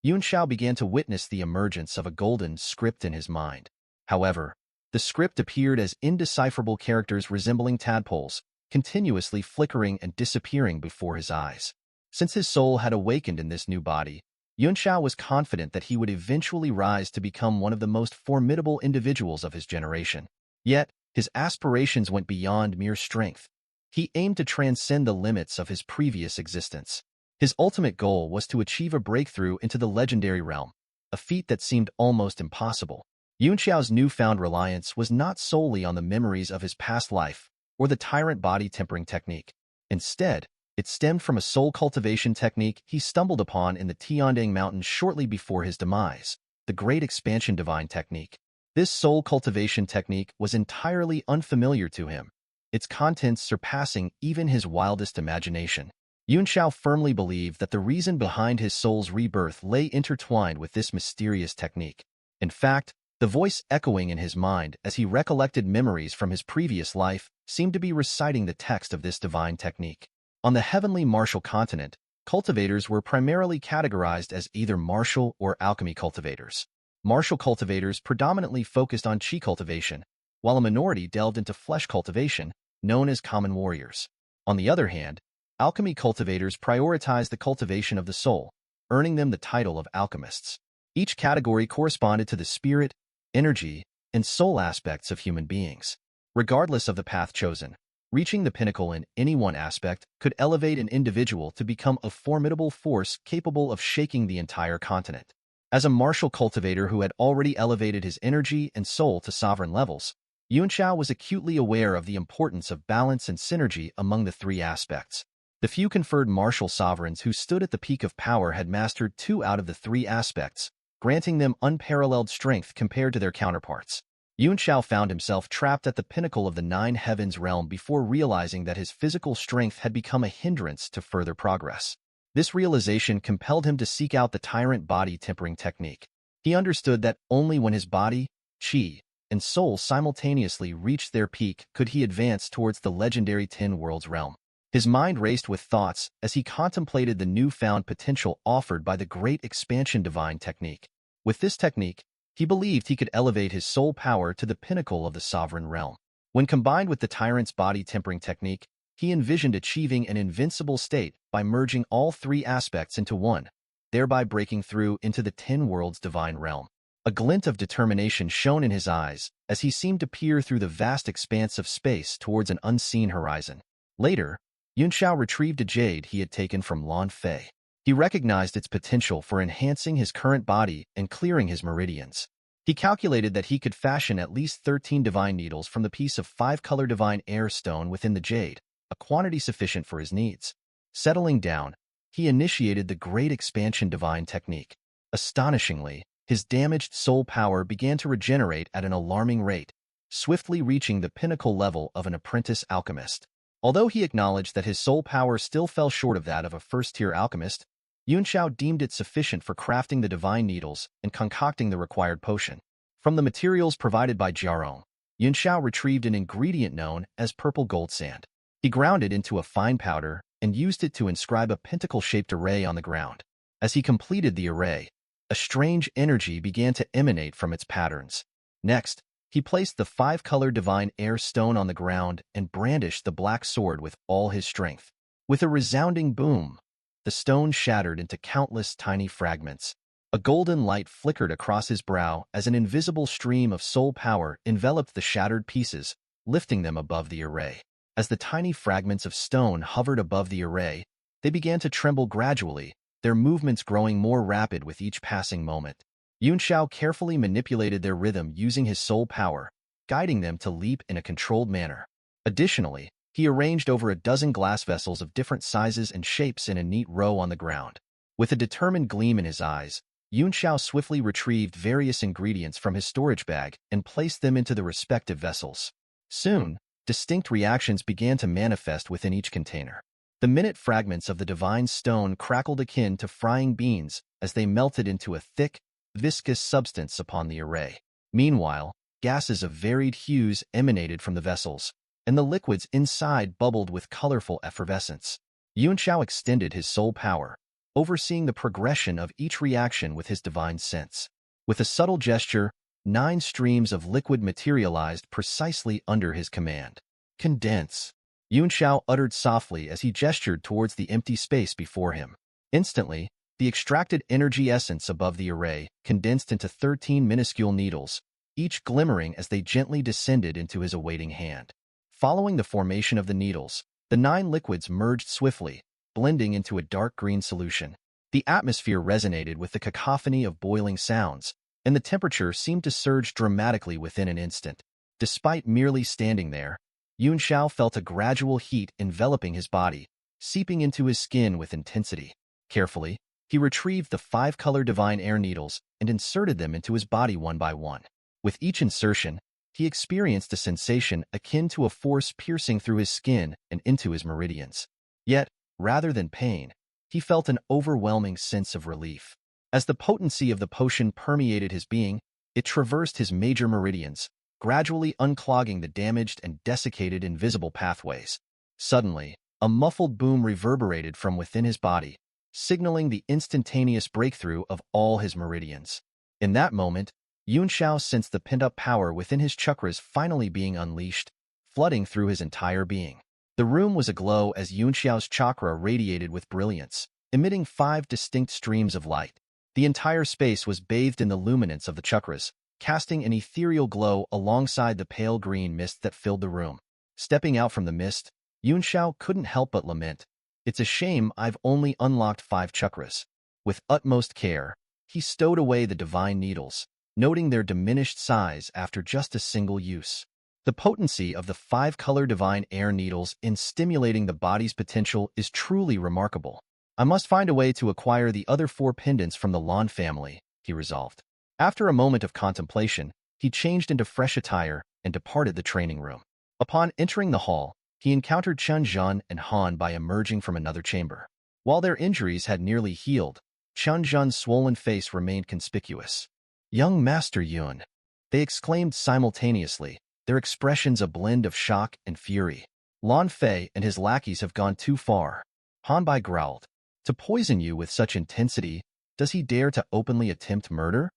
Yunxiao began to witness the emergence of a golden script in his mind. However, the script appeared as indecipherable characters resembling tadpoles, continuously flickering and disappearing before his eyes. Since his soul had awakened in this new body, Yunxiao was confident that he would eventually rise to become one of the most formidable individuals of his generation. Yet, his aspirations went beyond mere strength. He aimed to transcend the limits of his previous existence. His ultimate goal was to achieve a breakthrough into the legendary realm, a feat that seemed almost impossible. Yunxiao's newfound reliance was not solely on the memories of his past life or the tyrant body tempering technique. Instead, it stemmed from a soul cultivation technique he stumbled upon in the Tiandang Mountains shortly before his demise, the Great Expansion Divine Technique. This soul cultivation technique was entirely unfamiliar to him, its contents surpassing even his wildest imagination. Yunxiao firmly believed that the reason behind his soul's rebirth lay intertwined with this mysterious technique. In fact, the voice echoing in his mind as he recollected memories from his previous life seemed to be reciting the text of this divine technique. On the heavenly martial continent, cultivators were primarily categorized as either martial or alchemy cultivators. Martial cultivators predominantly focused on qi cultivation, while a minority delved into flesh cultivation, known as common warriors. On the other hand, alchemy cultivators prioritized the cultivation of the soul, earning them the title of alchemists. Each category corresponded to the spirit, energy, and soul aspects of human beings. Regardless of the path chosen, reaching the pinnacle in any one aspect could elevate an individual to become a formidable force capable of shaking the entire continent. As a martial cultivator who had already elevated his energy and soul to sovereign levels, Yunxiao was acutely aware of the importance of balance and synergy among the three aspects. The few conferred martial sovereigns who stood at the peak of power had mastered 2 out of the 3 aspects, granting them unparalleled strength compared to their counterparts. Yunxiao found himself trapped at the pinnacle of the 9 heavens realm before realizing that his physical strength had become a hindrance to further progress. This realization compelled him to seek out the tyrant body tempering technique. He understood that only when his body, qi, and soul simultaneously reached their peak could he advance towards the legendary 10 worlds realm. His mind raced with thoughts as he contemplated the newfound potential offered by the Great Expansion Divine Technique. With this technique, He believed he could elevate his soul power to the pinnacle of the sovereign realm. When combined with the tyrant's body tempering technique, he envisioned achieving an invincible state by merging all three aspects into one, thereby breaking through into the 10 worlds divine realm. A glint of determination shone in his eyes as he seemed to peer through the vast expanse of space towards an unseen horizon. Later, Yunxiao retrieved a jade he had taken from Lan Fei. He recognized its potential for enhancing his current body and clearing his meridians. He calculated that he could fashion at least 13 divine needles from the piece of 5-color divine air stone within the jade, a quantity sufficient for his needs. Settling down, he initiated the Great Expansion Divine Technique. Astonishingly, his damaged soul power began to regenerate at an alarming rate, swiftly reaching the pinnacle level of an apprentice alchemist. Although he acknowledged that his soul power still fell short of that of a first-tier alchemist, Yunxiao deemed it sufficient for crafting the divine needles and concocting the required potion. From the materials provided by Jiarong, Yunxiao retrieved an ingredient known as purple gold sand. He ground it into a fine powder and used it to inscribe a pentacle-shaped array on the ground. As he completed the array, a strange energy began to emanate from its patterns. Next, he placed the 5-color divine air stone on the ground and brandished the black sword with all his strength. With a resounding boom, the stone shattered into countless tiny fragments. A golden light flickered across his brow as an invisible stream of soul power enveloped the shattered pieces, lifting them above the array. As the tiny fragments of stone hovered above the array, they began to tremble gradually, their movements growing more rapid with each passing moment. Yunxiao carefully manipulated their rhythm using his soul power, guiding them to leap in a controlled manner. Additionally, he arranged over a dozen glass vessels of different sizes and shapes in a neat row on the ground. With a determined gleam in his eyes, Yunxiao swiftly retrieved various ingredients from his storage bag and placed them into the respective vessels. Soon, distinct reactions began to manifest within each container. The minute fragments of the divine stone crackled akin to frying beans as they melted into a thick, viscous substance upon the array. Meanwhile, gases of varied hues emanated from the vessels, and the liquids inside bubbled with colorful effervescence. Yunxiao extended his soul power, overseeing the progression of each reaction with his divine sense. With a subtle gesture, 9 streams of liquid materialized precisely under his command. Condense, Yunxiao uttered softly as he gestured towards the empty space before him. Instantly, the extracted energy essence above the array condensed into 13 minuscule needles, each glimmering as they gently descended into his awaiting hand. Following the formation of the needles, the 9 liquids merged swiftly, blending into a dark green solution. The atmosphere resonated with the cacophony of boiling sounds, and the temperature seemed to surge dramatically within an instant. Despite merely standing there, Yunxiao felt a gradual heat enveloping his body, seeping into his skin with intensity. Carefully, he retrieved the 5-color divine air needles and inserted them into his body one by one. With each insertion, he experienced a sensation akin to a force piercing through his skin and into his meridians. Yet, rather than pain, he felt an overwhelming sense of relief. As the potency of the potion permeated his being, it traversed his major meridians, gradually unclogging the damaged and desiccated invisible pathways. Suddenly, a muffled boom reverberated from within his body, signaling the instantaneous breakthrough of all his meridians. In that moment, Yunxiao sensed the pent-up power within his chakras finally being unleashed, flooding through his entire being. The room was aglow as Yunxiao's chakra radiated with brilliance, emitting 5 distinct streams of light. The entire space was bathed in the luminance of the chakras, casting an ethereal glow alongside the pale green mist that filled the room. Stepping out from the mist, Yunxiao couldn't help but lament, "It's a shame I've only unlocked 5 chakras." With utmost care, he stowed away the divine needles, noting their diminished size after just a single use. The potency of the 5-color divine air needles in stimulating the body's potential is truly remarkable. I must find a way to acquire the other 4 pendants from the Lan family, he resolved. After a moment of contemplation, he changed into fresh attire and departed the training room. Upon entering the hall, he encountered Chen Zhan and Han by emerging from another chamber. While their injuries had nearly healed, Chen Zhan's swollen face remained conspicuous. "Young Master Yun," they exclaimed simultaneously, their expressions a blend of shock and fury. "Lan Fei and his lackeys have gone too far," Han Bai growled. "To poison you with such intensity, does he dare to openly attempt murder?"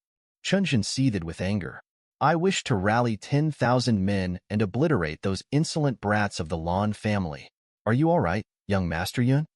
Chunjin seethed with anger. I wish to rally 10,000 men and obliterate those insolent brats of the Lan family. Are you all right, young Master Yun?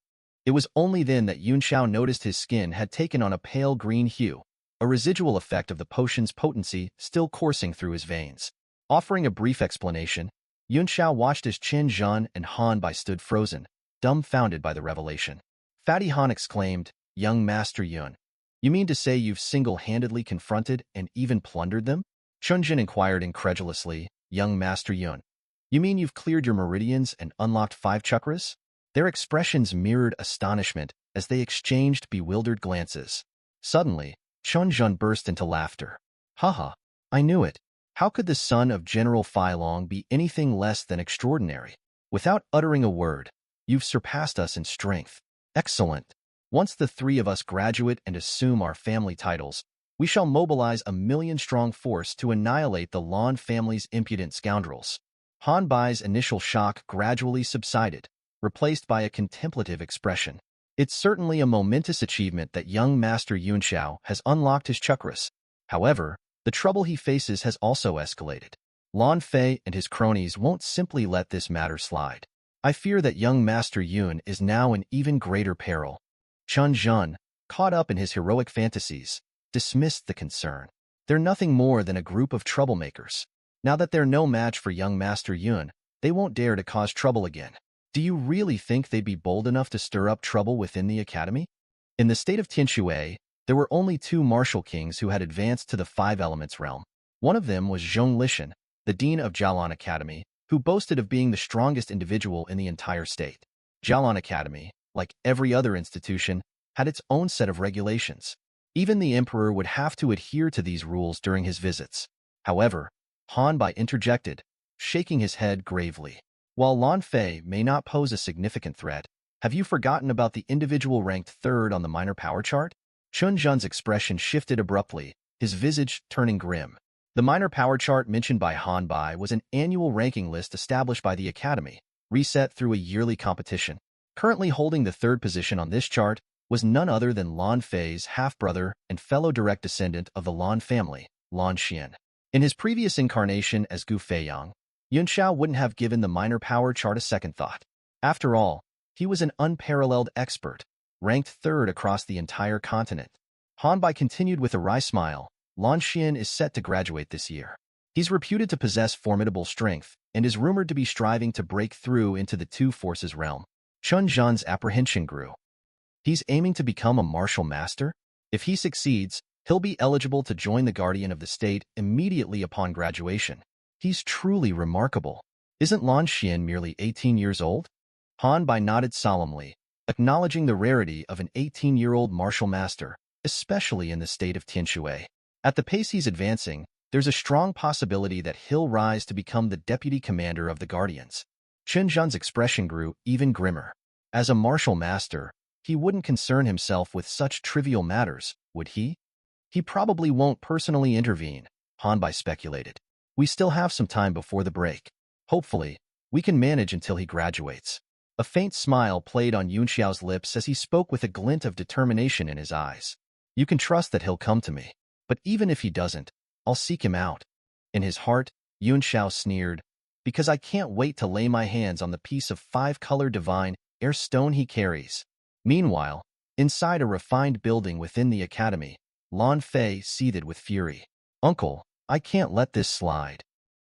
It was only then that Yun Xiao noticed his skin had taken on a pale green hue, a residual effect of the potion's potency still coursing through his veins. Offering a brief explanation, Yun Xiao watched as Qin Zhan and Han Bai stood frozen, dumbfounded by the revelation. Fatty Han exclaimed, Young Master Yun, you mean to say you've single-handedly confronted and even plundered them? Chunjin inquired incredulously, Young Master Yun, you mean you've cleared your meridians and unlocked 5 chakras? Their expressions mirrored astonishment as they exchanged bewildered glances. Suddenly, Chunjun burst into laughter. Haha, I knew it. How could the son of General Fai Long be anything less than extraordinary? Without uttering a word, you've surpassed us in strength. Excellent. Once the 3 of us graduate and assume our family titles, we shall mobilize a 1,000,000-strong force to annihilate the Lan family's impudent scoundrels. Han Bai's initial shock gradually subsided, replaced by a contemplative expression. It's certainly a momentous achievement that young Master Yun Xiao has unlocked his chakras. However, the trouble he faces has also escalated. Lan Fei and his cronies won't simply let this matter slide. I fear that young Master Yun is now in even greater peril. Chun Zhan, caught up in his heroic fantasies, dismissed the concern. They're nothing more than a group of troublemakers. Now that they're no match for young Master Yun, they won't dare to cause trouble again. Do you really think they'd be bold enough to stir up trouble within the academy? In the state of Tianshui, there were only 2 martial kings who had advanced to the 5 elements realm. One of them was Zhong Lishan, the dean of Jialan Academy, who boasted of being the strongest individual in the entire state. Jialan Academy, like every other institution, had its own set of regulations. Even the emperor would have to adhere to these rules during his visits. However, Han Bai interjected, shaking his head gravely. While Lan Fei may not pose a significant threat, have you forgotten about the individual ranked 3rd on the minor power chart? Chun Zhan's expression shifted abruptly, his visage turning grim. The minor power chart mentioned by Han Bai was an annual ranking list established by the Academy, reset through a yearly competition. Currently holding the 3rd position on this chart was none other than Lan Fei's half-brother and fellow direct descendant of the Lan family, Lan Xian. In his previous incarnation as Gu Feiyang, Yun Xiao wouldn't have given the minor power chart a second thought. After all, he was an unparalleled expert, ranked 3rd across the entire continent. Han Bai continued with a wry smile. Lan Xian is set to graduate this year. He's reputed to possess formidable strength and is rumored to be striving to break through into the 2 forces realm. Chun Zhan's apprehension grew. He's aiming to become a martial master? If he succeeds, he'll be eligible to join the Guardian of the State immediately upon graduation. He's truly remarkable. Isn't Lan Xian merely 18 years old? Han Bai nodded solemnly, acknowledging the rarity of an 18-year-old martial master, especially in the state of Tianshui. At the pace he's advancing, there's a strong possibility that he'll rise to become the deputy commander of the Guardians. Qin Zhan's expression grew even grimmer. As a martial master, he wouldn't concern himself with such trivial matters, would he? He probably won't personally intervene, Han Bai speculated. We still have some time before the break. Hopefully, we can manage until he graduates. A faint smile played on Yun Xiao's lips as he spoke with a glint of determination in his eyes. You can trust that he'll come to me. But even if he doesn't, I'll seek him out. In his heart, Yun Xiao sneered, because I can't wait to lay my hands on the piece of 5-color divine air stone he carries. Meanwhile, inside a refined building within the academy, Lan Fei seethed with fury. Uncle, I can't let this slide.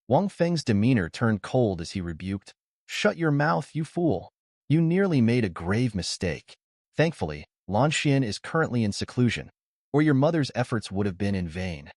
Wang Feng's demeanor turned cold as he rebuked. Shut your mouth, you fool. You nearly made a grave mistake. Thankfully, Lan Xian is currently in seclusion, or your mother's efforts would have been in vain.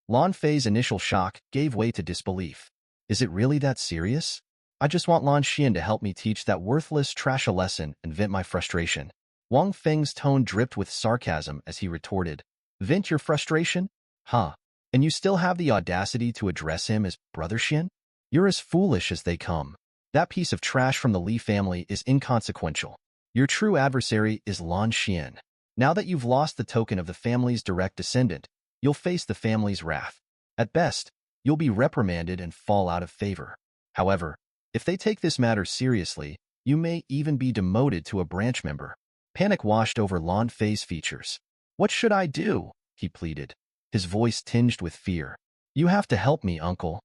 Lan Fei's initial shock gave way to disbelief. Is it really that serious? I just want Lan Xian to help me teach that worthless trash a lesson and vent my frustration. Wang Feng's tone dripped with sarcasm as he retorted. Vent your frustration? Huh. And you still have the audacity to address him as Brother Xian? You're as foolish as they come. That piece of trash from the Li family is inconsequential. Your true adversary is Lan Xian. Now that you've lost the token of the family's direct descendant, you'll face the family's wrath. At best, you'll be reprimanded and fall out of favor. However, if they take this matter seriously, you may even be demoted to a branch member. Panic washed over Lan Fei's features. What should I do? He pleaded. his voice tinged with fear. You have to help me, uncle.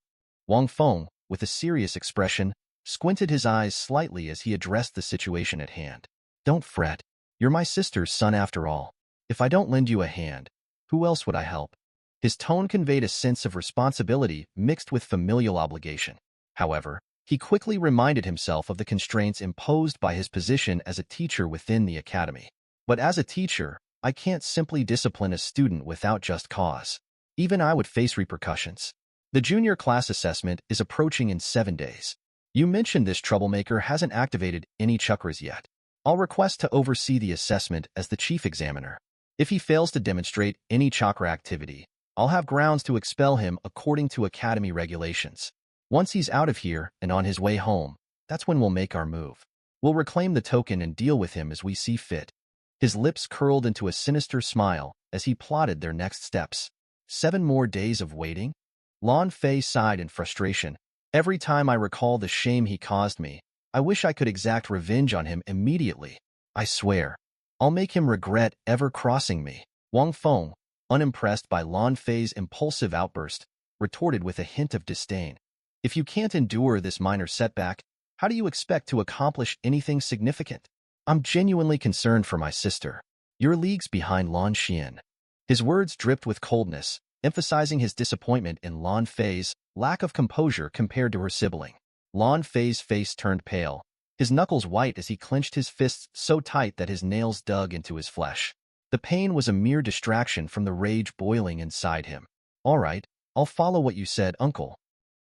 Wang Feng, with a serious expression, squinted his eyes slightly as he addressed the situation at hand. Don't fret. You're my sister's son after all. If I don't lend you a hand, who else would I help? His tone conveyed a sense of responsibility mixed with familial obligation. However, he quickly reminded himself of the constraints imposed by his position as a teacher within the academy. But as a teacher, I can't simply discipline a student without just cause. Even I would face repercussions. The junior class assessment is approaching in 7 days. You mentioned this troublemaker hasn't activated any chakras yet. I'll request to oversee the assessment as the chief examiner. If he fails to demonstrate any chakra activity, I'll have grounds to expel him according to academy regulations. Once he's out of here and on his way home, that's when we'll make our move. We'll reclaim the token and deal with him as we see fit. His lips curled into a sinister smile as he plotted their next steps. 7 more days of waiting? Lan Fei sighed in frustration. Every time I recall the shame he caused me, I wish I could exact revenge on him immediately. I swear, I'll make him regret ever crossing me. Wang Feng, unimpressed by Lan Fei's impulsive outburst, retorted with a hint of disdain. If you can't endure this minor setback, how do you expect to accomplish anything significant? I'm genuinely concerned for my sister. You're leagues behind Lan Xian. His words dripped with coldness, emphasizing his disappointment in Lan Fei's lack of composure compared to her sibling. Lan Fei's face turned pale, his knuckles white as he clenched his fists so tight that his nails dug into his flesh. The pain was a mere distraction from the rage boiling inside him. All right, I'll follow what you said, uncle.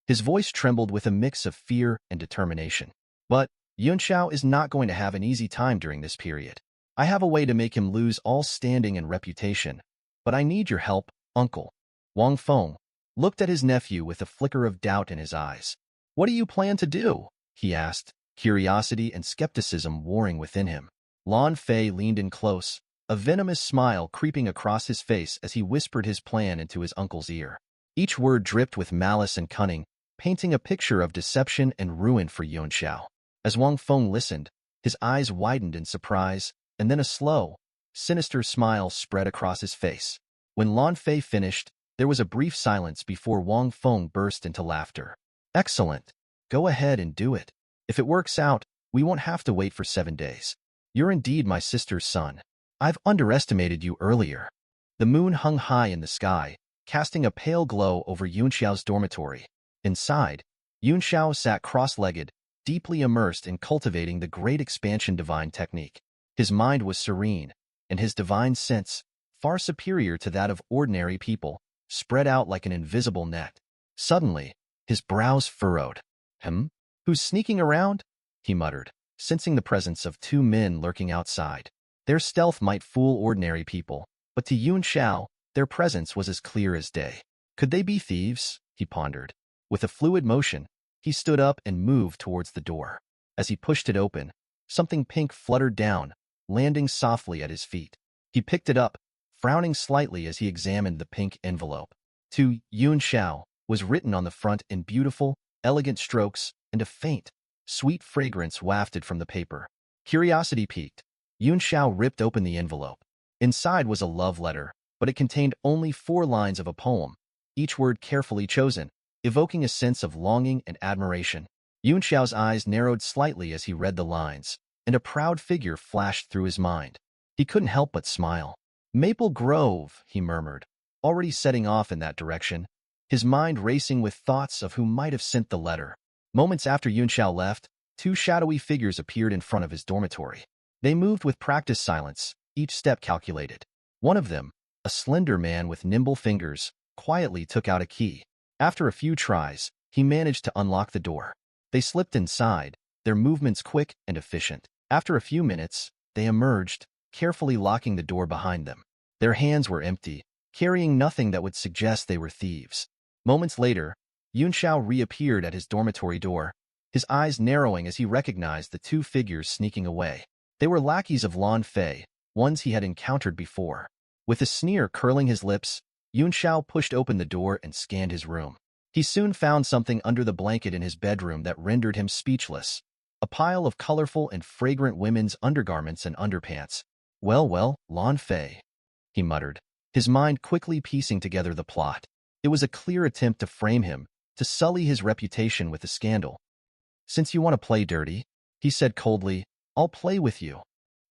His voice trembled with a mix of fear and determination. But Yunxiao is not going to have an easy time during this period. I have a way to make him lose all standing and reputation, but I need your help, uncle. Wang Feng looked at his nephew with a flicker of doubt in his eyes. What do you plan to do? He asked, curiosity and skepticism warring within him. Lan Fei leaned in close, a venomous smile creeping across his face as he whispered his plan into his uncle's ear. Each word dripped with malice and cunning, painting a picture of deception and ruin for Yunxiao. As Wang Feng listened, his eyes widened in surprise, and then a slow, sinister smile spread across his face. When Lan Fei finished, there was a brief silence before Wang Feng burst into laughter. Excellent. Go ahead and do it. If it works out, we won't have to wait for 7 days. You're indeed my sister's son. I've underestimated you earlier. The moon hung high in the sky, casting a pale glow over Yunxiao's dormitory. Inside, Yunxiao sat cross-legged, deeply immersed in cultivating the great expansion divine technique. His mind was serene, and his divine sense, far superior to that of ordinary people, spread out like an invisible net. Suddenly, his brows furrowed. Who's sneaking around? He muttered, sensing the presence of 2 men lurking outside. Their stealth might fool ordinary people, but to Yunxiao, their presence was as clear as day. Could they be thieves? He pondered. With a fluid motion, he stood up and moved towards the door. As he pushed it open, something pink fluttered down, landing softly at his feet. He picked it up, frowning slightly as he examined the pink envelope. To Yunxiao was written on the front in beautiful, elegant strokes, and a faint, sweet fragrance wafted from the paper. Curiosity piqued. Yunxiao ripped open the envelope. Inside was a love letter, but it contained only 4 lines of a poem, each word carefully chosen, evoking a sense of longing and admiration. Yunxiao's eyes narrowed slightly as he read the lines, and a proud figure flashed through his mind. He couldn't help but smile. Maple Grove, he murmured, already setting off in that direction, his mind racing with thoughts of who might have sent the letter. Moments after Yunxiao left, 2 shadowy figures appeared in front of his dormitory. They moved with practiced silence, each step calculated. One of them, a slender man with nimble fingers, quietly took out a key. After a few tries, he managed to unlock the door. They slipped inside, their movements quick and efficient. After a few minutes, they emerged, carefully locking the door behind them. Their hands were empty, carrying nothing that would suggest they were thieves. Moments later, Yunxiao reappeared at his dormitory door, his eyes narrowing as he recognized the 2 figures sneaking away. They were lackeys of Lan Fei, ones he had encountered before. With a sneer curling his lips, Yunxiao pushed open the door and scanned his room. He soon found something under the blanket in his bedroom that rendered him speechless. A pile of colorful and fragrant women's undergarments and underpants. Well, Lan Fei, he muttered, his mind quickly piecing together the plot. It was a clear attempt to frame him, to sully his reputation with a scandal. "Since you want to play dirty," he said coldly, "I'll play with you."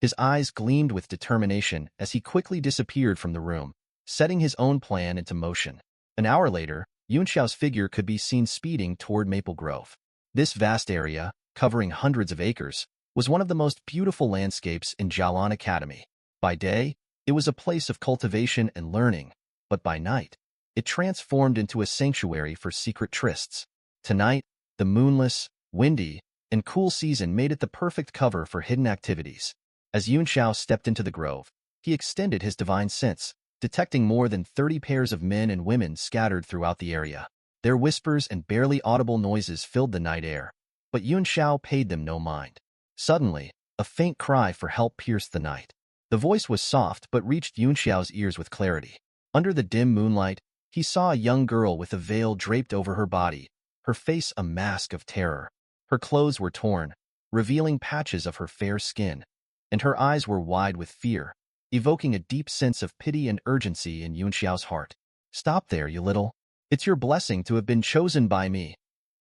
His eyes gleamed with determination as he quickly disappeared from the room, setting his own plan into motion. An hour later, Yunxiao's figure could be seen speeding toward Maple Grove. This vast area, covering hundreds of acres, was one of the most beautiful landscapes in Jialan Academy. By day, it was a place of cultivation and learning, but by night, it transformed into a sanctuary for secret trysts. Tonight, the moonless, windy, and cool season made it the perfect cover for hidden activities. As Yunxiao stepped into the grove, he extended his divine sense, detecting more than 30 pairs of men and women scattered throughout the area. Their whispers and barely audible noises filled the night air, but Yunxiao paid them no mind. Suddenly, a faint cry for help pierced the night. The voice was soft but reached Yunxiao's ears with clarity. Under the dim moonlight, he saw a young girl with a veil draped over her body, her face a mask of terror. Her clothes were torn, revealing patches of her fair skin, and her eyes were wide with fear, evoking a deep sense of pity and urgency in Yunxiao's heart. "Stop there, you little. It's your blessing to have been chosen by me,"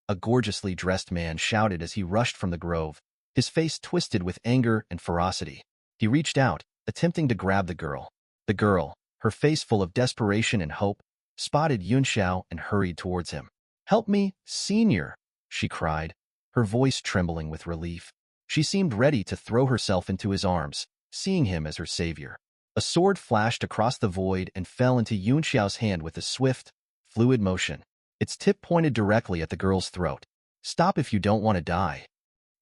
a gorgeously dressed man shouted as he rushed from the grove, his face twisted with anger and ferocity. He reached out, attempting to grab the girl. The girl, her face full of desperation and hope, spotted Yunxiao and hurried towards him. "Help me, senior," she cried, her voice trembling with relief. She seemed ready to throw herself into his arms, seeing him as her savior. A sword flashed across the void and fell into Yunxiao's hand with a swift, fluid motion. Its tip pointed directly at the girl's throat. "Stop if you don't want to die."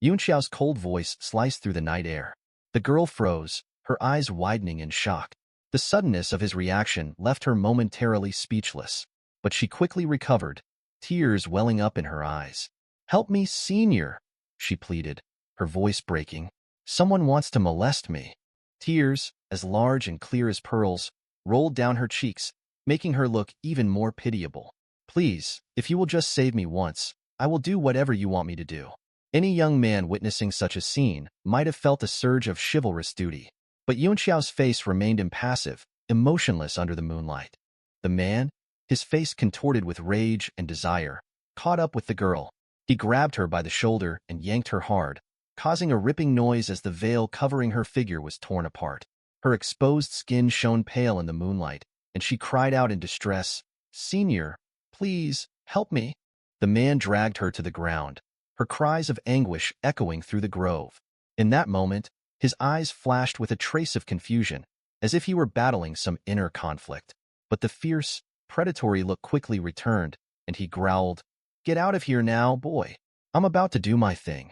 Yunxiao's cold voice sliced through the night air. The girl froze, her eyes widening in shock. The suddenness of his reaction left her momentarily speechless, but she quickly recovered, tears welling up in her eyes. "Help me, senior," she pleaded, her voice breaking. "Someone wants to molest me." Tears, as large and clear as pearls, rolled down her cheeks, making her look even more pitiable. "Please, if you will just save me once, I will do whatever you want me to do." Any young man witnessing such a scene might have felt a surge of chivalrous duty. But Yunxiao's face remained impassive, emotionless under the moonlight. The man, his face contorted with rage and desire, caught up with the girl. He grabbed her by the shoulder and yanked her hard, causing a ripping noise as the veil covering her figure was torn apart. Her exposed skin shone pale in the moonlight, and she cried out in distress, "Senior, please, help me." The man dragged her to the ground, her cries of anguish echoing through the grove. In that moment, his eyes flashed with a trace of confusion, as if he were battling some inner conflict. But the fierce, predatory look quickly returned, and he growled, "Get out of here now, boy. I'm about to do my thing.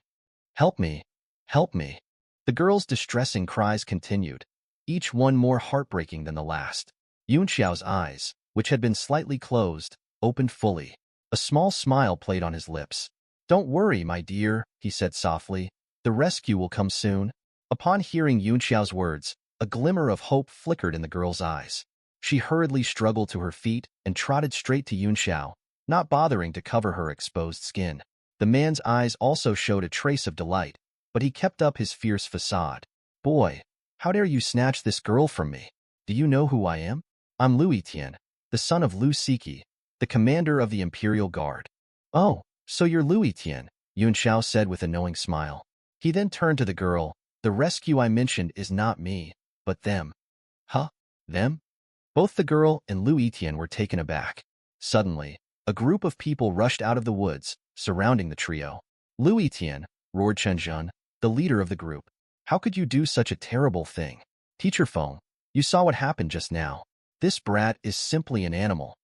Help me, help me." The girl's distressing cries continued, each one more heartbreaking than the last. Yunxiao's eyes, which had been slightly closed, opened fully. A small smile played on his lips. "Don't worry, my dear," he said softly. "The rescue will come soon." Upon hearing Yunxiao's words, a glimmer of hope flickered in the girl's eyes. She hurriedly struggled to her feet and trotted straight to Yunxiao, not bothering to cover her exposed skin. The man's eyes also showed a trace of delight, but he kept up his fierce facade. "Boy, how dare you snatch this girl from me? Do you know who I am? I'm Lu Tian, the son of Lu Siki, the commander of the Imperial Guard." "Oh, so you're Lu Tian," Yunxiao said with a knowing smile. He then turned to the girl. "The rescue I mentioned is not me, but them." "Huh? Them?" Both the girl and Lu Tian were taken aback. Suddenly, a group of people rushed out of the woods, surrounding the trio. "Lu Tian," roared Chenjun, the leader of the group. "How could you do such a terrible thing? Teacher Feng, you saw what happened just now. This brat is simply an animal."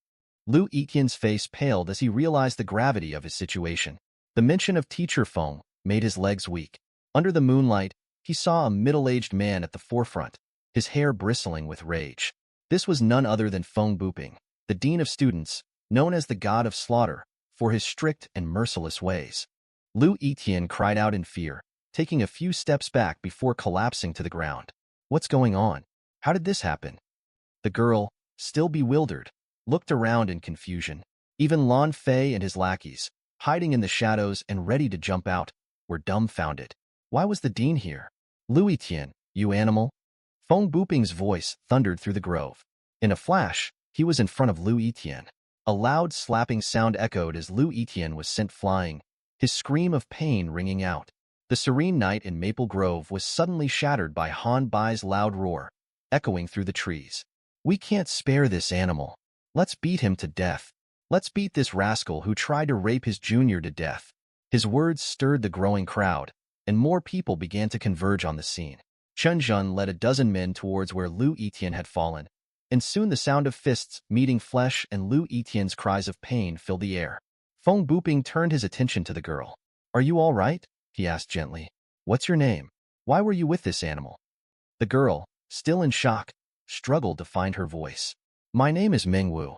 Lu Tian's face paled as he realized the gravity of his situation. The mention of Teacher Feng made his legs weak. Under the moonlight, he saw a middle-aged man at the forefront, his hair bristling with rage. This was none other than Feng Buping, the dean of students, known as the god of slaughter, for his strict and merciless ways. Lu Tian cried out in fear, taking a few steps back before collapsing to the ground. "What's going on? How did this happen?" The girl, still bewildered, looked around in confusion. Even Lan Fei and his lackeys, hiding in the shadows and ready to jump out, were dumbfounded. Why was the dean here? "Lu Tian, you animal!" Feng Buping's voice thundered through the grove. In a flash, he was in front of Lu Yitian. A loud slapping sound echoed as Lu Yitian was sent flying, his scream of pain ringing out. The serene night in Maple Grove was suddenly shattered by Han Bai's loud roar, echoing through the trees. "We can't spare this animal. Let's beat him to death. Let's beat this rascal who tried to rape his junior to death." His words stirred the growing crowd, and more people began to converge on the scene. Chen Zhen led a dozen men towards where Lu Yitian had fallen, and soon the sound of fists meeting flesh and Lu Yitian's cries of pain filled the air. Feng Buping turned his attention to the girl. "Are you all right?" he asked gently. "What's your name? Why were you with this animal?" The girl, still in shock, struggled to find her voice. "My name is Mengwu."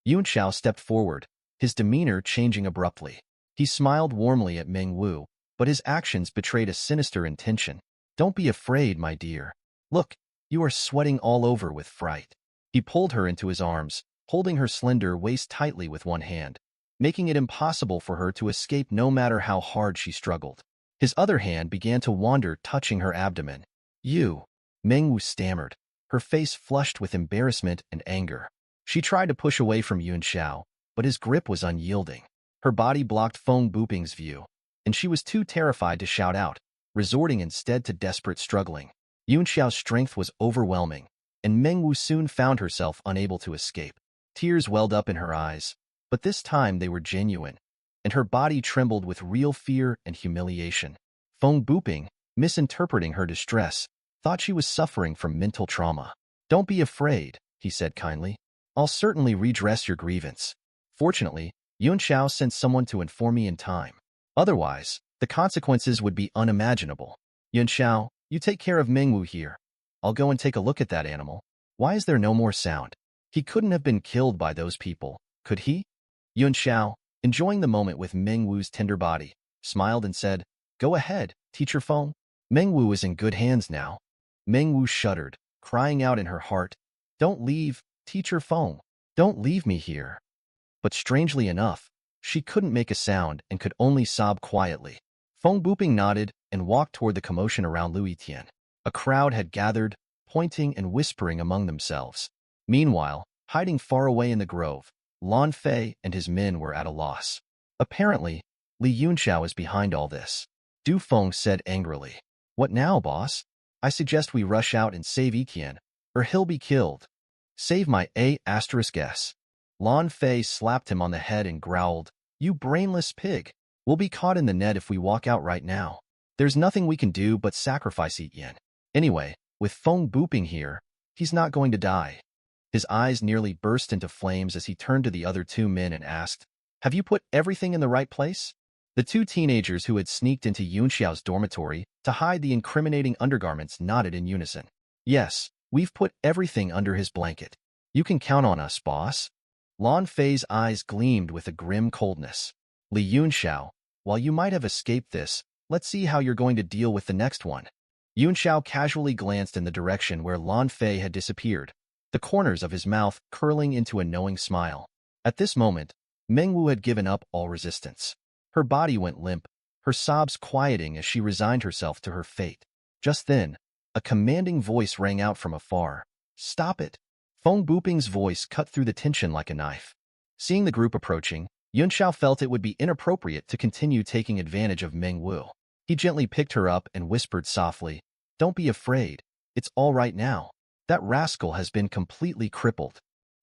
Yun Xiao stepped forward, his demeanor changing abruptly. He smiled warmly at Mengwu, but his actions betrayed a sinister intention. "Don't be afraid, my dear. Look, you are sweating all over with fright." He pulled her into his arms, holding her slender waist tightly with one hand, making it impossible for her to escape no matter how hard she struggled. His other hand began to wander, touching her abdomen. "You," Mengwu stammered, her face flushed with embarrassment and anger. She tried to push away from Yun Xiao, but his grip was unyielding. Her body blocked Feng Buping's view, and she was too terrified to shout out, resorting instead to desperate struggling. Yun Xiao's strength was overwhelming, and Mengwu soon found herself unable to escape. Tears welled up in her eyes, but this time they were genuine, and her body trembled with real fear and humiliation. Feng Buping, misinterpreting her distress, thought she was suffering from mental trauma. "Don't be afraid," he said kindly. "I'll certainly redress your grievance." Fortunately, Yun Xiao sent someone to inform me in time. Otherwise, the consequences would be unimaginable. "Yun Xiao, you take care of Mengwu here. I'll go and take a look at that animal. Why is there no more sound? He couldn't have been killed by those people, could he?" Yun Xiao, enjoying the moment with Mengwu's tender body, smiled and said, "Go ahead, Teacher Feng. Mengwu is in good hands now." Mengwu shuddered, crying out in her heart, "Don't leave, Teacher Feng. Don't leave me here." But strangely enough, she couldn't make a sound and could only sob quietly. Feng Buping nodded and walked toward the commotion around Lu Yitian. A crowd had gathered, pointing and whispering among themselves. Meanwhile, hiding far away in the grove, Lan Fei and his men were at a loss. Apparently, Li Yunxiao is behind all this. Du Feng said angrily. "What now, boss? I suggest we rush out and save Yitian, or he'll be killed." "Save my A**s. Lan Fei slapped him on the head and growled, "You brainless pig. We'll be caught in the net if we walk out right now. There's nothing we can do but sacrifice Yitian. Anyway, with Feng Buping here, he's not going to die." His eyes nearly burst into flames as he turned to the other two men and asked, "Have you put everything in the right place?" The two teenagers who had sneaked into Yun Xiao's dormitory to hide the incriminating undergarments nodded in unison. "Yes, we've put everything under his blanket. You can count on us, boss." Lan Fei's eyes gleamed with a grim coldness. "Li Yunxiao, while you might have escaped this, let's see how you're going to deal with the next one." Yun Xiao casually glanced in the direction where Lan Fei had disappeared, the corners of his mouth curling into a knowing smile. At this moment, Mengwu had given up all resistance. Her body went limp, her sobs quieting as she resigned herself to her fate. Just then, a commanding voice rang out from afar. "Stop it!" Feng Buping's voice cut through the tension like a knife. Seeing the group approaching, Yun Xiao felt it would be inappropriate to continue taking advantage of Mengwu. He gently picked her up and whispered softly, "Don't be afraid. It's all right now. That rascal has been completely crippled."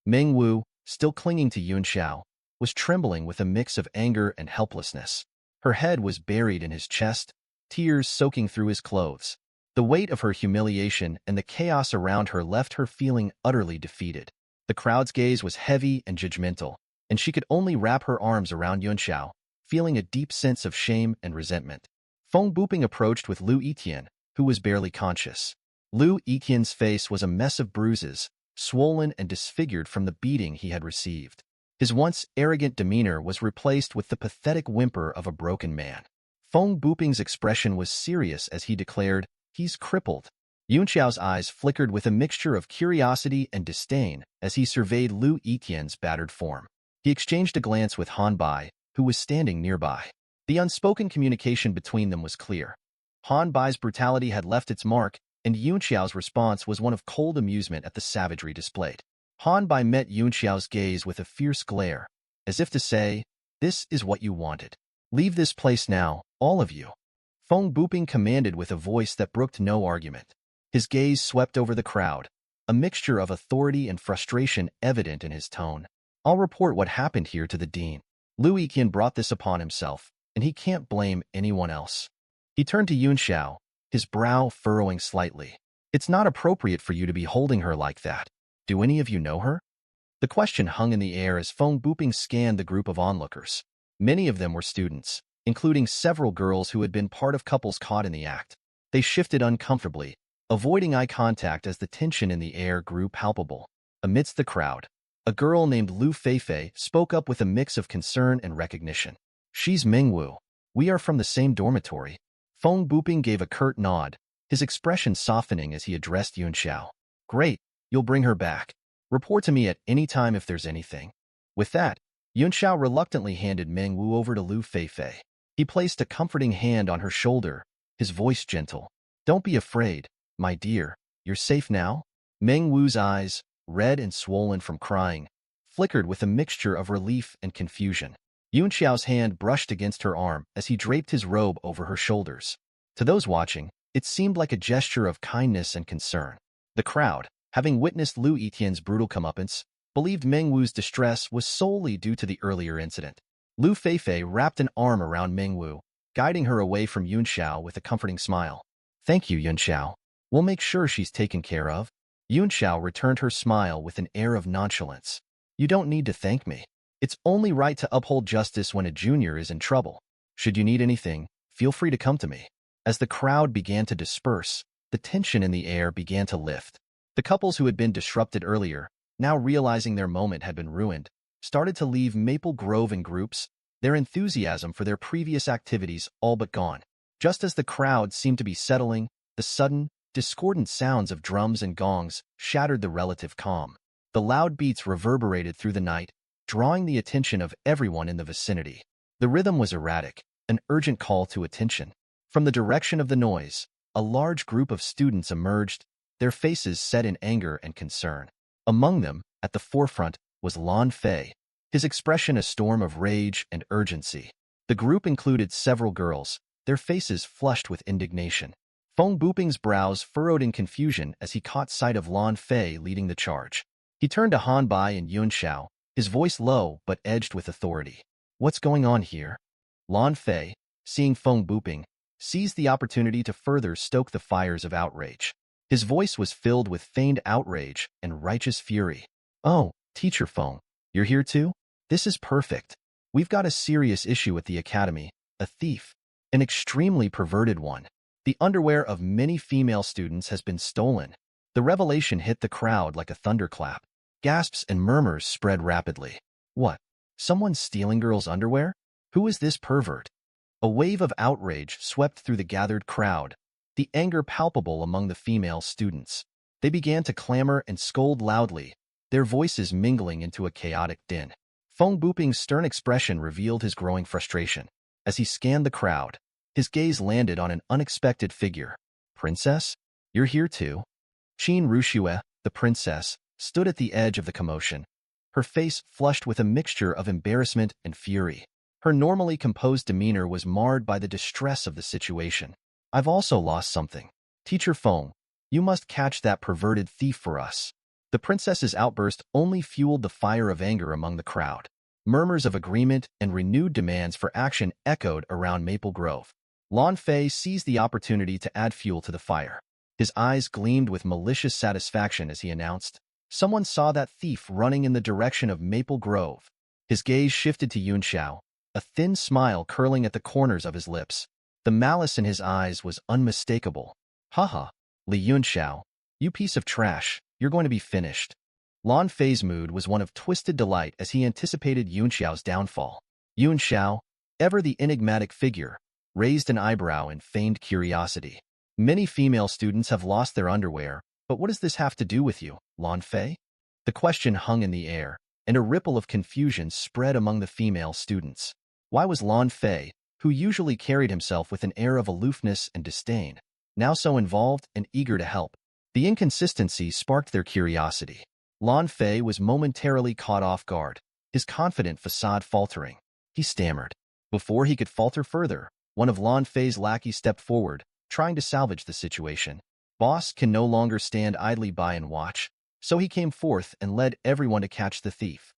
Mengwu, still clinging to Yun Xiao, was trembling with a mix of anger and helplessness. Her head was buried in his chest, tears soaking through his clothes. The weight of her humiliation and the chaos around her left her feeling utterly defeated. The crowd's gaze was heavy and judgmental, and she could only wrap her arms around Yun Xiao, feeling a deep sense of shame and resentment. Feng Buping approached with Lu Yitian, who was barely conscious. Lu Yitian's face was a mess of bruises, swollen and disfigured from the beating he had received. His once arrogant demeanor was replaced with the pathetic whimper of a broken man. Feng Buping's expression was serious as he declared, "He's crippled." Yun Xiao's eyes flickered with a mixture of curiosity and disdain as he surveyed Lu Yitian's battered form. He exchanged a glance with Han Bai, who was standing nearby. The unspoken communication between them was clear. Han Bai's brutality had left its mark, and Yun Xiao's response was one of cold amusement at the savagery displayed. Han Bai met Yunxiao's gaze with a fierce glare, as if to say, "This is what you wanted. Leave this place now, all of you." Feng Buping commanded with a voice that brooked no argument. His gaze swept over the crowd, a mixture of authority and frustration evident in his tone. "I'll report what happened here to the dean. Liu Yiqian brought this upon himself, and he can't blame anyone else." He turned to Yunxiao, his brow furrowing slightly. "It's not appropriate for you to be holding her like that. Do any of you know her?" The question hung in the air as Feng Buping scanned the group of onlookers. Many of them were students, including several girls who had been part of couples caught in the act. They shifted uncomfortably, avoiding eye contact as the tension in the air grew palpable. Amidst the crowd, a girl named Lu Feifei spoke up with a mix of concern and recognition. "She's Mingwu. We are from the same dormitory." Feng Buping gave a curt nod, his expression softening as he addressed Yunxiao. "Great, you'll bring her back. Report to me at any time if there's anything." With that, Yunxiao reluctantly handed Mingwu over to Lu Feifei. He placed a comforting hand on her shoulder, his voice gentle. "Don't be afraid, my dear. You're safe now?" Mingwu's eyes, red and swollen from crying, flickered with a mixture of relief and confusion. Yunxiao's hand brushed against her arm as he draped his robe over her shoulders. To those watching, it seemed like a gesture of kindness and concern. The crowd, having witnessed Liu Yiqian's brutal comeuppance, believed Mingwu's distress was solely due to the earlier incident. Lu Feifei wrapped an arm around Mingwu, guiding her away from Yunxiao with a comforting smile. "Thank you, Yunxiao. We'll make sure she's taken care of." Yunxiao returned her smile with an air of nonchalance. "You don't need to thank me. It's only right to uphold justice when a junior is in trouble. Should you need anything, feel free to come to me." As the crowd began to disperse, the tension in the air began to lift. The couples who had been disrupted earlier, now realizing their moment had been ruined, started to leave Maple Grove in groups, their enthusiasm for their previous activities all but gone. Just as the crowd seemed to be settling, the sudden, discordant sounds of drums and gongs shattered the relative calm. The loud beats reverberated through the night, drawing the attention of everyone in the vicinity. The rhythm was erratic, an urgent call to attention. From the direction of the noise, a large group of students emerged, their faces set in anger and concern. Among them, at the forefront, was Lan Fei, his expression a storm of rage and urgency. The group included several girls, their faces flushed with indignation. Feng Buping's brows furrowed in confusion as he caught sight of Lan Fei leading the charge. He turned to Han Bai and Yunxiao, his voice low but edged with authority. "What's going on here?" Lan Fei, seeing Feng Buping, seized the opportunity to further stoke the fires of outrage. His voice was filled with feigned outrage and righteous fury. "Oh, Teacher Feng, you're here too? This is perfect. We've got a serious issue at the academy, a thief, an extremely perverted one. The underwear of many female students has been stolen." The revelation hit the crowd like a thunderclap. Gasps and murmurs spread rapidly. "What? Someone's stealing girls' underwear? Who is this pervert?" A wave of outrage swept through the gathered crowd, the anger palpable among the female students. They began to clamor and scold loudly, their voices mingling into a chaotic din. Feng Buping's stern expression revealed his growing frustration. As he scanned the crowd, his gaze landed on an unexpected figure. "Princess? You're here too?" Qin Ruxue, the princess, stood at the edge of the commotion, her face flushed with a mixture of embarrassment and fury. Her normally composed demeanor was marred by the distress of the situation. "I've also lost something. Teacher Feng, you must catch that perverted thief for us." The princess's outburst only fueled the fire of anger among the crowd. Murmurs of agreement and renewed demands for action echoed around Maple Grove. Lan Fei seized the opportunity to add fuel to the fire. His eyes gleamed with malicious satisfaction as he announced, "Someone saw that thief running in the direction of Maple Grove." His gaze shifted to Yunxiao, a thin smile curling at the corners of his lips. The malice in his eyes was unmistakable. "Haha, Li Yunxiao, you piece of trash, you're going to be finished." Lan Fei's mood was one of twisted delight as he anticipated Yunxiao's downfall. Yunxiao, ever the enigmatic figure, raised an eyebrow in feigned curiosity. "Many female students have lost their underwear, but what does this have to do with you, Lan Fei?" The question hung in the air, and a ripple of confusion spread among the female students. Why was Lan Fei, who usually carried himself with an air of aloofness and disdain, now so involved and eager to help? The inconsistency sparked their curiosity. Lan Fei was momentarily caught off guard, his confident facade faltering. He stammered. Before he could falter further, one of Lan Fei's lackeys stepped forward, trying to salvage the situation. Boss can no longer stand idly by and watch, so he came forth and led everyone to catch the thief.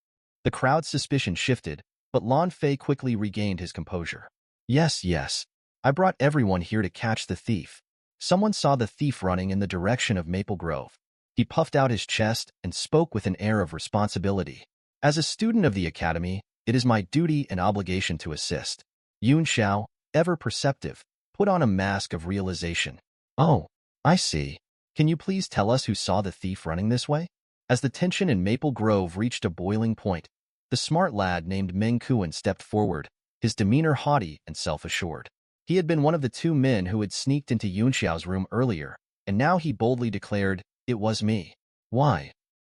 The crowd's suspicion shifted, but Lan Fei quickly regained his composure. Yes, yes. I brought everyone here to catch the thief. Someone saw the thief running in the direction of Maple Grove. He puffed out his chest and spoke with an air of responsibility. As a student of the academy, it is my duty and obligation to assist. Yun Xiao, ever perceptive, put on a mask of realization. Oh, I see. Can you please tell us who saw the thief running this way? As the tension in Maple Grove reached a boiling point, the smart lad named Meng Kuan stepped forward, his demeanor haughty and self-assured. He had been one of the two men who had sneaked into Yun Xiao's room earlier, and now he boldly declared, "It was me." Why?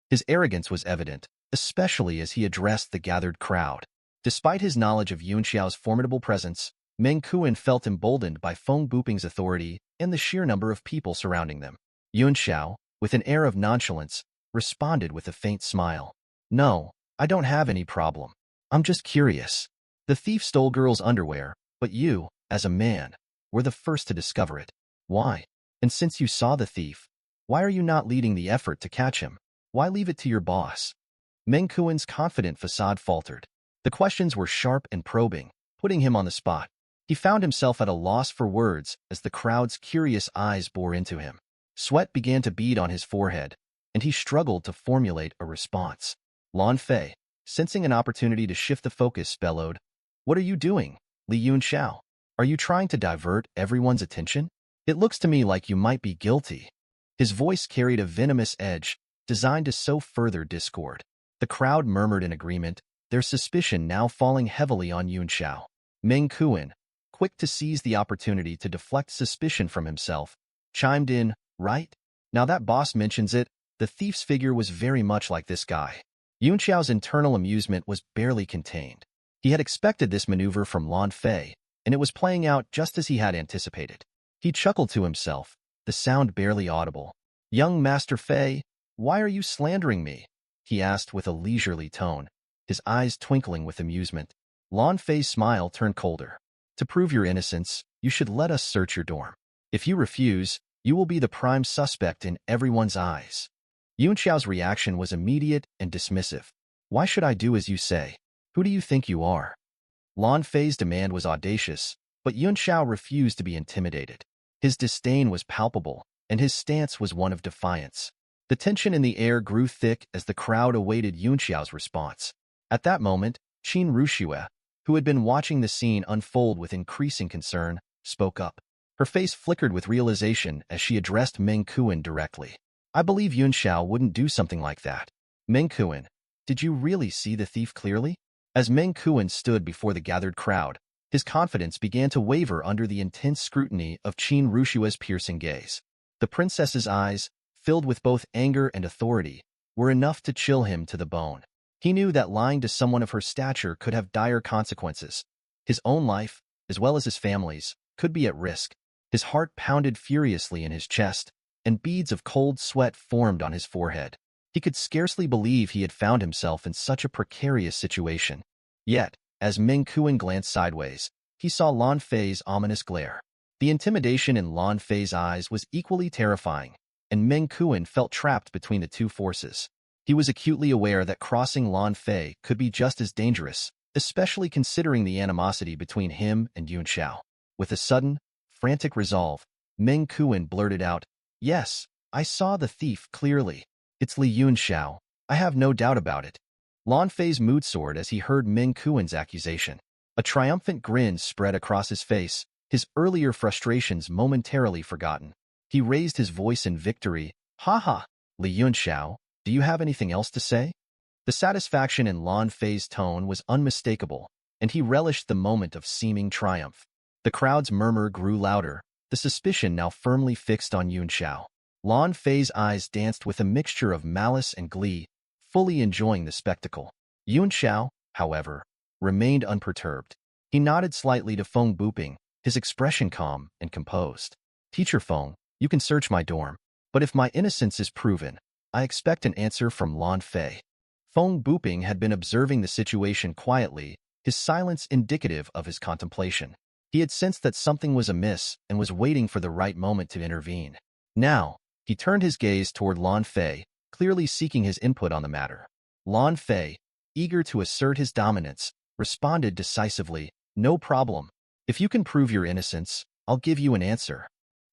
His arrogance was evident, especially as he addressed the gathered crowd. Despite his knowledge of Yun Xiao's formidable presence, Meng Kuan felt emboldened by Feng Buping's authority and the sheer number of people surrounding them. Yun Xiao, with an air of nonchalance, responded with a faint smile. No, I don't have any problem. I'm just curious. The thief stole girls' underwear, but you, as a man, were the first to discover it. Why? And since you saw the thief, why are you not leading the effort to catch him? Why leave it to your boss? Meng Kuan's confident facade faltered. The questions were sharp and probing, putting him on the spot. He found himself at a loss for words as the crowd's curious eyes bore into him. Sweat began to bead on his forehead, and he struggled to formulate a response. Lan Fei, sensing an opportunity to shift the focus, bellowed, "What are you doing, Li Yun Xiao? Are you trying to divert everyone's attention? It looks to me like you might be guilty." His voice carried a venomous edge, designed to sow further discord. The crowd murmured in agreement, their suspicion now falling heavily on Yun Xiao. Meng Kuan, quick to seize the opportunity to deflect suspicion from himself, chimed in, "Right? Now that boss mentions it, the thief's figure was very much like this guy." Yun Xiao's internal amusement was barely contained. He had expected this maneuver from Lan Fei, and it was playing out just as he had anticipated. He chuckled to himself, the sound barely audible. "Young Master Fei, why are you slandering me?" he asked with a leisurely tone, his eyes twinkling with amusement. Lan Fei's smile turned colder. "To prove your innocence, you should let us search your dorm. If you refuse, you will be the prime suspect in everyone's eyes." Yun Xiao's reaction was immediate and dismissive. "Why should I do as you say? Who do you think you are?" Lan Fei's demand was audacious, but Yun Xiao refused to be intimidated. His disdain was palpable, and his stance was one of defiance. The tension in the air grew thick as the crowd awaited Yun Xiao's response. At that moment, Qin Ruxue, who had been watching the scene unfold with increasing concern, spoke up. Her face flickered with realization as she addressed Meng Kuan directly. "I believe Yun Xiao wouldn't do something like that. Meng Kuan, did you really see the thief clearly?" As Meng Kuan stood before the gathered crowd, his confidence began to waver under the intense scrutiny of Qin Rushue's piercing gaze. The princess's eyes, filled with both anger and authority, were enough to chill him to the bone. He knew that lying to someone of her stature could have dire consequences. His own life, as well as his family's, could be at risk. His heart pounded furiously in his chest, and beads of cold sweat formed on his forehead. He could scarcely believe he had found himself in such a precarious situation. Yet, as Meng Kuan glanced sideways, he saw Lan Fei's ominous glare. The intimidation in Lan Fei's eyes was equally terrifying, and Meng Kuan felt trapped between the two forces. He was acutely aware that crossing Lan Fei could be just as dangerous, especially considering the animosity between him and Yun Xiao. With a sudden, frantic resolve, Meng Kuan blurted out, "Yes, I saw the thief clearly. It's Li Yun Xiao. I have no doubt about it." Lan Fei's mood soared as he heard Meng Kuan's accusation. A triumphant grin spread across his face, his earlier frustrations momentarily forgotten. He raised his voice in victory. "Ha ha, Li Yun Xiao, do you have anything else to say?" The satisfaction in Lan Fei's tone was unmistakable, and he relished the moment of seeming triumph. The crowd's murmur grew louder, the suspicion now firmly fixed on Yun Xiao. Lan Fei's eyes danced with a mixture of malice and glee, fully enjoying the spectacle. Yun Xiao, however, remained unperturbed. He nodded slightly to Feng Buping, his expression calm and composed. "Teacher Feng, you can search my dorm, but if my innocence is proven, I expect an answer from Lan Fei. Feng Buping had been observing the situation quietly, his silence indicative of his contemplation. He had sensed that something was amiss and was waiting for the right moment to intervene. Now, he turned his gaze toward Lan Fei, clearly seeking his input on the matter. Lan Fei, eager to assert his dominance, responded decisively, "No problem. If you can prove your innocence, I'll give you an answer."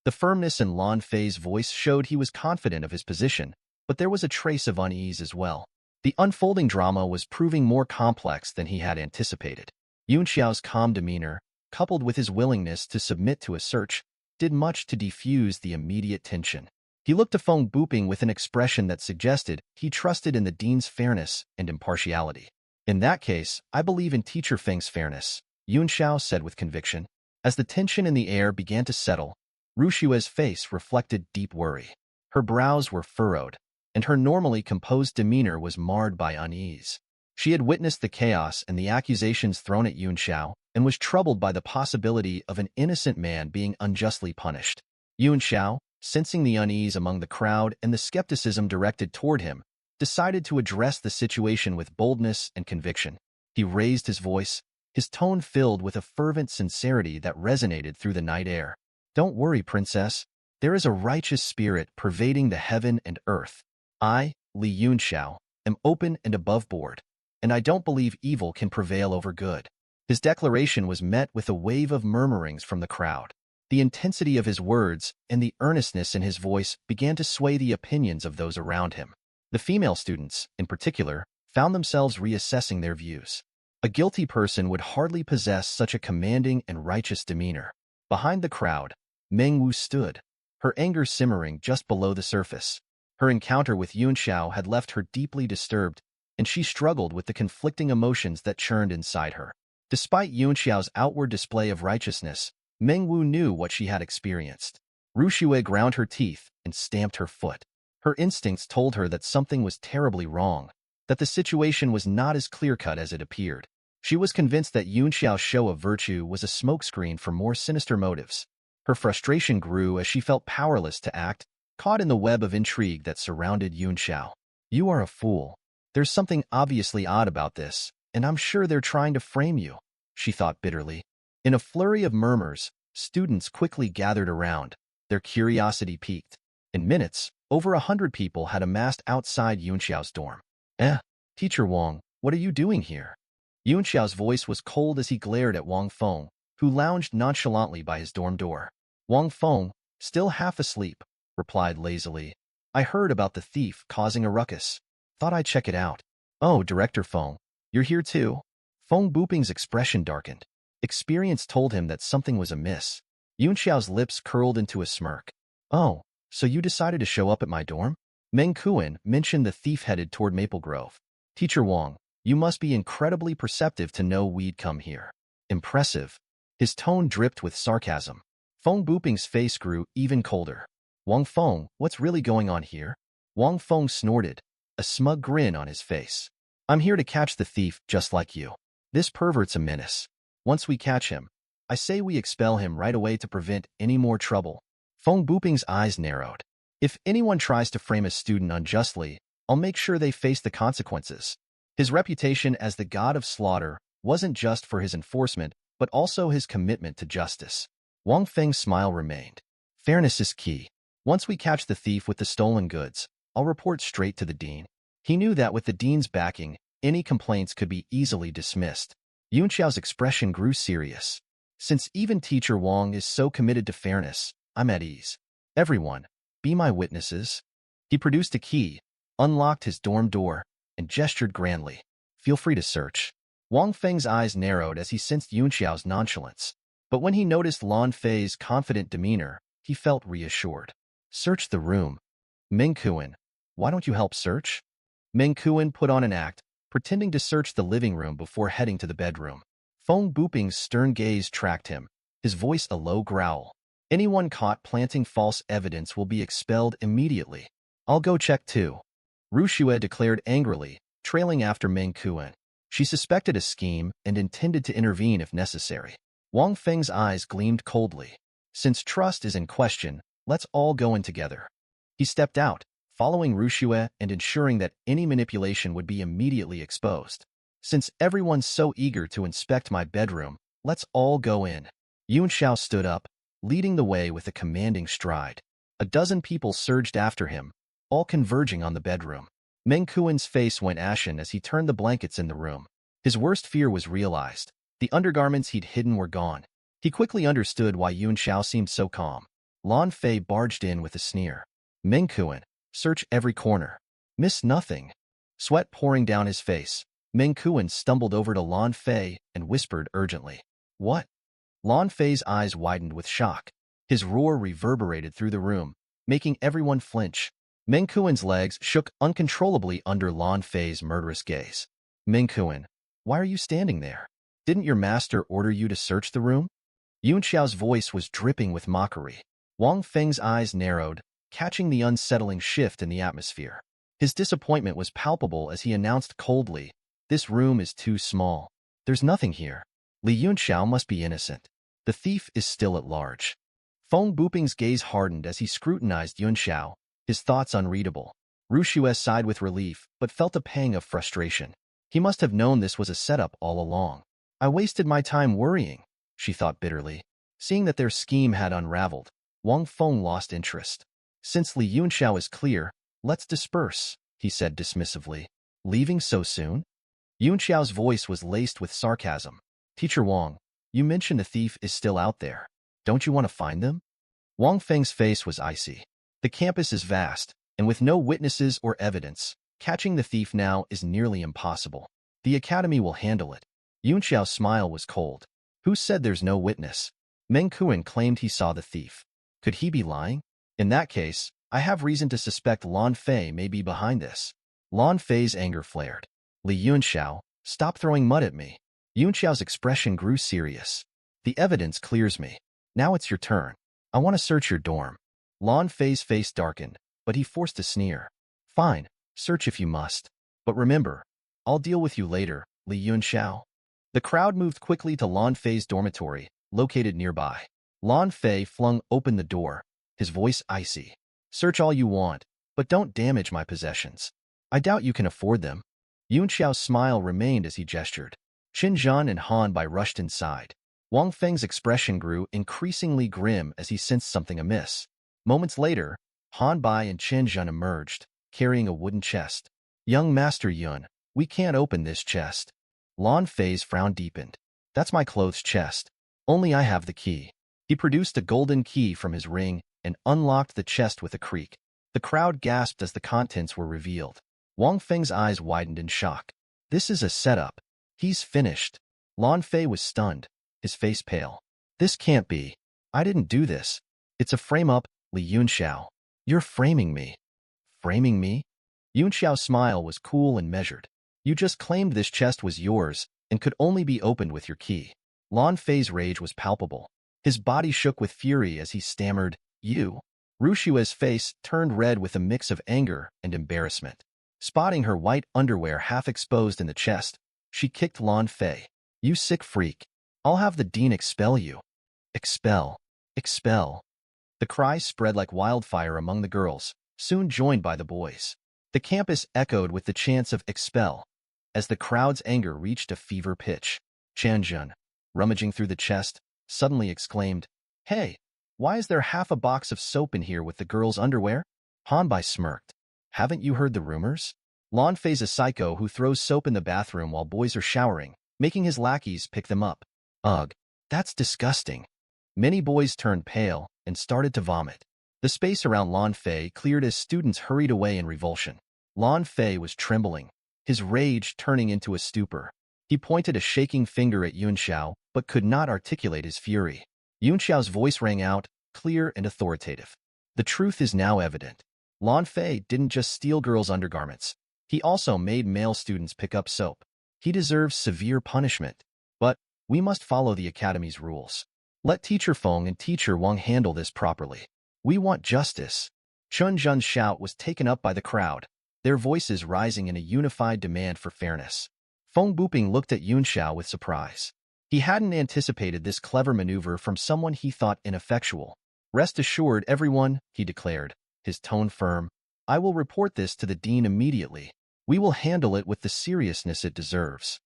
The firmness in Lan Fei's voice showed he was confident of his position, but there was a trace of unease as well. The unfolding drama was proving more complex than he had anticipated. Yun Xiao's calm demeanor, coupled with his willingness to submit to a search, did much to defuse the immediate tension. He looked to Feng Buping with an expression that suggested he trusted in the dean's fairness and impartiality. "In that case, I believe in Teacher Feng's fairness," Yun Xiao said with conviction. As the tension in the air began to settle, Rushue's face reflected deep worry. Her brows were furrowed, and her normally composed demeanor was marred by unease. She had witnessed the chaos and the accusations thrown at Yun Xiao, and was troubled by the possibility of an innocent man being unjustly punished. Yun Xiao, sensing the unease among the crowd and the skepticism directed toward him, decided to address the situation with boldness and conviction. He raised his voice, his tone filled with a fervent sincerity that resonated through the night air. "Don't worry, princess. There is a righteous spirit pervading the heaven and earth. I, Li Yunxiao, am open and above board, and I don't believe evil can prevail over good." His declaration was met with a wave of murmurings from the crowd. The intensity of his words and the earnestness in his voice began to sway the opinions of those around him. The female students, in particular, found themselves reassessing their views. A guilty person would hardly possess such a commanding and righteous demeanor. Behind the crowd, Manhwa stood, her anger simmering just below the surface. Her encounter with Yun Xiao had left her deeply disturbed, and she struggled with the conflicting emotions that churned inside her. Despite Yun Xiao's outward display of righteousness, Manhwa knew what she had experienced. Rushue ground her teeth and stamped her foot. Her instincts told her that something was terribly wrong, that the situation was not as clear-cut as it appeared. She was convinced that Yun Xiao's show of virtue was a smokescreen for more sinister motives. Her frustration grew as she felt powerless to act, caught in the web of intrigue that surrounded Yun Xiao. "You are a fool. There's something obviously odd about this, and I'm sure they're trying to frame you," she thought bitterly. In a flurry of murmurs, students quickly gathered around, their curiosity piqued. In minutes, over 100 people had amassed outside Yun Xiao's dorm. Teacher Wang, what are you doing here?" Yun Xiao's voice was cold as he glared at Wang Feng, who lounged nonchalantly by his dorm door. Wang Feng, still half asleep, replied lazily, "I heard about the thief causing a ruckus. Thought I'd check it out." "Oh, Director Feng, you're here too?" Feng Buping's expression darkened. Experience told him that something was amiss. Yun Xiao's lips curled into a smirk. "Oh, so you decided to show up at my dorm?" Meng Kuan mentioned the thief headed toward Maple Grove. "Teacher Wang, you must be incredibly perceptive to know we'd come here." "Impressive." His tone dripped with sarcasm. Feng Buping's face grew even colder. "Wang Feng, what's really going on here?" Wang Feng snorted, a smug grin on his face. "I'm here to catch the thief just like you. This pervert's a menace. Once we catch him, I say we expel him right away to prevent any more trouble." Feng Buping's eyes narrowed. "If anyone tries to frame a student unjustly, I'll make sure they face the consequences." His reputation as the god of slaughter wasn't just for his enforcement, but also his commitment to justice. Wang Feng's smile remained. "Fairness is key. Once we catch the thief with the stolen goods, I'll report straight to the dean." He knew that with the dean's backing, any complaints could be easily dismissed. Yun Xiao's expression grew serious. "Since even Teacher Wang is so committed to fairness, I'm at ease. Everyone, be my witnesses." He produced a key, unlocked his dorm door, and gestured grandly. "Feel free to search." Wang Feng's eyes narrowed as he sensed Yun Xiao's nonchalance. But when he noticed Lan Fei's confident demeanor, he felt reassured. "Search the room." "Meng Kuan, why don't you help search?" Meng Kuan put on an act, pretending to search the living room before heading to the bedroom. Feng Buping's stern gaze tracked him, his voice a low growl. "Anyone caught planting false evidence will be expelled immediately." "I'll go check too," Rushue declared angrily, trailing after Meng Kuan. She suspected a scheme and intended to intervene if necessary. Wang Feng's eyes gleamed coldly. "Since trust is in question, let's all go in together." He stepped out, following Rushue and ensuring that any manipulation would be immediately exposed. Since everyone's so eager to inspect my bedroom, let's all go in. Yun Xiao stood up, leading the way with a commanding stride. A dozen people surged after him, all converging on the bedroom. Meng Kuan's face went ashen as he turned the blankets in the room. His worst fear was realized. The undergarments he'd hidden were gone. He quickly understood why Yun Xiao seemed so calm. Lan Fei barged in with a sneer. Meng Kuan, search every corner. Miss nothing. Sweat pouring down his face, Meng Kuan stumbled over to Lan Fei and whispered urgently. What? Lan Fei's eyes widened with shock. His roar reverberated through the room, making everyone flinch. Meng Kuan's legs shook uncontrollably under Lan Fei's murderous gaze. Meng Kuan, why are you standing there? Didn't your master order you to search the room? Yun Xiao's voice was dripping with mockery. Wang Feng's eyes narrowed, catching the unsettling shift in the atmosphere. His disappointment was palpable as he announced coldly, this room is too small. There's nothing here. Li Yunxiao must be innocent. The thief is still at large. Feng Buping's gaze hardened as he scrutinized Yunxiao, his thoughts unreadable. Rushue sighed with relief, but felt a pang of frustration. He must have known this was a setup all along. I wasted my time worrying, she thought bitterly. Seeing that their scheme had unraveled, Wang Feng lost interest. Since Li Yunxiao is clear, let's disperse, he said dismissively. Leaving so soon? Yunxiao's voice was laced with sarcasm. Teacher Wang, you mentioned the thief is still out there. Don't you want to find them? Wang Feng's face was icy. The campus is vast, and with no witnesses or evidence, catching the thief now is nearly impossible. The academy will handle it. Yunxiao's smile was cold. Who said there's no witness? Meng Kuan claimed he saw the thief. Could he be lying? In that case, I have reason to suspect Lan Fei may be behind this. Lan Fei's anger flared. Li Yunxiao, stop throwing mud at me. Yunxiao's expression grew serious. The evidence clears me. Now it's your turn. I want to search your dorm. Lan Fei's face darkened, but he forced a sneer. Fine, search if you must. But remember, I'll deal with you later, Li Yunxiao. The crowd moved quickly to Lan Fei's dormitory, located nearby. Lan Fei flung open the door, his voice icy. Search all you want, but don't damage my possessions. I doubt you can afford them. Yunxiao's smile remained as he gestured. Qin Zhan and Han Bai rushed inside. Wang Feng's expression grew increasingly grim as he sensed something amiss. Moments later, Han Bai and Qin Zhan emerged, carrying a wooden chest. Young Master Yun, we can't open this chest. Lan Fei's frown deepened. That's my clothes chest. Only I have the key. He produced a golden key from his ring and unlocked the chest with a creak. The crowd gasped as the contents were revealed. Wang Feng's eyes widened in shock. This is a setup. He's finished. Lan Fei was stunned, his face pale. This can't be. I didn't do this. It's a frame-up, Li Yunxiao. You're framing me. Framing me? Yunxiao's smile was cool and measured. You just claimed this chest was yours and could only be opened with your key. Lan Fei's rage was palpable. His body shook with fury as he stammered, You. Rushue's face turned red with a mix of anger and embarrassment. Spotting her white underwear half exposed in the chest, she kicked Lan Fei. You sick freak. I'll have the dean expel you. Expel. Expel. The cries spread like wildfire among the girls, soon joined by the boys. The campus echoed with the chants of expel. As the crowd's anger reached a fever pitch, Chanjun, rummaging through the chest, suddenly exclaimed, Hey, why is there half a box of soap in here with the girls' underwear? Han Bai smirked. Haven't you heard the rumors? Lan Fei's a psycho who throws soap in the bathroom while boys are showering, making his lackeys pick them up. Ugh, that's disgusting. Many boys turned pale and started to vomit. The space around Lan Fei cleared as students hurried away in revulsion. Lan Fei was trembling, his rage turning into a stupor. He pointed a shaking finger at Yunxiao, but could not articulate his fury. Yunxiao's voice rang out, clear and authoritative. The truth is now evident. Lan Fei didn't just steal girls' undergarments. He also made male students pick up soap. He deserves severe punishment. But we must follow the academy's rules. Let Teacher Feng and Teacher Wang handle this properly. We want justice. Chun Jun's shout was taken up by the crowd, their voices rising in a unified demand for fairness. Feng Buping looked at Yunxiao with surprise. He hadn't anticipated this clever maneuver from someone he thought ineffectual. Rest assured, everyone, he declared, his tone firm. I will report this to the dean immediately. We will handle it with the seriousness it deserves.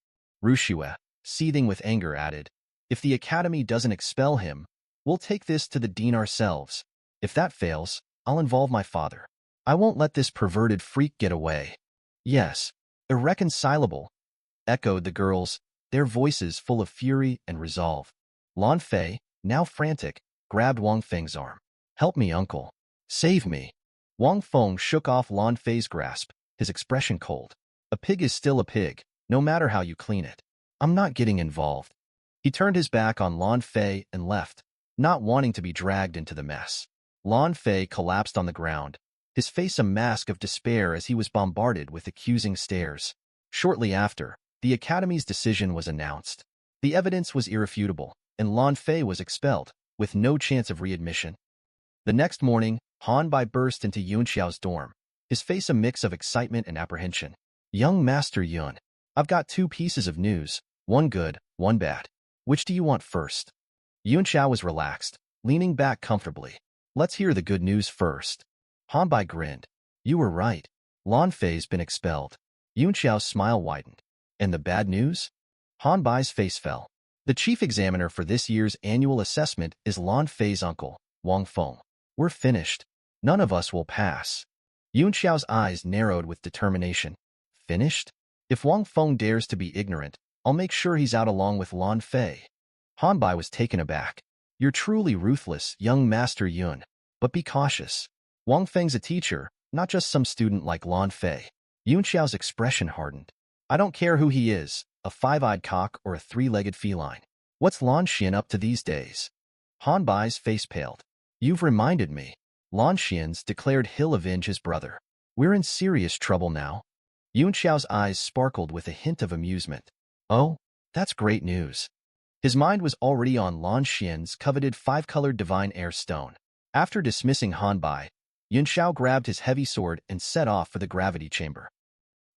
Rushua, seething with anger, added, if the academy doesn't expel him, we'll take this to the dean ourselves. If that fails, I'll involve my father. I won't let this perverted freak get away. Yes, irreconcilable, echoed the girls, their voices full of fury and resolve. Lan Fei, now frantic, grabbed Wang Feng's arm. Help me, uncle. Save me. Wang Feng shook off Lan Fei's grasp, his expression cold. A pig is still a pig, no matter how you clean it. I'm not getting involved. He turned his back on Lan Fei and left, not wanting to be dragged into the mess. Lan Fei collapsed on the ground, his face a mask of despair as he was bombarded with accusing stares. Shortly after, the academy's decision was announced. The evidence was irrefutable, and Lan Fei was expelled, with no chance of readmission. The next morning, Han Bai burst into Yun Xiao's dorm, his face a mix of excitement and apprehension. Young Master Yun, I've got 2 pieces of news, one good, one bad. Which do you want first? Yun Xiao was relaxed, leaning back comfortably. Let's hear the good news first. Han Bai grinned. You were right. Lan Fei's been expelled. Yun Xiao's smile widened. And the bad news? Han Bai's face fell. The chief examiner for this year's annual assessment is Lan Fei's uncle, Wang Feng. We're finished. None of us will pass. Yun Xiao's eyes narrowed with determination. Finished? If Wang Feng dares to be ignorant, I'll make sure he's out along with Lan Fei. Han Bai was taken aback. You're truly ruthless, young Master Yun. But be cautious. Wang Feng's a teacher, not just some student like Lan Fei. Yun Xiao's expression hardened. I don't care who he is, a 5-eyed cock or a 3-legged feline. What's Lan Xian up to these days? Han Bai's face paled. You've reminded me. Lan Xian's declared he'll avenge his brother. We're in serious trouble now. Yun Xiao's eyes sparkled with a hint of amusement. Oh, that's great news. His mind was already on Lan Xian's coveted 5-colored divine air stone. After dismissing Han Bai, Yun Xiao grabbed his heavy sword and set off for the gravity chamber.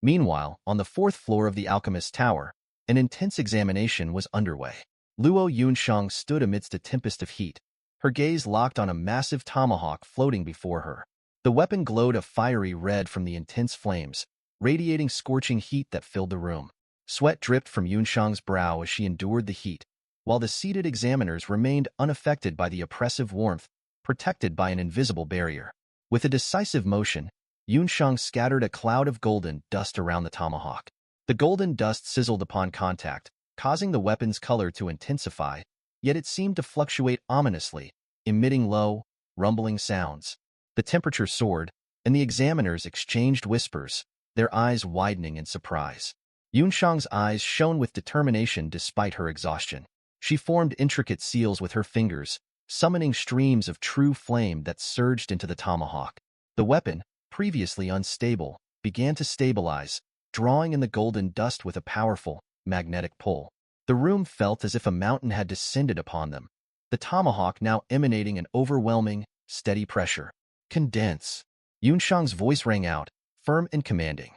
Meanwhile, on the 4th floor of the alchemist's tower, an intense examination was underway. Luo Yunshang stood amidst a tempest of heat, her gaze locked on a massive tomahawk floating before her. The weapon glowed a fiery red from the intense flames, radiating scorching heat that filled the room. Sweat dripped from Yunshang's brow as she endured the heat, while the seated examiners remained unaffected by the oppressive warmth, protected by an invisible barrier. With a decisive motion, Yunshang scattered a cloud of golden dust around the tomahawk. The golden dust sizzled upon contact, causing the weapon's color to intensify, yet it seemed to fluctuate ominously, emitting low, rumbling sounds. The temperature soared, and the examiners exchanged whispers, their eyes widening in surprise. Yunshang's eyes shone with determination despite her exhaustion. She formed intricate seals with her fingers, summoning streams of true flame that surged into the tomahawk. The weapon, previously unstable, began to stabilize, drawing in the golden dust with a powerful, magnetic pull. The room felt as if a mountain had descended upon them, the tomahawk now emanating an overwhelming, steady pressure. Condense. Yunshang's voice rang out, firm and commanding.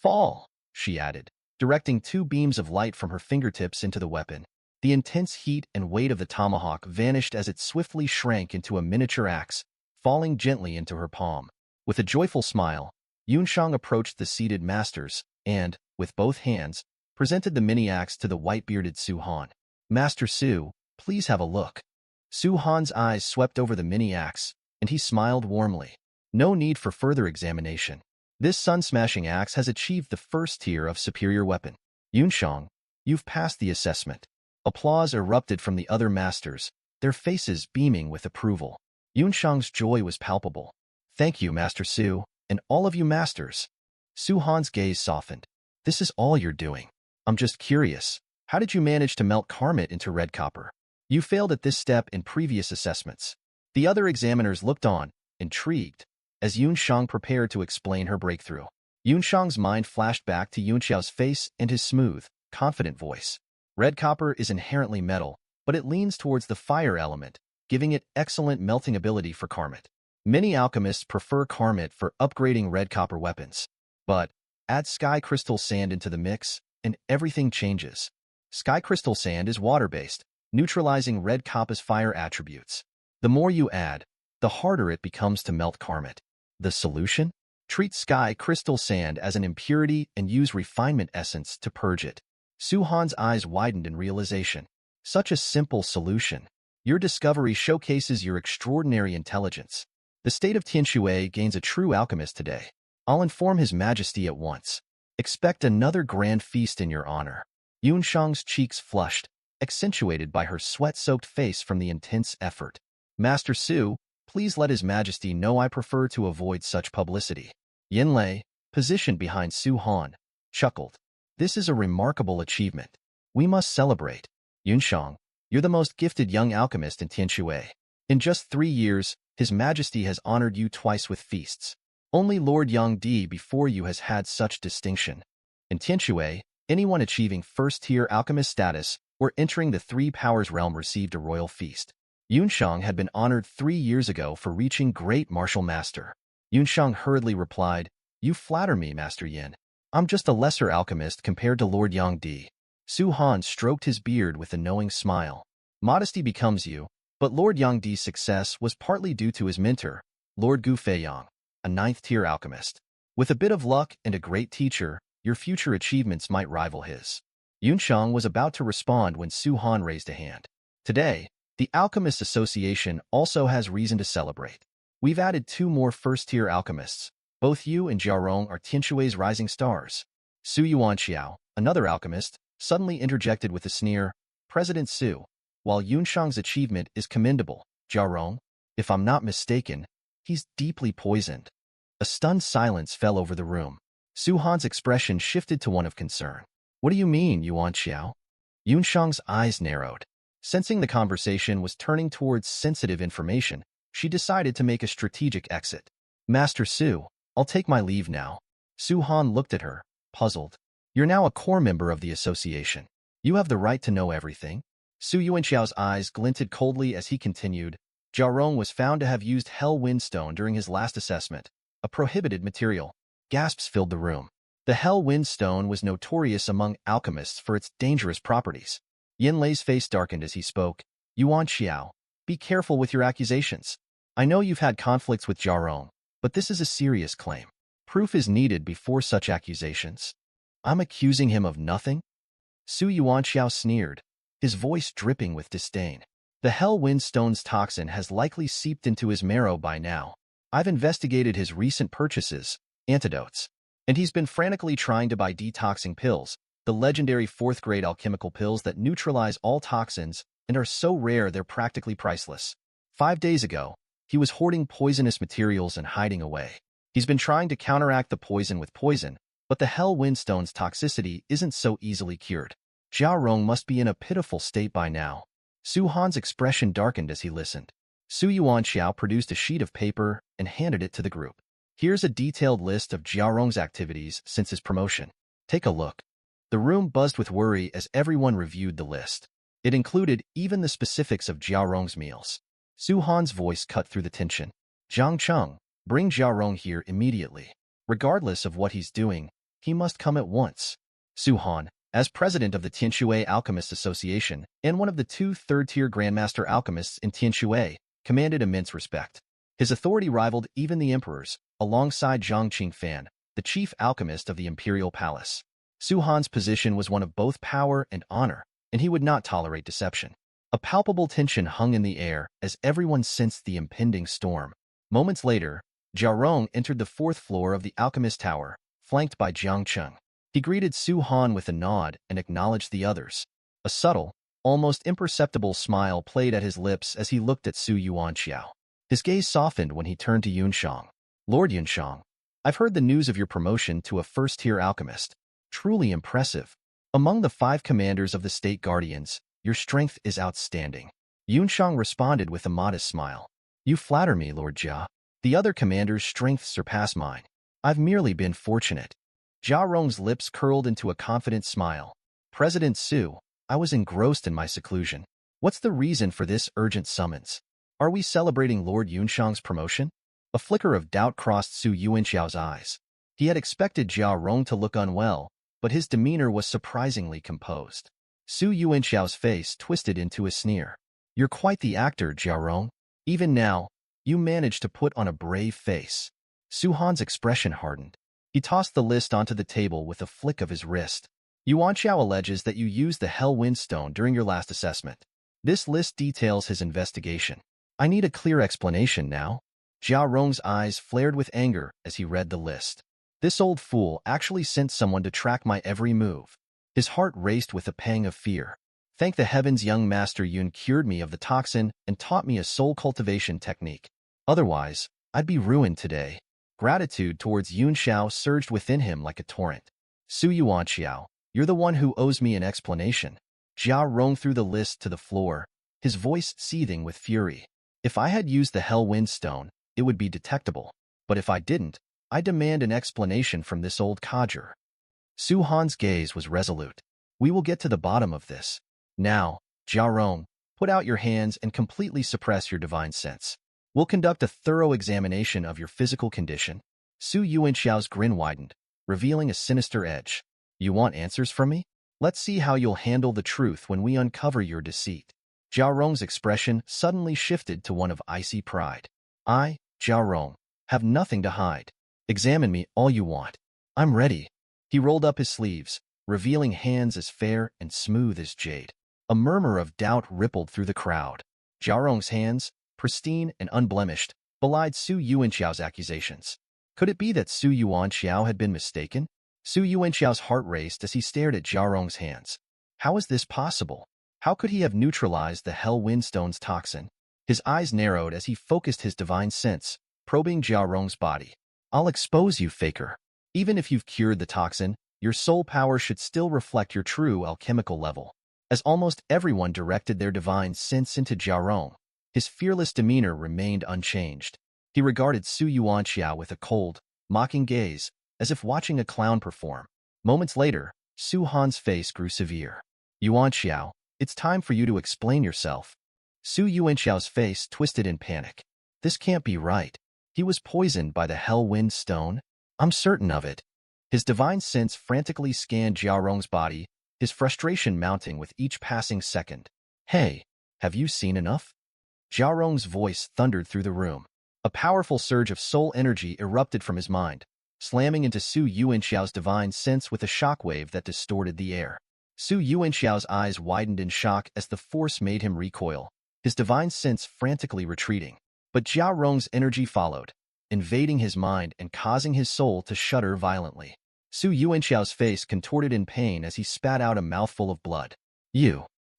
Fall, she added, directing 2 beams of light from her fingertips into the weapon. The intense heat and weight of the tomahawk vanished as it swiftly shrank into a miniature axe, falling gently into her palm. With a joyful smile, Yunshang approached the seated masters and, with both hands, presented the mini-axe to the white-bearded Su Han. Master Su, please have a look. Su Han's eyes swept over the mini-axe, and he smiled warmly. No need for further examination. This sun-smashing axe has achieved the 1st tier of superior weapon. Yunshang, you've passed the assessment. Applause erupted from the other masters, their faces beaming with approval. Yunshang's joy was palpable. Thank you, Master Su, and all of you masters. Su Han's gaze softened. This is all you're doing. I'm just curious. How did you manage to melt karmit into red copper? You failed at this step in previous assessments. The other examiners looked on, intrigued, as Yunshang prepared to explain her breakthrough. Yunshang's mind flashed back to Yunxiao's face and his smooth, confident voice. Red copper is inherently metal, but it leans towards the fire element, giving it excellent melting ability for karmit. Many alchemists prefer karmit for upgrading red copper weapons. But add sky crystal sand into the mix, and everything changes. Sky crystal sand is water-based, neutralizing red copper's fire attributes. The more you add, the harder it becomes to melt karmit. The solution? Treat sky crystal sand as an impurity and use refinement essence to purge it. Su Han's eyes widened in realization. Such a simple solution. Your discovery showcases your extraordinary intelligence. The state of Tianshui gains a true alchemist today. I'll inform His Majesty at once. Expect another grand feast in your honor. Yunshang's cheeks flushed, accentuated by her sweat-soaked face from the intense effort. Master Su, please let His Majesty know I prefer to avoid such publicity. Yinlei, positioned behind Su Han, chuckled. This is a remarkable achievement. We must celebrate. Yunshang, you're the most gifted young alchemist in Tianshui. In just 3 years, His Majesty has honored you twice with feasts. Only Lord Yangdi before you has had such distinction. In Tianshui, anyone achieving first-tier alchemist status or entering the Three Powers realm received a royal feast. Yunshang had been honored 3 years ago for reaching Great Martial Master. Yunshang hurriedly replied, You flatter me, Master Yin. I'm just a lesser alchemist compared to Lord Yangdi. Su Han stroked his beard with a knowing smile. Modesty becomes you, but Lord Yangdi's success was partly due to his mentor, Lord Gu Feiyang, a 9th-tier alchemist. With a bit of luck and a great teacher, your future achievements might rival his. Yunshang was about to respond when Su Han raised a hand. Today, the Alchemist Association also has reason to celebrate. We've added 2 more first-tier alchemists. Both you and Jiarong are Tianshui's rising stars. Su Yuanxiao, another alchemist, suddenly interjected with a sneer, President Su, while Yunshang's achievement is commendable, Jiarong, if I'm not mistaken, he's deeply poisoned. A stunned silence fell over the room. Su Han's expression shifted to one of concern. What do you mean, Yuanxiao? Yunshang's eyes narrowed. Sensing the conversation was turning towards sensitive information, she decided to make a strategic exit. Master Su, I'll take my leave now. Su Han looked at her, puzzled. You're now a core member of the association. You have the right to know everything. Su Yuanxiao's eyes glinted coldly as he continued. Jiarong was found to have used Hell Windstone during his last assessment, a prohibited material. Gasps filled the room. The Hell Windstone was notorious among alchemists for its dangerous properties. Yinlei's face darkened as he spoke. Yuanxiao, be careful with your accusations. I know you've had conflicts with Jiarong, but this is a serious claim. Proof is needed before such accusations. I'm accusing him of nothing? Su Yuanxiao sneered, his voice dripping with disdain. The Hell Windstone's toxin has likely seeped into his marrow by now. I've investigated his recent purchases, antidotes, and he's been frantically trying to buy detoxing pills, the legendary 4th-grade alchemical pills that neutralize all toxins and are so rare they're practically priceless. 5 days ago, he was hoarding poisonous materials and hiding away. He's been trying to counteract the poison with poison, but the Hell Windstone's toxicity isn't so easily cured. Jiarong must be in a pitiful state by now. Su Han's expression darkened as he listened. Su Yuanxiao produced a sheet of paper and handed it to the group. Here's a detailed list of Jiarong's activities since his promotion. Take a look. The room buzzed with worry as everyone reviewed the list. It included even the specifics of Jiarong's meals. Su Han's voice cut through the tension. Zhang Cheng, bring Jiarong here immediately. Regardless of what he's doing, he must come at once. Su Han, as president of the Tianshui Alchemist Association and one of the 2 third-tier Grandmaster alchemists in Tianshui, commanded immense respect. His authority rivaled even the emperor's, alongside Zhang Qingfan, the chief alchemist of the imperial palace. Su Han's position was one of both power and honor, and he would not tolerate deception. A palpable tension hung in the air as everyone sensed the impending storm. Moments later, Jiarong entered the 4th floor of the Alchemist Tower, flanked by Jiang Cheng. He greeted Su Han with a nod and acknowledged the others. A subtle, almost imperceptible smile played at his lips as he looked at Su Yuanxiao. His gaze softened when he turned to Yunshang. Lord Yunshang, I've heard the news of your promotion to a first-tier alchemist. Truly impressive. Among the 5 commanders of the State Guardians, your strength is outstanding. Yunshang responded with a modest smile. You flatter me, Lord Jia. The other commanders' strengths surpass mine. I've merely been fortunate. Jiarong's lips curled into a confident smile. President Su, I was engrossed in my seclusion. What's the reason for this urgent summons? Are we celebrating Lord Yunshang's promotion? A flicker of doubt crossed Su Yuanxiao's eyes. He had expected Jiarong to look unwell, but his demeanor was surprisingly composed. Su Yuanxiao's face twisted into a sneer. You're quite the actor, Jiarong. Even now, you managed to put on a brave face. Su Han's expression hardened. He tossed the list onto the table with a flick of his wrist. Yuan Xiao alleges that you used the Hell Wind Stone during your last assessment. This list details his investigation. I need a clear explanation now. Jia Rong's eyes flared with anger as he read the list. This old fool actually sent someone to track my every move. His heart raced with a pang of fear. Thank the heavens young Master Yun cured me of the toxin and taught me a soul cultivation technique. Otherwise, I'd be ruined today. Gratitude towards Yun Xiao surged within him like a torrent. Su Yuan Xiao, you're the one who owes me an explanation. Jia Rong threw the list to the floor, his voice seething with fury. If I had used the Hell Wind Stone, it would be detectable. But if I didn't, I demand an explanation from this old codger. Su Han's gaze was resolute. We will get to the bottom of this. Now, Jia Rong, put out your hands and completely suppress your divine sense. We'll conduct a thorough examination of your physical condition. Su Yuanxiao's grin widened, revealing a sinister edge. You want answers from me? Let's see how you'll handle the truth when we uncover your deceit. Jia Rong's expression suddenly shifted to one of icy pride. I, Jia Rong, have nothing to hide. Examine me all you want. I'm ready. He rolled up his sleeves, revealing hands as fair and smooth as jade. A murmur of doubt rippled through the crowd. Jia Rong's hands, pristine and unblemished, belied Su Yuanxiao's accusations. Could it be that Su Yuanxiao had been mistaken? Su Yuanxiao's heart raced as he stared at Jia Rong's hands. How is this possible? How could he have neutralized the Hell Wind Stone's toxin? His eyes narrowed as he focused his divine sense, probing Jia Rong's body. I'll expose you, faker. Even if you've cured the toxin, your soul power should still reflect your true alchemical level. As almost everyone directed their divine sense into Jia Rong, his fearless demeanor remained unchanged. He regarded Su Yuanxiao with a cold, mocking gaze, as if watching a clown perform. Moments later, Su Han's face grew severe. Yuanxiao, it's time for you to explain yourself. Su Yuanxiao's face twisted in panic. This can't be right. He was poisoned by the Hell Wind Stone? I'm certain of it. His divine sense frantically scanned Jia Rong's body, his frustration mounting with each passing second. Hey, have you seen enough? Jia Rong's voice thundered through the room. A powerful surge of soul energy erupted from his mind, slamming into Su Yuanxiao's divine sense with a shockwave that distorted the air. Su Yuanxiao's eyes widened in shock as the force made him recoil, his divine sense frantically retreating. But Jia Rong's energy followed, invading his mind and causing his soul to shudder violently. Su Yuanxiao's face contorted in pain as he spat out a mouthful of blood.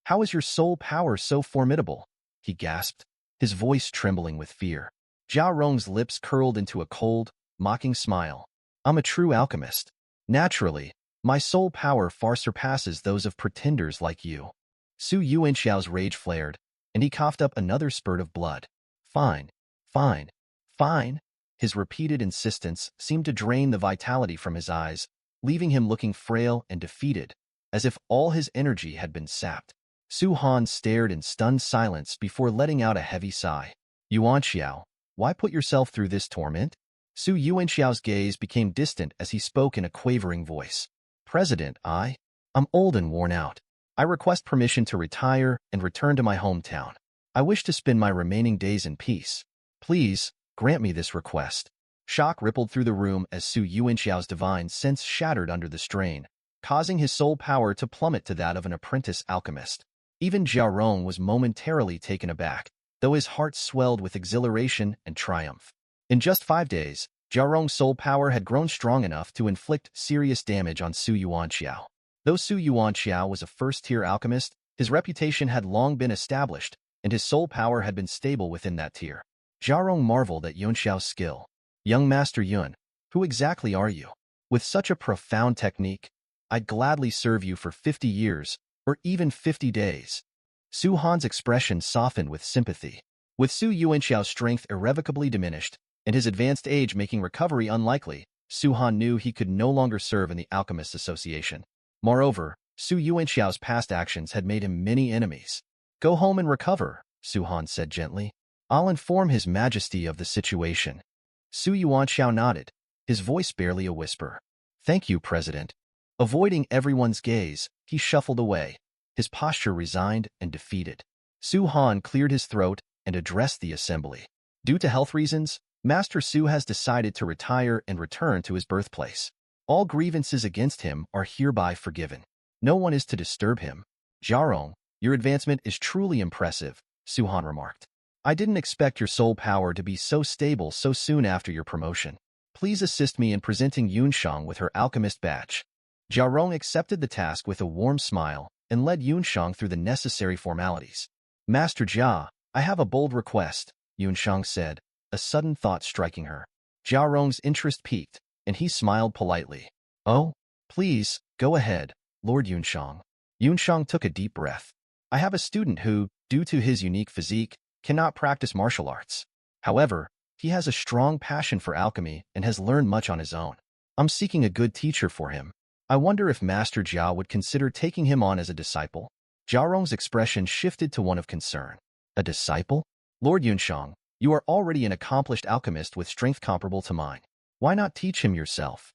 How is your soul power so formidable? He gasped, his voice trembling with fear. Jia Rong's lips curled into a cold, mocking smile. I'm a true alchemist. Naturally, my soul power far surpasses those of pretenders like you. Su Yuanxiao's rage flared, and he coughed up another spurt of blood. Fine, fine, fine. His repeated insistence seemed to drain the vitality from his eyes, leaving him looking frail and defeated, as if all his energy had been sapped. Su Han stared in stunned silence before letting out a heavy sigh. Yuanxiao, why put yourself through this torment? Su Yuanxiao's gaze became distant as he spoke in a quavering voice. President, I'm old and worn out. I request permission to retire and return to my hometown. I wish to spend my remaining days in peace. Please, grant me this request. Shock rippled through the room as Su Yuanxiao's divine sense shattered under the strain, causing his soul power to plummet to that of an apprentice alchemist. Even Jia Rong was momentarily taken aback, though his heart swelled with exhilaration and triumph. In just 5 days, Jia Rong's soul power had grown strong enough to inflict serious damage on Su Yuanxiao. Though Su Yuanxiao was a first-tier alchemist, his reputation had long been established, and his soul power had been stable within that tier. Jia Rong marveled at Yuanxiao's skill. Young Master Yun, who exactly are you? With such a profound technique, I'd gladly serve you for 50 years, or even 50 days. Su Han's expression softened with sympathy. With Su Yuanxiao's strength irrevocably diminished, and his advanced age making recovery unlikely, Su Han knew he could no longer serve in the Alchemists Association. Moreover, Su Yuanxiao's past actions had made him many enemies. Go home and recover, Su Han said gently. I'll inform His Majesty of the situation. Su Yuanxiao nodded, his voice barely a whisper. Thank you, President. Avoiding everyone's gaze, he shuffled away, his posture resigned and defeated. Su Han cleared his throat and addressed the assembly. Due to health reasons, Master Su has decided to retire and return to his birthplace. All grievances against him are hereby forgiven. No one is to disturb him. Jiarong, your advancement is truly impressive, Suhan remarked. I didn't expect your soul power to be so stable so soon after your promotion. Please assist me in presenting Yunshang with her alchemist badge. Jiarong accepted the task with a warm smile and led Yunshang through the necessary formalities. Master Jia, I have a bold request, Yunshang said, a sudden thought striking her. Jiarong's interest piqued, and he smiled politely. Oh, please, go ahead, Lord Yunshang. Yunshang took a deep breath. I have a student who, due to his unique physique, cannot practice martial arts. However, he has a strong passion for alchemy and has learned much on his own. I'm seeking a good teacher for him. I wonder if Master Jia would consider taking him on as a disciple. Jiarong's expression shifted to one of concern. A disciple? Lord Yunshang, you are already an accomplished alchemist with strength comparable to mine. Why not teach him yourself?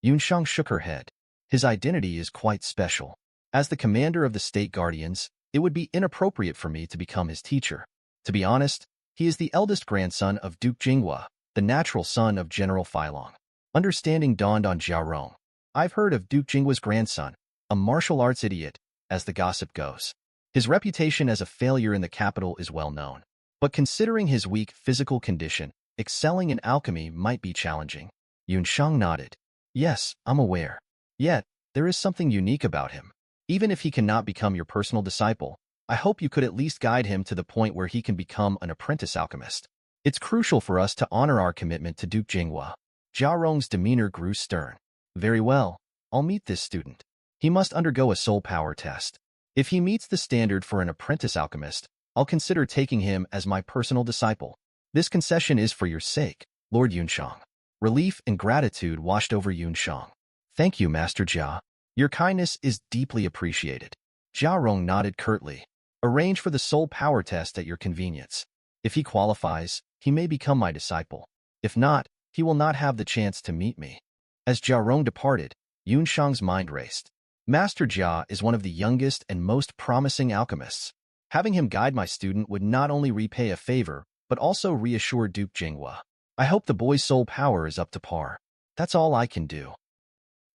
Yunshang shook her head. His identity is quite special. As the commander of the state guardians, it would be inappropriate for me to become his teacher. To be honest, he is the eldest grandson of Duke Jinghua, the natural son of General Filong. Understanding dawned on Jiarong. I've heard of Duke Jinghua's grandson, a martial arts idiot, as the gossip goes. His reputation as a failure in the capital is well known. But considering his weak physical condition, excelling in alchemy might be challenging. Yunshang nodded. Yes, I'm aware. Yet, there is something unique about him. Even if he cannot become your personal disciple, I hope you could at least guide him to the point where he can become an apprentice alchemist. It's crucial for us to honor our commitment to Duke Jinghua. Jiarong's demeanor grew stern. Very well, I'll meet this student. He must undergo a soul power test. If he meets the standard for an apprentice alchemist, I'll consider taking him as my personal disciple. This concession is for your sake, Lord Yunshang. Relief and gratitude washed over Yunshang. Thank you, Master Jia. Your kindness is deeply appreciated. Jiarong nodded curtly. Arrange for the soul power test at your convenience. If he qualifies, he may become my disciple. If not, he will not have the chance to meet me. As Jiarong departed, Yunshang's mind raced. Master Jia is one of the youngest and most promising alchemists. Having him guide my student would not only repay a favor, but also reassure Duke Jinghua. I hope the boy's soul power is up to par. That's all I can do.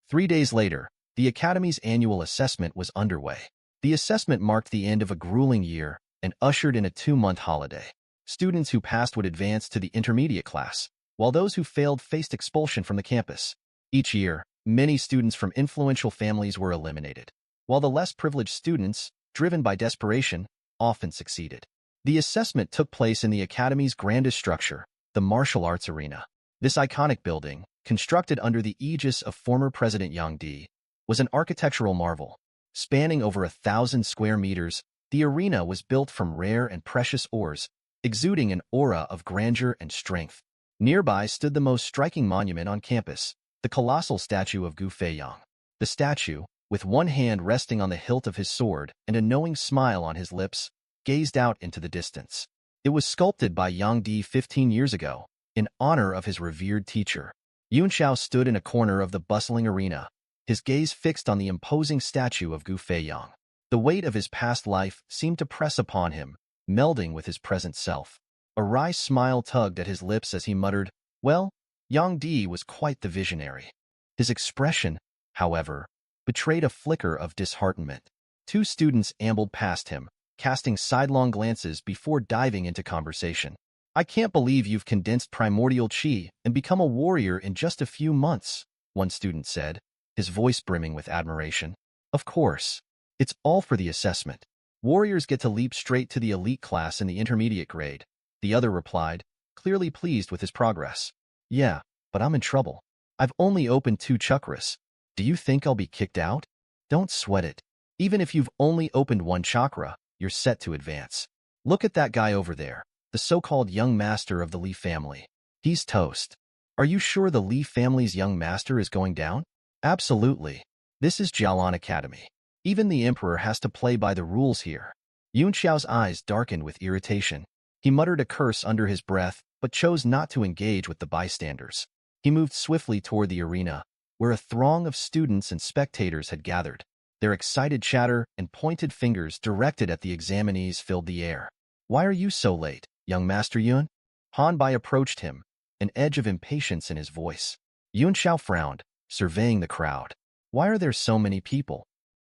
3 days later, the Academy's annual assessment was underway. The assessment marked the end of a grueling year and ushered in a 2-month holiday. Students who passed would advance to the intermediate class, while those who failed faced expulsion from the campus. Each year, many students from influential families were eliminated, while the less privileged students, driven by desperation, often succeeded. The assessment took place in the Academy's grandest structure, the martial arts arena. This iconic building, constructed under the aegis of former President Yang Di, was an architectural marvel. Spanning over 1,000 square meters, the arena was built from rare and precious ores, exuding an aura of grandeur and strength. Nearby stood the most striking monument on campus, the colossal statue of Gu Feiyang. The statue, with one hand resting on the hilt of his sword and a knowing smile on his lips, gazed out into the distance. It was sculpted by Yang Di 15 years ago, in honor of his revered teacher. Yunshao stood in a corner of the bustling arena, his gaze fixed on the imposing statue of Gu Feiyang. The weight of his past life seemed to press upon him, melding with his present self. A wry smile tugged at his lips as he muttered, "Well, Yang Di was quite the visionary." His expression, however, betrayed a flicker of disheartenment. 2 students ambled past him, casting sidelong glances before diving into conversation. "I can't believe you've condensed primordial chi and become a warrior in just a few months," one student said, his voice brimming with admiration. "Of course. It's all for the assessment. Warriors get to leap straight to the elite class in the intermediate grade," the other replied, clearly pleased with his progress. "Yeah, but I'm in trouble. I've only opened 2 chakras. Do you think I'll be kicked out? Don't sweat it. Even if you've only opened 1 chakra, you're set to advance. Look at that guy over there, the so-called young master of the Li family. He's toast. Are you sure the Li family's young master is going down?" "Absolutely. This is Jialan Academy. Even the emperor has to play by the rules here." Yunxiao's eyes darkened with irritation. He muttered a curse under his breath, but chose not to engage with the bystanders. He moved swiftly toward the arena, where a throng of students and spectators had gathered. Their excited chatter and pointed fingers directed at the examinees filled the air. "Why are you so late, young Master Yun?" Han Bai approached him, an edge of impatience in his voice. Yuan Shao frowned, surveying the crowd. Why are there so many people?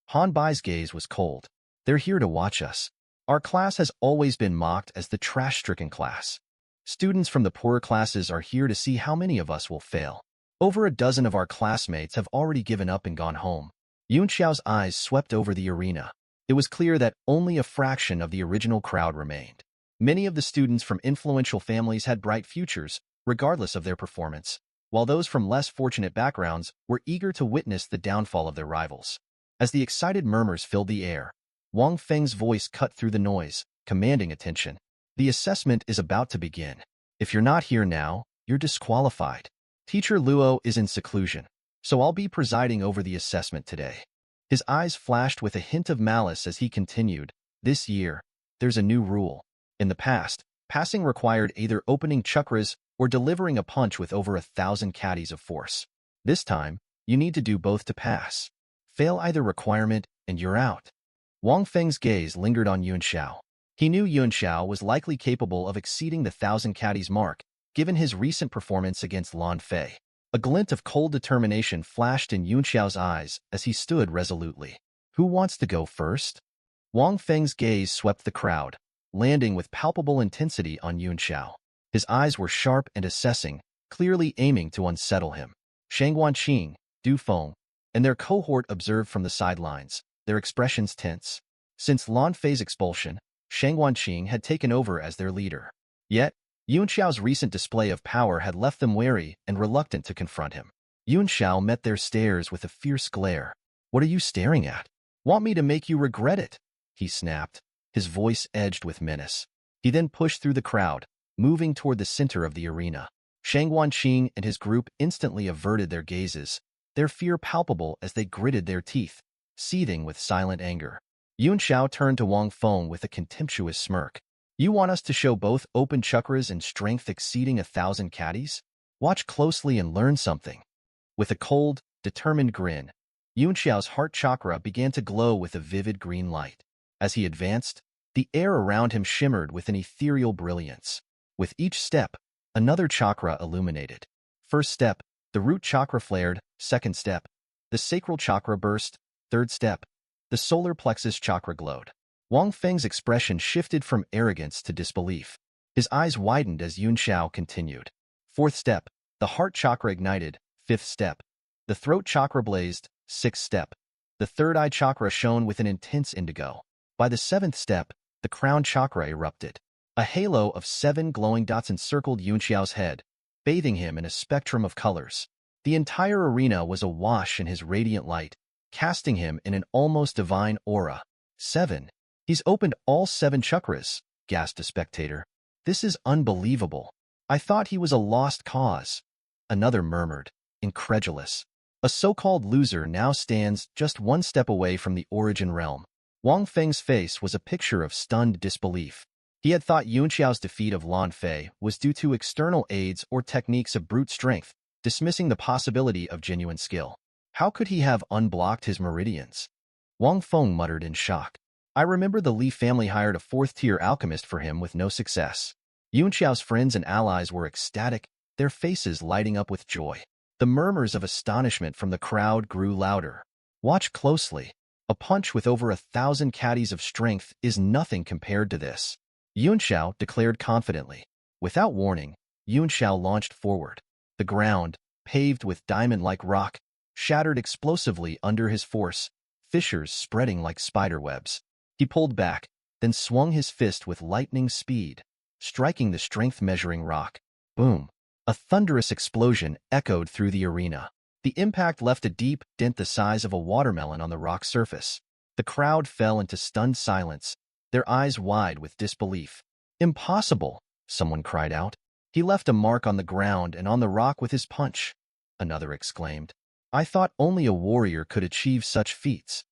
Han Bai's gaze was cold. They're here to watch us. Our class has always been mocked as the trash-stricken class. Students from the poorer classes are here to see how many of us will fail. Over a dozen of our classmates have already given up and gone home. Yuan Xiao's eyes swept over the arena. It was clear that only a fraction of the original crowd remained. Many of the students from influential families had bright futures, regardless of their performance, while those from less fortunate backgrounds were eager to witness the downfall of their rivals. As the excited murmurs filled the air, Wang Feng's voice cut through the noise, commanding attention. The assessment is about to begin. If you're not here now, you're disqualified. Teacher Luo is in seclusion, so I'll be presiding over the assessment today. His eyes flashed with a hint of malice as he continued, this year, there's a new rule. In the past, passing required either opening chakras or delivering a punch with over 1,000 caddies of force. This time, you need to do both to pass. Fail either requirement and you're out. Wang Feng's gaze lingered on Yuan Shao. He knew Yuan Shao was likely capable of exceeding the 1,000 caddies mark, given his recent performance against Lan Fei. A glint of cold determination flashed in Yuan Xiao's eyes as he stood resolutely. Who wants to go first? Wang Feng's gaze swept the crowd, landing with palpable intensity on Yuan Shao. His eyes were sharp and assessing, clearly aiming to unsettle him. Shang Wanqing, Du Feng, and their cohort observed from the sidelines, their expressions tense. Since Lan Fei's expulsion, Shang Wanqing had taken over as their leader. Yet, Yuan Xiao's recent display of power had left them wary and reluctant to confront him. Yuan Xiao met their stares with a fierce glare. What are you staring at? Want me to make you regret it? He snapped, his voice edged with menace. He then pushed through the crowd, moving toward the center of the arena. Shang Wanqing and his group instantly averted their gazes, their fear palpable as they gritted their teeth, seething with silent anger. Yuan Shao turned to Wang Feng with a contemptuous smirk. You want us to show both open chakras and strength exceeding 1,000 caddies? Watch closely and learn something. With a cold, determined grin, Yuan Xiao's heart chakra began to glow with a vivid green light. As he advanced, the air around him shimmered with an ethereal brilliance. With each step, another chakra illuminated. First step, the root chakra flared. Second step, the sacral chakra burst. Third step, the solar plexus chakra glowed. Wang Feng's expression shifted from arrogance to disbelief. His eyes widened as Yuan Shao continued. Fourth step, the heart chakra ignited. Fifth step, the throat chakra blazed. Sixth step, the third eye chakra shone with an intense indigo. By the seventh step, the crown chakra erupted. A halo of 7 glowing dots encircled Yuan Xiao's head, bathing him in a spectrum of colors. The entire arena was awash in his radiant light, casting him in an almost divine aura. 7. He's opened all 7 chakras, gasped a spectator. This is unbelievable. I thought he was a lost cause. Another murmured, incredulous. A so-called loser now stands just 1 step away from the origin realm. Wang Feng's face was a picture of stunned disbelief. He had thought Yuan Xiao's defeat of Lan Fei was due to external aids or techniques of brute strength, dismissing the possibility of genuine skill. How could he have unblocked his meridians? Wang Feng muttered in shock. I remember the Li family hired a 4th-tier alchemist for him with no success. Yuan Xiao's friends and allies were ecstatic, their faces lighting up with joy. The murmurs of astonishment from the crowd grew louder. Watch closely. A punch with over 1,000 caddies of strength is nothing compared to this. Yuan Xiao declared confidently. Without warning, Yuan Xiao launched forward. The ground, paved with diamond-like rock, shattered explosively under his force, fissures spreading like spiderwebs. He pulled back, then swung his fist with lightning speed, striking the strength-measuring rock. Boom! A thunderous explosion echoed through the arena. The impact left a deep dent the size of a watermelon on the rock surface. The crowd fell into stunned silence, their eyes wide with disbelief. Impossible! Someone cried out. He left a mark on the ground and on the rock with his punch. Another exclaimed. I thought only a warrior could achieve such feats.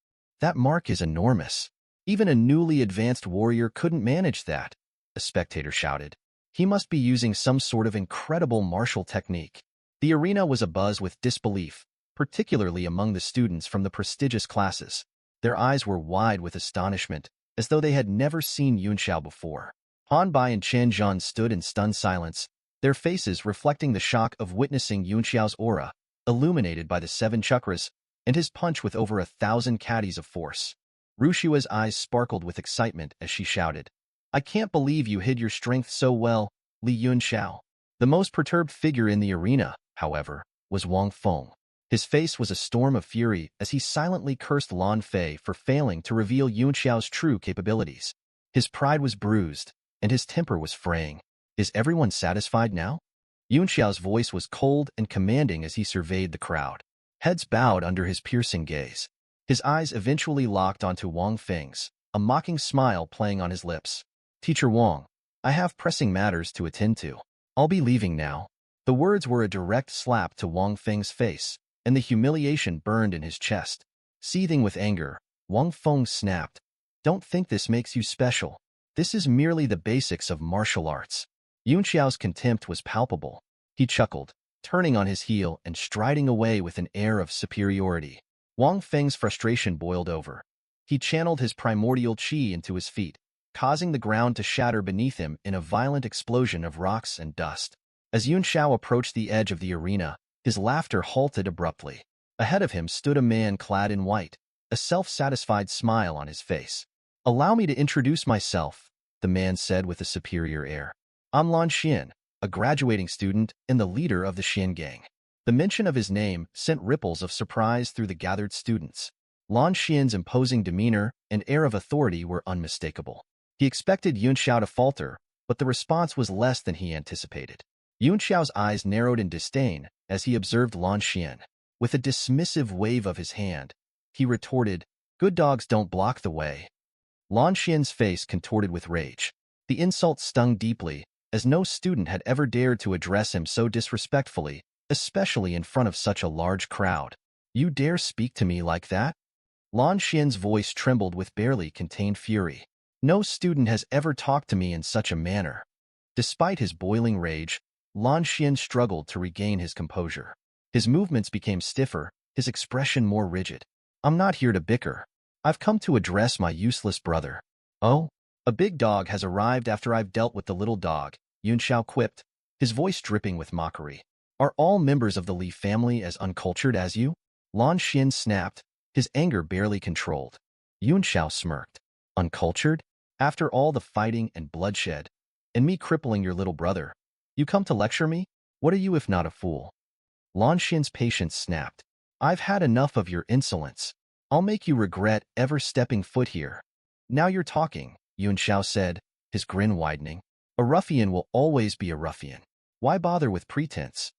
That mark is enormous. Even a newly advanced warrior couldn't manage that, a spectator shouted. He must be using some sort of incredible martial technique. The arena was abuzz with disbelief, particularly among the students from the prestigious classes. Their eyes were wide with astonishment, as though they had never seen Yuan Shao before. Han Bai and Chen Zhan stood in stunned silence, their their faces reflecting the shock of witnessing Yunxiao's aura, illuminated by the 7 chakras, and his punch with over 1,000 caddies of force. Rushua's eyes sparkled with excitement as she shouted, "I can't believe you hid your strength so well, Li Yunxiao." The most perturbed figure in the arena, however, was Wang Feng. His face was a storm of fury as he silently cursed Lan Fei for failing to reveal Yunxiao's true capabilities. His pride was bruised, and his temper was fraying. Is everyone satisfied now? Yunxiao's voice was cold and commanding as he surveyed the crowd. Heads bowed under his piercing gaze. His eyes eventually locked onto Wang Feng's, a mocking smile playing on his lips. "Teacher Wang, I have pressing matters to attend to. I'll be leaving now." The words were a direct slap to Wang Feng's face, and the humiliation burned in his chest. Seething with anger, Wang Feng snapped, "Don't think this makes you special. This is merely the basics of martial arts." Yunxiao's contempt was palpable. He chuckled, turning on his heel and striding away with an air of superiority. Wang Feng's frustration boiled over. He channeled his primordial qi into his feet, causing the ground to shatter beneath him in a violent explosion of rocks and dust. As Yunxiao approached the edge of the arena, his laughter halted abruptly. Ahead of him stood a man clad in white, a self-satisfied smile on his face. "Allow me to introduce myself," the man said with a superior air. "I'm Lan Xian, a graduating student and the leader of the Xian gang." The mention of his name sent ripples of surprise through the gathered students. Lan Xian's imposing demeanor and air of authority were unmistakable. He expected Yunxiao to falter, but the response was less than he anticipated. Yunxiao's eyes narrowed in disdain as he observed Lan Xian. With a dismissive wave of his hand, he retorted, "Good dogs don't block the way." Lan Xian's face contorted with rage. The insult stung deeply, as no student had ever dared to address him so disrespectfully, especially in front of such a large crowd. "You dare speak to me like that?" Lan Xian's voice trembled with barely contained fury. "No student has ever talked to me in such a manner." Despite his boiling rage, Lan Xian struggled to regain his composure. His movements became stiffer, his expression more rigid. "I'm not here to bicker. I've come to address my useless brother." "Oh? A big dog has arrived after I've dealt with the little dog," Yunxiao quipped, his voice dripping with mockery. "Are all members of the Li family as uncultured as you?" Lan Xian snapped, his anger barely controlled. Yunxiao smirked. "Uncultured? After all the fighting and bloodshed, and me crippling your little brother, you come to lecture me? What are you if not a fool?" Lan Xian's patience snapped. "I've had enough of your insolence. I'll make you regret ever stepping foot here." "Now you're talking," Yunxiao said, his grin widening. "A ruffian will always be a ruffian. Why bother with pretense?"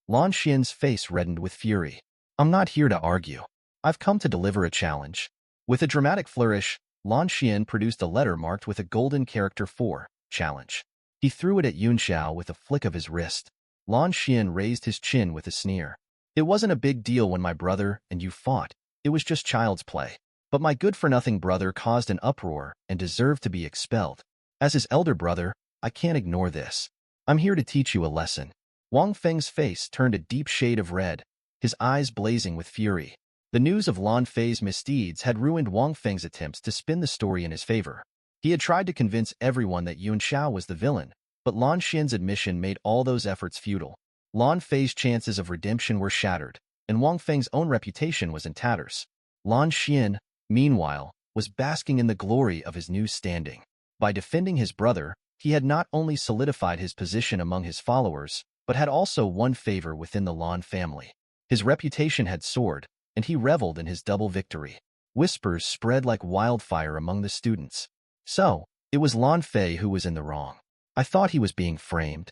Lan Xian's face reddened with fury. "I'm not here to argue. I've come to deliver a challenge." With a dramatic flourish, Lan Xian produced a letter marked with a golden character 4, challenge. He threw it at Yunxiao with a flick of his wrist. Lan Xian raised his chin with a sneer. "It wasn't a big deal when my brother and you fought. It was just child's play. But my good-for-nothing brother caused an uproar and deserved to be expelled. As his elder brother, I can't ignore this. I'm here to teach you a lesson." Wang Feng's face turned a deep shade of red, his eyes blazing with fury. The news of Lan Fei's misdeeds had ruined Wang Feng's attempts to spin the story in his favor. He had tried to convince everyone that Yunxiao was the villain, but Lan Xian's admission made all those efforts futile. Lan Fei's chances of redemption were shattered, and Wang Feng's own reputation was in tatters. Lan Xian, meanwhile, was basking in the glory of his new standing. By defending his brother, he had not only solidified his position among his followers, but had also won favor within the Lan family. His reputation had soared, and he reveled in his double victory. Whispers spread like wildfire among the students. "So, it was Lan Fei who was in the wrong. I thought he was being framed."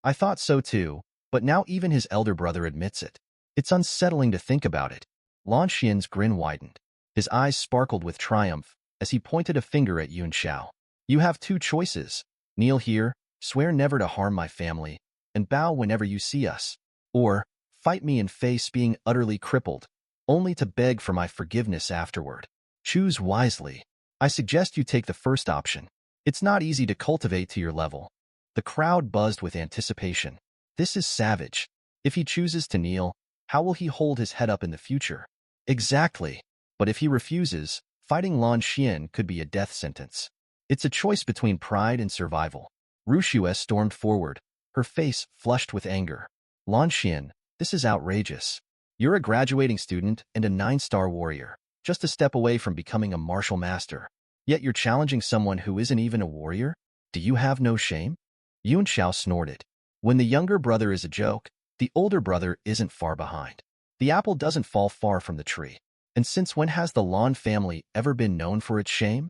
"I thought so too, but now even his elder brother admits it. It's unsettling to think about it." Lan Xian's grin widened. His eyes sparkled with triumph as he pointed a finger at Yunxiao. "You have 2 choices. Kneel here, swear never to harm my family, and bow whenever you see us. Or, fight me and face being utterly crippled, only to beg for my forgiveness afterward. Choose wisely. I suggest you take the first option. It's not easy to cultivate to your level." The crowd buzzed with anticipation. This is savage. If he chooses to kneel, how will he hold his head up in the future? Exactly. But if he refuses, fighting Lan Xian could be a death sentence. It's a choice between pride and survival. Rushua stormed forward, her face flushed with anger. Lan Xian, this is outrageous. You're a graduating student and a 9-star warrior, just a step away from becoming a martial master. Yet you're challenging someone who isn't even a warrior? Do you have no shame? Yun Xiao snorted. When the younger brother is a joke, the older brother isn't far behind. The apple doesn't fall far from the tree. And since when has the Lan family ever been known for its shame?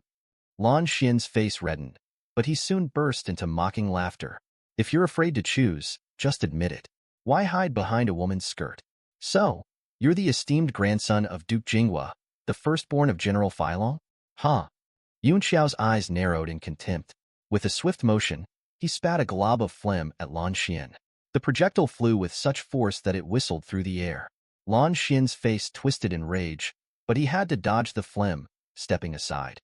Lan Xian's face reddened, but he soon burst into mocking laughter. If you're afraid to choose, just admit it. Why hide behind a woman's skirt? So, you're the esteemed grandson of Duke Jinghua, the firstborn of General Filong? Huh. Yun Xiao's eyes narrowed in contempt. With a swift motion, he spat a glob of phlegm at Lan Xian. The projectile flew with such force that it whistled through the air. Lan Xian's face twisted in rage, but he had to dodge the phlegm, stepping aside.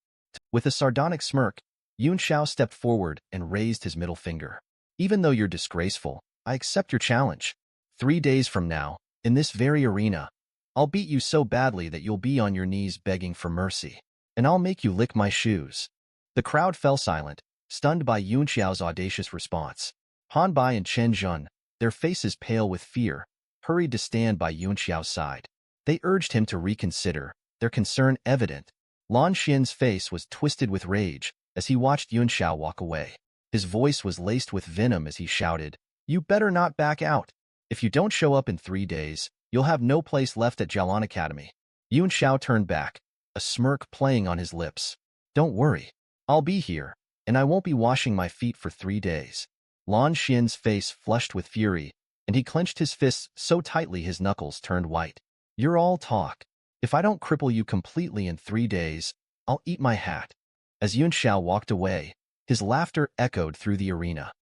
With a sardonic smirk, Yun Xiao stepped forward and raised his middle finger. Even though you're disgraceful, I accept your challenge. 3 days from now, in this very arena, I'll beat you so badly that you'll be on your knees begging for mercy. And I'll make you lick my shoes. The crowd fell silent, stunned by Yun Xiao's audacious response. Han Bai and Chen Zhen, their faces pale with fear, hurried to stand by Yun Xiao's side. They urged him to reconsider, their concern evident. Lan Xian's face was twisted with rage as he watched Yun Xiao walk away. His voice was laced with venom as he shouted, "You better not back out. If you don't show up in 3 days, you'll have no place left at Jialan Academy." Yun Xiao turned back, a smirk playing on his lips. "Don't worry. I'll be here, and I won't be washing my feet for 3 days." Lan Xian's face flushed with fury, and he clenched his fists so tightly his knuckles turned white. "You're all talk. If I don't cripple you completely in 3 days, I'll eat my hat." As Yun Xiao walked away, his laughter echoed through the arena.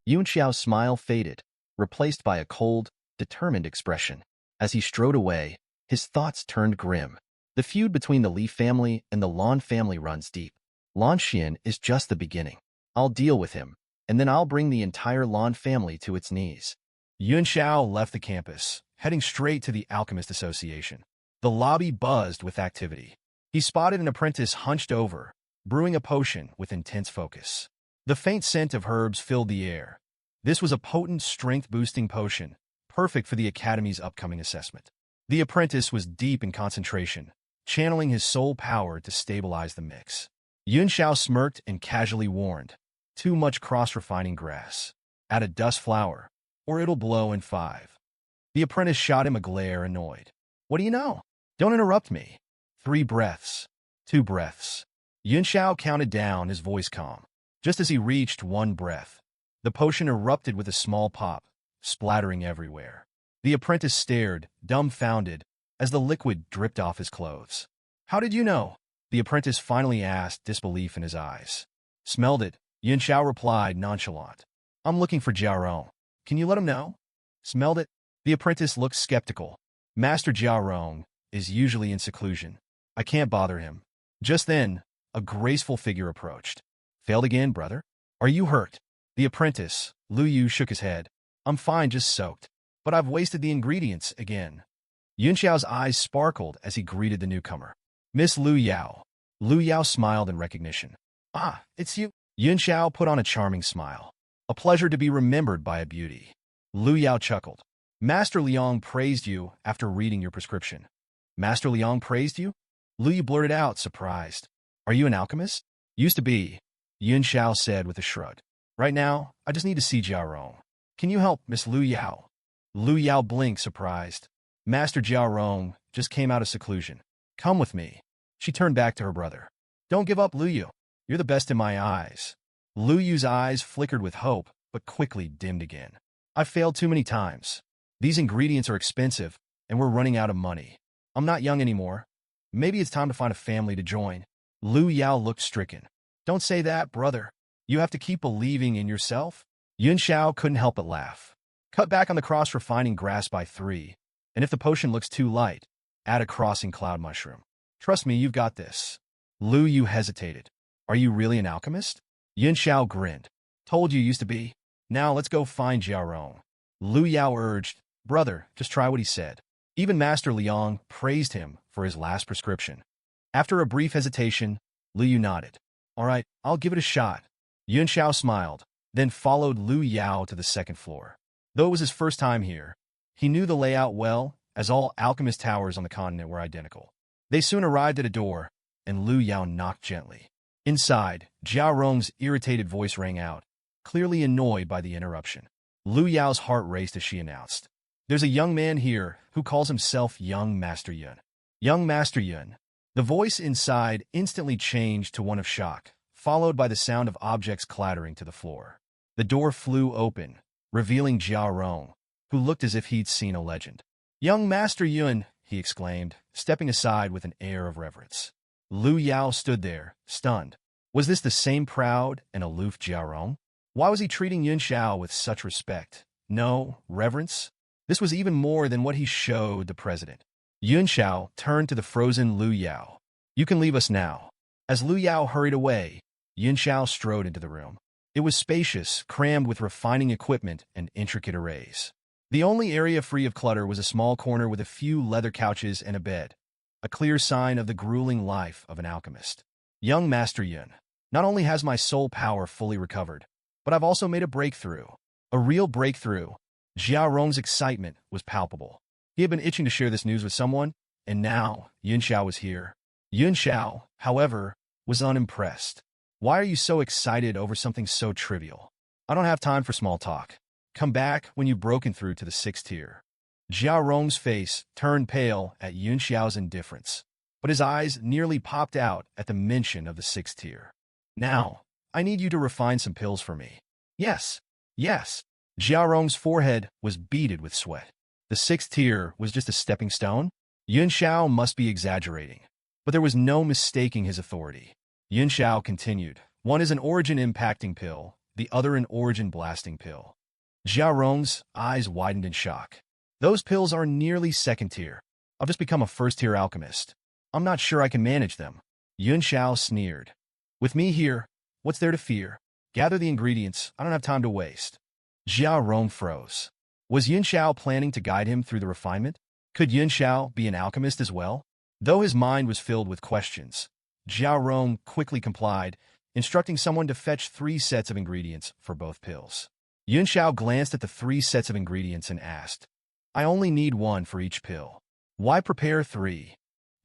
Yun Xiao's smile faded, replaced by a cold, determined expression. As he strode away, his thoughts turned grim. The feud between the Li family and the Lan family runs deep. Lan Xian is just the beginning. I'll deal with him, and then I'll bring the entire Lan family to its knees. Yun Xiao left the campus, heading straight to the Alchemist Association. The lobby buzzed with activity. He spotted an apprentice hunched over, brewing a potion with intense focus. The faint scent of herbs filled the air. This was a potent, strength-boosting potion, perfect for the Academy's upcoming assessment. The apprentice was deep in concentration, channeling his soul power to stabilize the mix. Yun Xiao smirked and casually warned, "Too much cross-refining grass. Add a dust flower, or it'll blow in 5. The apprentice shot him a glare, annoyed. "What do you know? Don't interrupt me." 3 breaths. 2 breaths. Yun Xiao counted down, his voice calm. Just as he reached 1 breath, the potion erupted with a small pop, splattering everywhere. The apprentice stared, dumbfounded, as the liquid dripped off his clothes. "How did you know?" the apprentice finally asked, disbelief in his eyes. "Smelled it," Yun Xiao replied, nonchalant. "I'm looking for Jiao. Can you let him know?" "Smelled it?" The apprentice looked skeptical. "Master Jiao is usually in seclusion. I can't bother him." Just then, a graceful figure approached. "Failed again, brother? Are you hurt?" The apprentice, Lu Yu, shook his head. "I'm fine, just soaked. But I've wasted the ingredients again." Yun Xiao's eyes sparkled as he greeted the newcomer. "Miss Lu Yao." Lu Yao smiled in recognition. "Ah, it's you." Yun Xiao put on a charming smile. "A pleasure to be remembered by a beauty." Lu Yao chuckled. "Master Liang praised you after reading your prescription." "Master Liang praised you?" Lu Yu blurted out, surprised. "Are you an alchemist?" "Used to be," Yun Xiao said with a shrug. "Right now, I just need to see Jiao. Can you help, Miss Lu Yao?" Lu Yao blinked, surprised. "Master Jiao just came out of seclusion. Come with me." She turned back to her brother. "Don't give up, Lu Yu. You're the best in my eyes." Lu Yu's eyes flickered with hope, but quickly dimmed again. "I've failed too many times. These ingredients are expensive, and we're running out of money. I'm not young anymore. Maybe it's time to find a family to join." Lu Yao looked stricken. "Don't say that, brother. You have to keep believing in yourself." Yun Xiao couldn't help but laugh. "Cut back on the cross-refining grass by 3, and if the potion looks too light, add a crossing cloud mushroom. Trust me, you've got this." Lu Yu hesitated. "Are you really an alchemist?" Yun Xiao grinned. "Told you used to be. Now let's go find Jiao." Lu Yao urged, "Brother, just try what he said." Even Master Liang praised him for his last prescription. After a brief hesitation, Lu Yu nodded. "All right, I'll give it a shot." Yun Xiao smiled. then followed Lu Yao to the second floor. Though it was his first time here, he knew the layout well, as all alchemist towers on the continent were identical. They soon arrived at a door, and Lu Yao knocked gently. Inside, Jiao Rong's irritated voice rang out, clearly annoyed by the interruption. Lu Yao's heart raced as she announced, "There's a young man here who calls himself Young Master Yun." Young Master Yun. The voice inside instantly changed to one of shock, followed by the sound of objects clattering to the floor. The door flew open, revealing Jiao Rong, who looked as if he'd seen a legend. "Young Master Yun," he exclaimed, stepping aside with an air of reverence. Lu Yao stood there, stunned. Was this the same proud and aloof Jiao Rong? Why was he treating Yun Xiao with such respect? No, reverence? This was even more than what he showed the president. Yun Xiao turned to the frozen Lu Yao. "You can leave us now." As Lu Yao hurried away, Yun Xiao strode into the room. It was spacious, crammed with refining equipment and intricate arrays. The only area free of clutter was a small corner with a few leather couches and a bed, a clear sign of the grueling life of an alchemist. "Young Master Yun, not only has my soul power fully recovered, but I've also made a breakthrough. A real breakthrough." Jiao Rong's excitement was palpable. He had been itching to share this news with someone, and now Yun Xiao was here. Yun Xiao, however, was unimpressed. "Why are you so excited over something so trivial? I don't have time for small talk. Come back when you've broken through to the 6th tier." Jiao Rong's face turned pale at Yun Xiao's indifference, but his eyes nearly popped out at the mention of the 6th tier. "Now, I need you to refine some pills for me." "Yes, yes." Jiao Rong's forehead was beaded with sweat. The 6th tier was just a stepping stone? Yun Xiao must be exaggerating. But there was no mistaking his authority. Yun Xiao continued, "One is an origin-impacting pill, the other an origin-blasting pill." Jiao Rong's eyes widened in shock. "Those pills are nearly 2nd tier. I'll just become a 1st-tier alchemist. I'm not sure I can manage them." Yun Xiao sneered. "With me here, what's there to fear? Gather the ingredients, I don't have time to waste." Jiao Rong froze. Was Yun Xiao planning to guide him through the refinement? Could Yun Xiao be an alchemist as well? Though his mind was filled with questions, Jiao Rong quickly complied, instructing someone to fetch 3 sets of ingredients for both pills. Yun Xiao glanced at the 3 sets of ingredients and asked, "I only need 1 for each pill. Why prepare 3?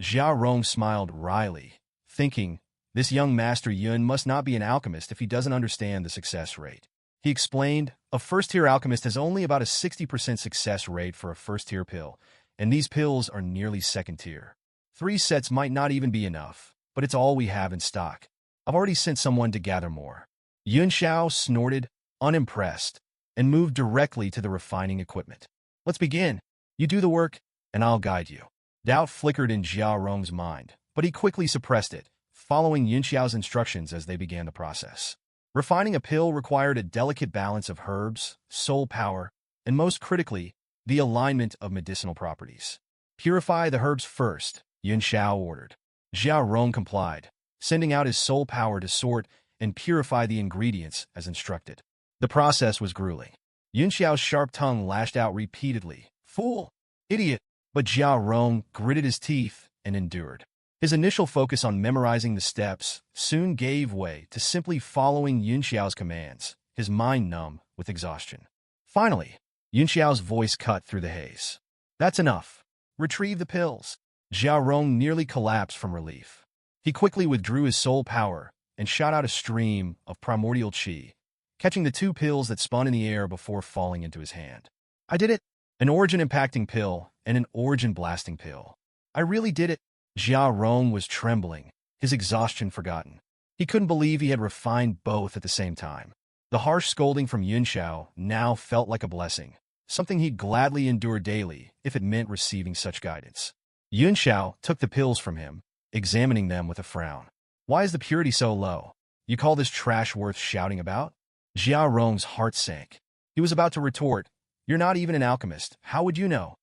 Jiao Rong smiled wryly, thinking, this young Master Yun must not be an alchemist if he doesn't understand the success rate. He explained, "A 1st-tier alchemist has only about a 60% success rate for a 1st-tier pill, and these pills are nearly 2nd tier. 3 sets might not even be enough, but it's all we have in stock. I've already sent someone to gather more." Yun Xiao snorted, unimpressed, and moved directly to the refining equipment. "Let's begin. You do the work, and I'll guide you." Doubt flickered in Jiao Rong's mind, but he quickly suppressed it, following Yun Xiao's instructions as they began the process. Refining a pill required a delicate balance of herbs, soul power, and most critically, the alignment of medicinal properties. "Purify the herbs first," Yun Xiao ordered. Jiao Rong complied, sending out his soul power to sort and purify the ingredients as instructed. The process was grueling. Yun Xiao's sharp tongue lashed out repeatedly. "Fool! Idiot!" But Jiao Rong gritted his teeth and endured. His initial focus on memorizing the steps soon gave way to simply following Yun Xiao's commands, his mind numb with exhaustion. Finally, Yun Xiao's voice cut through the haze. "That's enough. Retrieve the pills." Jiao Rong nearly collapsed from relief. He quickly withdrew his soul power and shot out a stream of primordial qi, catching the 2 pills that spun in the air before falling into his hand. "I did it! An origin-impacting pill and an origin-blasting pill. I really did it!" Jiao Rong was trembling, his exhaustion forgotten. He couldn't believe he had refined both at the same time. The harsh scolding from Yun Xiao now felt like a blessing, something he'd gladly endure daily if it meant receiving such guidance. Yun Xiao took the pills from him, examining them with a frown. "Why is the purity so low? You call this trash worth shouting about?" Jiao Rong's heart sank. He was about to retort, "You're not even an alchemist. How would you know?"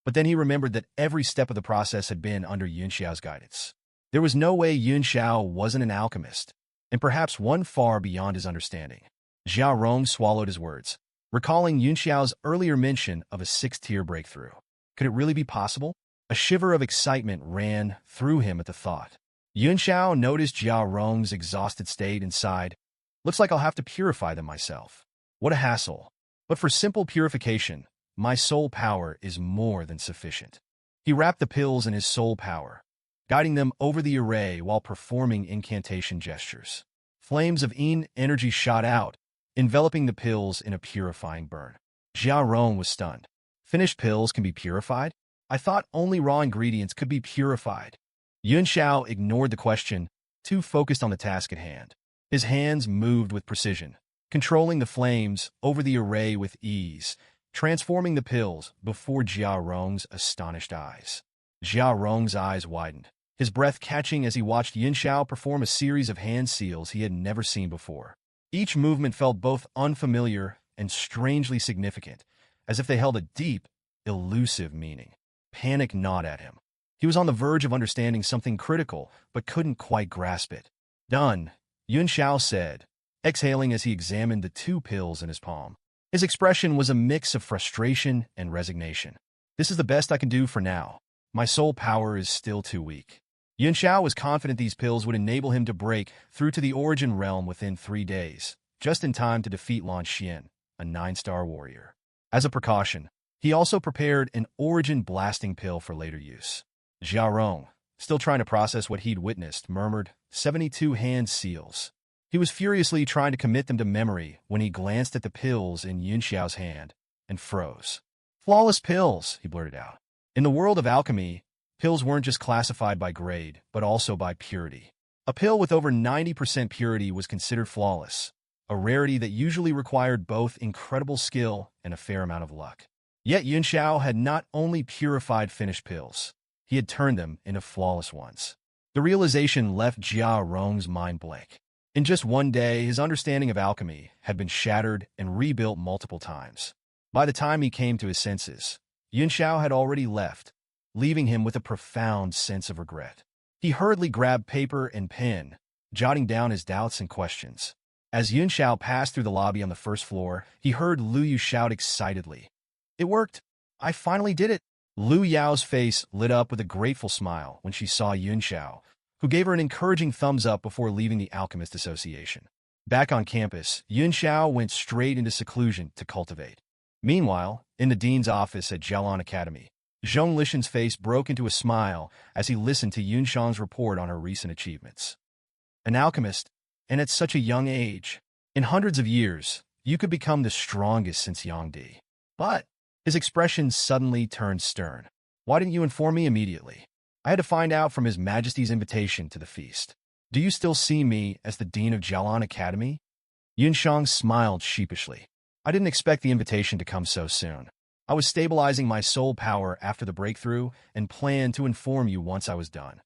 But then he remembered that every step of the process had been under Yun Xiao's guidance. There was no way Yun Xiao wasn't an alchemist, and perhaps one far beyond his understanding. Jiao Rong swallowed his words, recalling Yun Xiao's earlier mention of a 6th-tier breakthrough. Could it really be possible? A shiver of excitement ran through him at the thought. Yun Xiao noticed Jiao Rong's exhausted state and sighed. Looks like I'll have to purify them myself. What a hassle. But for simple purification, my soul power is more than sufficient. He wrapped the pills in his soul power, guiding them over the array while performing incantation gestures. Flames of Yin energy shot out, enveloping the pills in a purifying burn. Jia Rong was stunned. Finished pills can be purified? I thought only raw ingredients could be purified. Yun Xiao ignored the question, too focused on the task at hand. His hands moved with precision, controlling the flames over the array with ease, transforming the pills before Jia Rong's astonished eyes. Jia Rong's eyes widened, his breath catching as he watched Yin Xiao perform a series of hand seals he had never seen before. Each movement felt both unfamiliar and strangely significant, as if they held a deep, elusive meaning. Panic gnawed at him. He was on the verge of understanding something critical, but couldn't quite grasp it. Done, Yun Xiao said, exhaling as he examined the 2 pills in his palm. His expression was a mix of frustration and resignation. This is the best I can do for now. My soul power is still too weak. Yun Xiao was confident these pills would enable him to break through to the origin realm within 3 days, just in time to defeat Lan Xian, a 9-star warrior. As a precaution, he also prepared an origin blasting pill for later use. Jia Rong, still trying to process what he'd witnessed, murmured, 72 hand seals. He was furiously trying to commit them to memory when he glanced at the pills in Yun Xiao's hand and froze. Flawless pills, he blurted out. In the world of alchemy, pills weren't just classified by grade, but also by purity. A pill with over 90% purity was considered flawless, a rarity that usually required both incredible skill and a fair amount of luck. Yet Yun Xiao had not only purified finished pills, he had turned them into flawless ones. The realization left Jia Rong's mind blank. In just one day, his understanding of alchemy had been shattered and rebuilt multiple times. By the time he came to his senses, Yun Xiao had already left, leaving him with a profound sense of regret. He hurriedly grabbed paper and pen, jotting down his doubts and questions. As Yun Xiao passed through the lobby on the first floor, he heard Lu Yu shout excitedly, "It worked! I finally did it!" Lu Yao's face lit up with a grateful smile when she saw Yun Xiao, who gave her an encouraging thumbs up before leaving the Alchemist Association. Back on campus, Yun Xiao went straight into seclusion to cultivate. Meanwhile, in the dean's office at Jialan Academy, Zhong Lishan's face broke into a smile as he listened to Yun Xiang's report on her recent achievements. An alchemist, and at such a young age. In hundreds of years, you could become the strongest since Yangdi. But his expression suddenly turned stern. Why didn't you inform me immediately? I had to find out from His Majesty's invitation to the feast. Do you still see me as the Dean of Jialan Academy? Yun Xiang smiled sheepishly. I didn't expect the invitation to come so soon. I was stabilizing my soul power after the breakthrough and planned to inform you once I was done.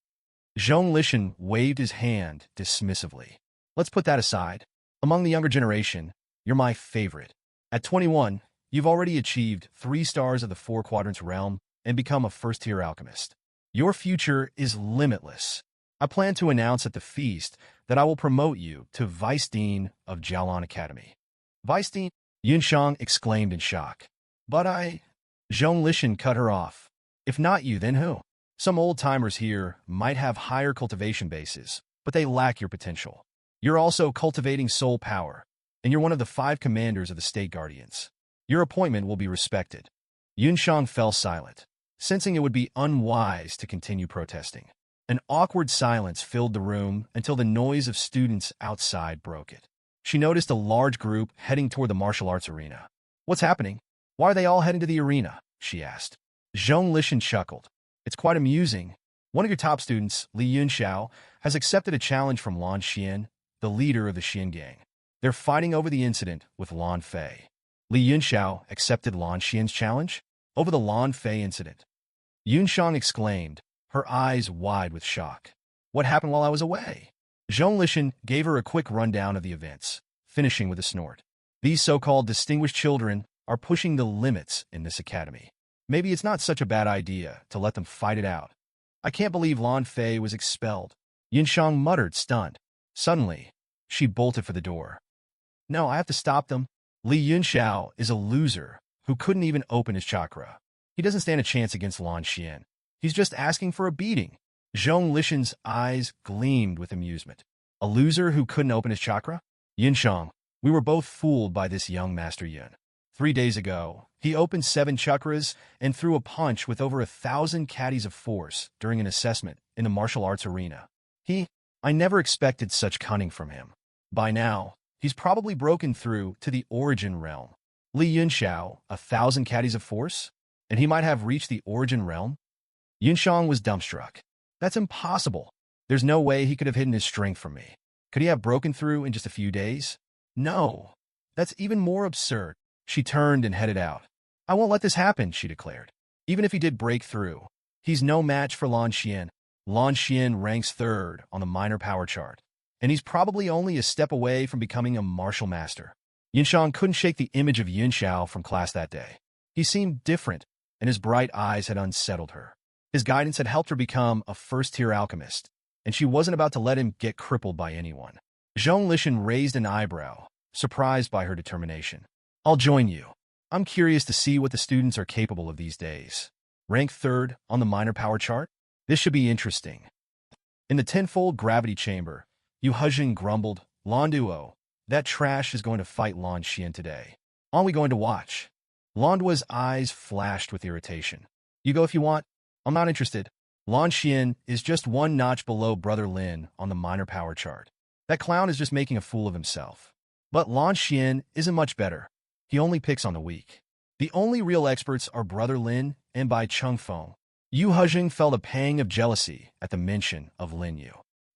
Zhong Lishan waved his hand dismissively. Let's put that aside. Among the younger generation, you're my favorite. At 21, you've already achieved 3 stars of the 4 quadrants realm and become a first-tier alchemist. Your future is limitless. I plan to announce at the feast that I will promote you to Vice Dean of Jialan Academy. Vice Dean? Yun Xiang exclaimed in shock. But Zhong Lishan cut her off. If not you, then who? Some old-timers here might have higher cultivation bases, but they lack your potential. You're also cultivating soul power, and you're one of the 5 commanders of the State Guardians. Your appointment will be respected. Yun Xiang fell silent, sensing it would be unwise to continue protesting. An awkward silence filled the room until the noise of students outside broke it. She noticed a large group heading toward the martial arts arena. What's happening? Why are they all heading to the arena? She asked. Zhong Lishan chuckled. It's quite amusing. One of your top students, Li Yunxiao, has accepted a challenge from Lan Xian, the leader of the Xian gang. They're fighting over the incident with Lan Fei. Li Yunxiao accepted Lan Xian's challenge? Over the Lan Fei incident. Yun Xiang exclaimed, her eyes wide with shock. What happened while I was away? Zhong Lishan gave her a quick rundown of the events, finishing with a snort. These so-called distinguished children are pushing the limits in this academy. Maybe it's not such a bad idea to let them fight it out. I can't believe Lan Fei was expelled. Yun Xiang muttered, stunned. Suddenly, she bolted for the door. No, I have to stop them. Li Yunxiao is a loser who couldn't even open his chakra. He doesn't stand a chance against Lan Xian. He's just asking for a beating. Zhong Lishan's eyes gleamed with amusement. A loser who couldn't open his chakra? Yinshang, we were both fooled by this young Master Yin. 3 days ago, he opened 7 chakras and threw a punch with over 1,000 caddies of force during an assessment in the martial arts arena. I never expected such cunning from him. By now, he's probably broken through to the origin realm. Li Yunxiao, 1,000 caddies of force? And he might have reached the origin realm? Yunshang was dumbstruck. That's impossible. There's no way he could have hidden his strength from me. Could he have broken through in just a few days? No. That's even more absurd. She turned and headed out. I won't let this happen, she declared. Even if he did break through, he's no match for Lan Xian. Lan Xian ranks 3rd on the minor power chart, and he's probably only a step away from becoming a martial master. Yinshang couldn't shake the image of Yunxiao from class that day. He seemed different, and his bright eyes had unsettled her. His guidance had helped her become a first-tier alchemist, and she wasn't about to let him get crippled by anyone. Zhong Lishan raised an eyebrow, surprised by her determination. I'll join you. I'm curious to see what the students are capable of these days. Rank 3rd on the minor power chart? This should be interesting. In the tenfold gravity chamber, Yu Hejing grumbled, Lan Duo, that trash is going to fight Lan Xian today. Aren't we going to watch? Lan Duo's eyes flashed with irritation. You go if you want. I'm not interested. Lan Xian is just 1 notch below Brother Lin on the minor power chart. That clown is just making a fool of himself. But Lan Xian isn't much better. He only picks on the weak. The only real experts are Brother Lin and Bai Chengfeng. Yu Hejing felt a pang of jealousy at the mention of Lin Yu.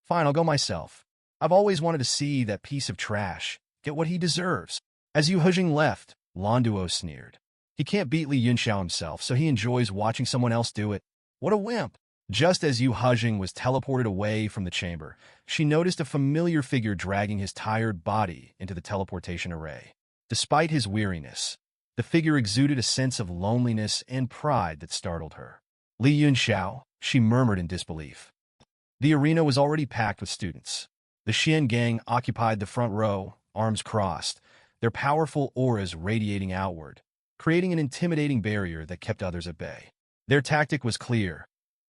Fine, I'll go myself. I've always wanted to see that piece of trash get what he deserves. As Yu Hejing left, Lan Duo sneered. He can't beat Li Yunxiao himself, so he enjoys watching someone else do it. What a wimp! Just as Yu Hejing was teleported away from the chamber, she noticed a familiar figure dragging his tired body into the teleportation array. Despite his weariness, the figure exuded a sense of loneliness and pride that startled her. Li Yunxiao, she murmured in disbelief. The arena was already packed with students. The Xian gang occupied the front row, arms crossed, their powerful auras radiating outward, creating an intimidating barrier that kept others at bay. Their tactic was clear: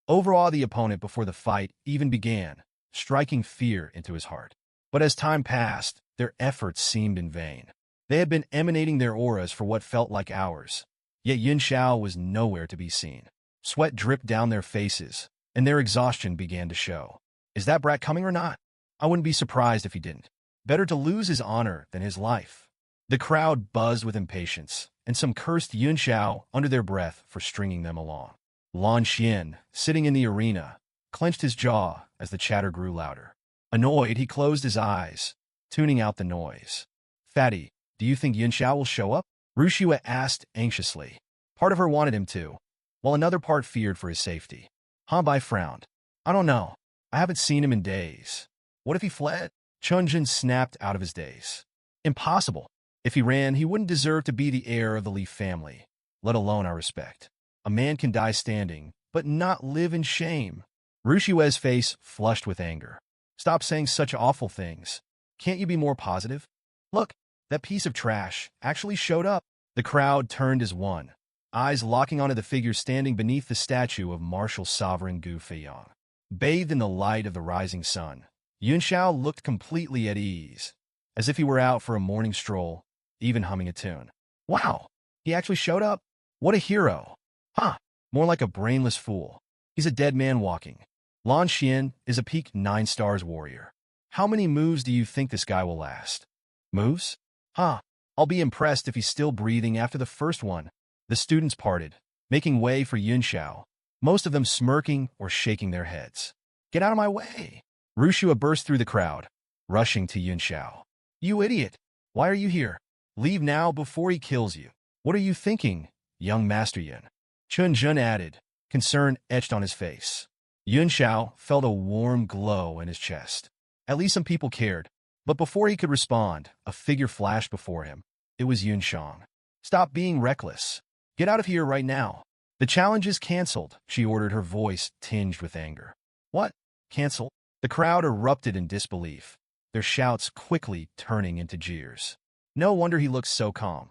overawe the opponent before the fight even began, striking fear into his heart. But as time passed, their efforts seemed in vain. They had been emanating their auras for what felt like hours, yet Yunxiao was nowhere to be seen. Sweat dripped down their faces, and their exhaustion began to show. Is that brat coming or not? I wouldn't be surprised if he didn't. Better to lose his honor than his life. The crowd buzzed with impatience, and some cursed Yunxiao under their breath for stringing them along. Lan Xian, sitting in the arena, clenched his jaw as the chatter grew louder. Annoyed, he closed his eyes, tuning out the noise. Fatty, do you think Yunxiao will show up? Rushua asked anxiously. Part of her wanted him to, while another part feared for his safety. Han Bai frowned. I don't know. I haven't seen him in days. What if he fled? Chunjin snapped out of his daze. Impossible. If he ran, he wouldn't deserve to be the heir of the Li family, let alone our respect. A man can die standing, but not live in shame. Rushua's face flushed with anger. Stop saying such awful things. Can't you be more positive? Look, that piece of trash actually showed up. The crowd turned as one, eyes locking onto the figure standing beneath the statue of martial sovereign Gu Feiyang. Bathed in the light of the rising sun, Yunxiao looked completely at ease, as if he were out for a morning stroll, even humming a tune. Wow, he actually showed up? What a hero. Huh, more like a brainless fool. He's a dead man walking. Lan Xian is a peak 9 stars warrior. How many moves do you think this guy will last? Moves? Huh, I'll be impressed if he's still breathing after the first one. The students parted, making way for Yunxiao, most of them smirking or shaking their heads. Get out of my way! Rushua burst through the crowd, rushing to Yunxiao. You idiot! Why are you here? Leave now before he kills you. What are you thinking, young Master Yin? Chun Jun added, concern etched on his face. Yunxiao felt a warm glow in his chest. At least some people cared. But before he could respond, a figure flashed before him. It was Yunxiang. Stop being reckless. Get out of here right now. The challenge is cancelled, she ordered, her voice tinged with anger. What? Cancel? The crowd erupted in disbelief, their shouts quickly turning into jeers. No wonder he looked so calm.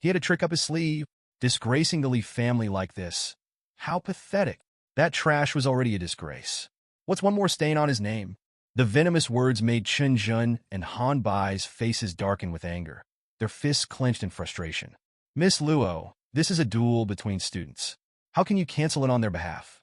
He had a trick up his sleeve, disgracing the Li family like this. How pathetic. That trash was already a disgrace. What's one more stain on his name? The venomous words made Chen Jun and Han Bai's faces darken with anger, their fists clenched in frustration. Miss Luo, this is a duel between students. How can you cancel it on their behalf?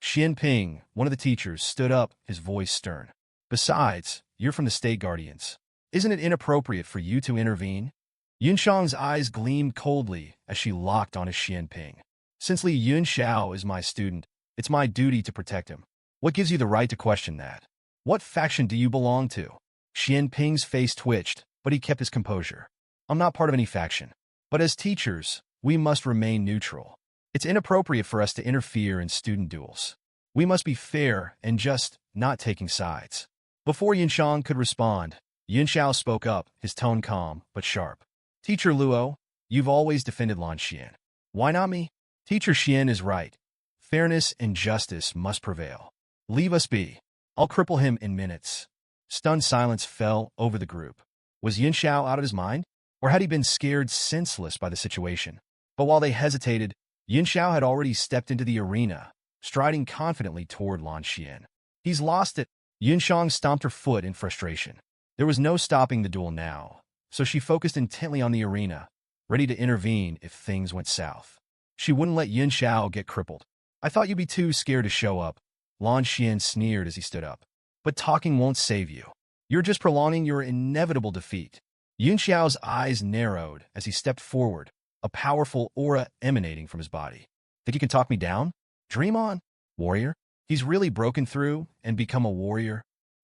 Xian Ping, one of the teachers, stood up, his voice stern. Besides, you're from the State Guardians. Isn't it inappropriate for you to intervene? Yunshang's eyes gleamed coldly as she locked on Xian Ping. Since Li Yunxiao is my student, it's my duty to protect him. What gives you the right to question that? What faction do you belong to? Xian Ping's face twitched, but he kept his composure. I'm not part of any faction. But as teachers, we must remain neutral. It's inappropriate for us to interfere in student duels. We must be fair and just, not taking sides. Before Yunshang could respond, Yunxiao spoke up, his tone calm but sharp. Teacher Luo, you've always defended Lan Xian. Why not me? Teacher Xian is right. Fairness and justice must prevail. Leave us be. I'll cripple him in minutes. Stunned silence fell over the group. Was Yunxiao out of his mind? Or had he been scared senseless by the situation? But while they hesitated, Yunxiao had already stepped into the arena, striding confidently toward Lan Xian. He's lost it. Yunshang stomped her foot in frustration. There was no stopping the duel now, so she focused intently on the arena, ready to intervene if things went south. She wouldn't let Yunxiao get crippled. I thought you'd be too scared to show up. Lan Xian sneered as he stood up. But talking won't save you. You're just prolonging your inevitable defeat. Yunxiao's eyes narrowed as he stepped forward, a powerful aura emanating from his body. Think you can talk me down? Dream on, warrior. He's really broken through and become a warrior.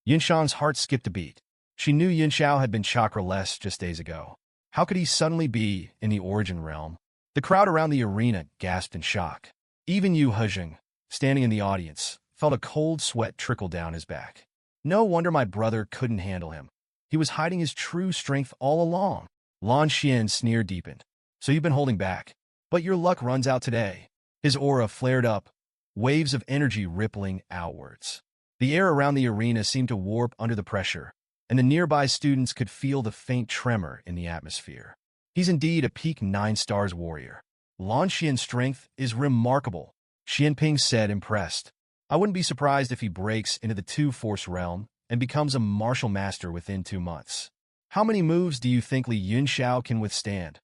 Yunshang's heart skipped a beat. She knew Yunxiao had been chakra-less just days ago. How could he suddenly be in the origin realm? The crowd around the arena gasped in shock. Even Yu Hezheng, standing in the audience, felt a cold sweat trickle down his back. No wonder my brother couldn't handle him. He was hiding his true strength all along. Lan Xian's sneer deepened. So you've been holding back. But your luck runs out today. His aura flared up, waves of energy rippling outwards. The air around the arena seemed to warp under the pressure, and the nearby students could feel the faint tremor in the atmosphere. He's indeed a peak 9 stars warrior. Lan Xian's strength is remarkable, Xian Ping said, impressed. I wouldn't be surprised if he breaks into the 2-force realm and becomes a martial master within 2 months. How many moves do you think Li Yunxiao can withstand?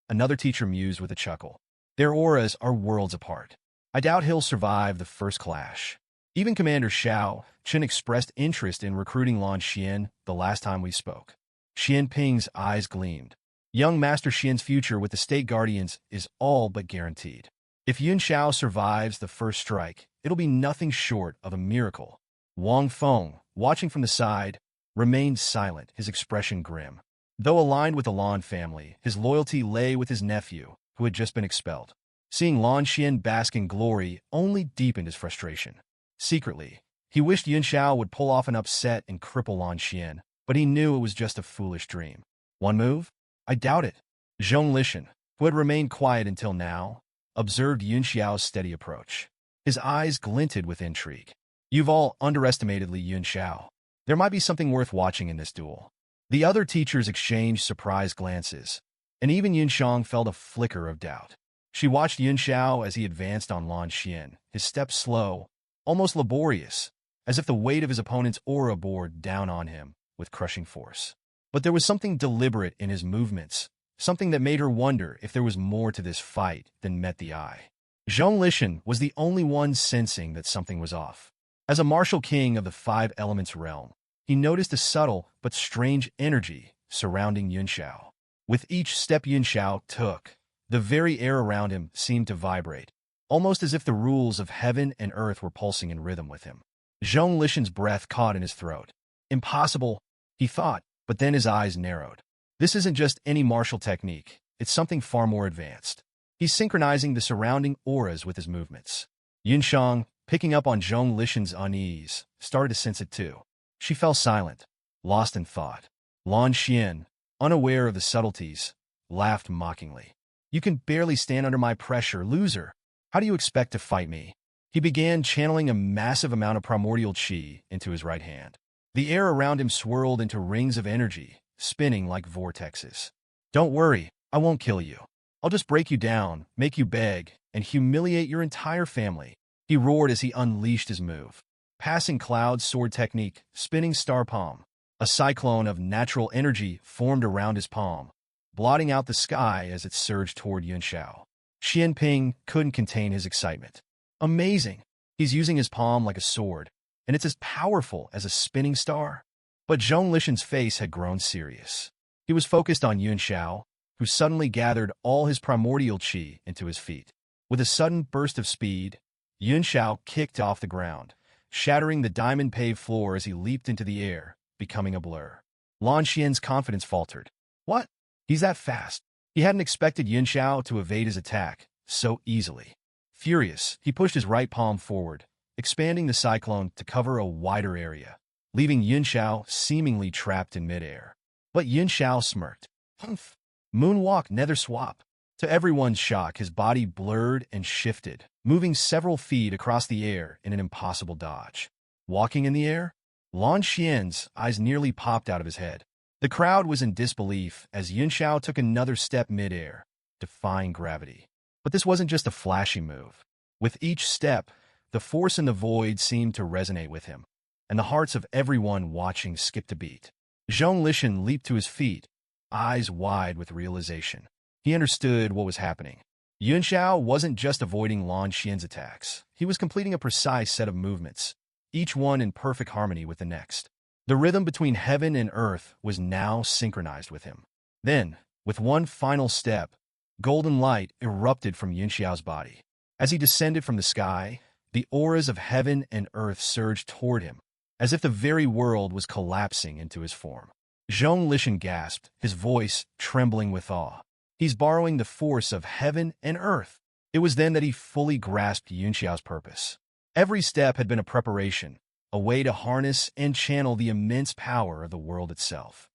Another teacher mused with a chuckle. Their auras are worlds apart. I doubt he'll survive the first clash. Even Commander Xiao Chen expressed interest in recruiting Lan Xian the last time we spoke. Xian Ping's eyes gleamed. Young Master Xian's future with the State Guardians is all but guaranteed. If Yunxiao survives the first strike, it'll be nothing short of a miracle. Wang Feng, watching from the side, remained silent, his expression grim. Though aligned with the Lan family, his loyalty lay with his nephew, who had just been expelled. Seeing Lan Xian bask in glory only deepened his frustration. Secretly, he wished Yunxiao would pull off an upset and cripple Lan Xian, but he knew it was just a foolish dream. One move? I doubt it. Zhong Lishan, who had remained quiet until now, observed Yunxiao's steady approach. His eyes glinted with intrigue. You've all underestimated Li Yunxiao. There might be something worth watching in this duel. The other teachers exchanged surprised glances, and even Yunshang felt a flicker of doubt. She watched Yunxiao as he advanced on Lan Xian, his steps slow, almost laborious, as if the weight of his opponent's aura bore down on him with crushing force. But there was something deliberate in his movements, something that made her wonder if there was more to this fight than met the eye. Zhong Lishan was the only one sensing that something was off. As a martial king of the 5 elements realm, he noticed a subtle but strange energy surrounding Yunxiao. With each step Yunxiao took, the very air around him seemed to vibrate, almost as if the rules of heaven and earth were pulsing in rhythm with him. Zhong Lishan's breath caught in his throat. Impossible, he thought, but then his eyes narrowed. This isn't just any martial technique, it's something far more advanced. He's synchronizing the surrounding auras with his movements. Yunshang, picking up on Zhong Lishan's unease, started to sense it too. She fell silent, lost in thought. Lan Xian, unaware of the subtleties, laughed mockingly. You can barely stand under my pressure, loser. How do you expect to fight me? He began channeling a massive amount of primordial qi into his right hand. The air around him swirled into rings of energy, spinning like vortexes. Don't worry, I won't kill you. I'll just break you down, make you beg, and humiliate your entire family. He roared as he unleashed his move. Passing cloud sword technique, spinning star palm. A cyclone of natural energy formed around his palm, blotting out the sky as it surged toward Yunxiao. Xianping couldn't contain his excitement. Amazing! He's using his palm like a sword, and it's as powerful as a spinning star. But Zhong Lishan's face had grown serious. He was focused on Yunxiao, who suddenly gathered all his primordial qi into his feet. With a sudden burst of speed, Yunxiao kicked off the ground, shattering the diamond-paved floor as he leaped into the air, becoming a blur. Lan Xian's confidence faltered. What? He's that fast. He hadn't expected Yunxiao to evade his attack so easily. Furious, he pushed his right palm forward, expanding the cyclone to cover a wider area, leaving Yunxiao seemingly trapped in midair. But Yunxiao smirked. Humph! Moonwalk nether swap. To everyone's shock, his body blurred and shifted, moving several feet across the air in an impossible dodge. Walking in the air? Lan Xian's eyes nearly popped out of his head. The crowd was in disbelief as Yunxiao took another step midair, defying gravity. But this wasn't just a flashy move. With each step, the force in the void seemed to resonate with him, and the hearts of everyone watching skipped a beat. Zhong Lishan leaped to his feet, eyes wide with realization. He understood what was happening. Yunxiao wasn't just avoiding Lan Xian's attacks. He was completing a precise set of movements, each one in perfect harmony with the next. The rhythm between heaven and earth was now synchronized with him. Then, with one final step, golden light erupted from Yunxiao's body. As he descended from the sky, the auras of heaven and earth surged toward him, as if the very world was collapsing into his form. Zhong Lishan gasped, his voice trembling with awe. He's borrowing the force of heaven and earth. It was then that he fully grasped Yunxiao's purpose. Every step had been a preparation, a way to harness and channel the immense power of the world itself.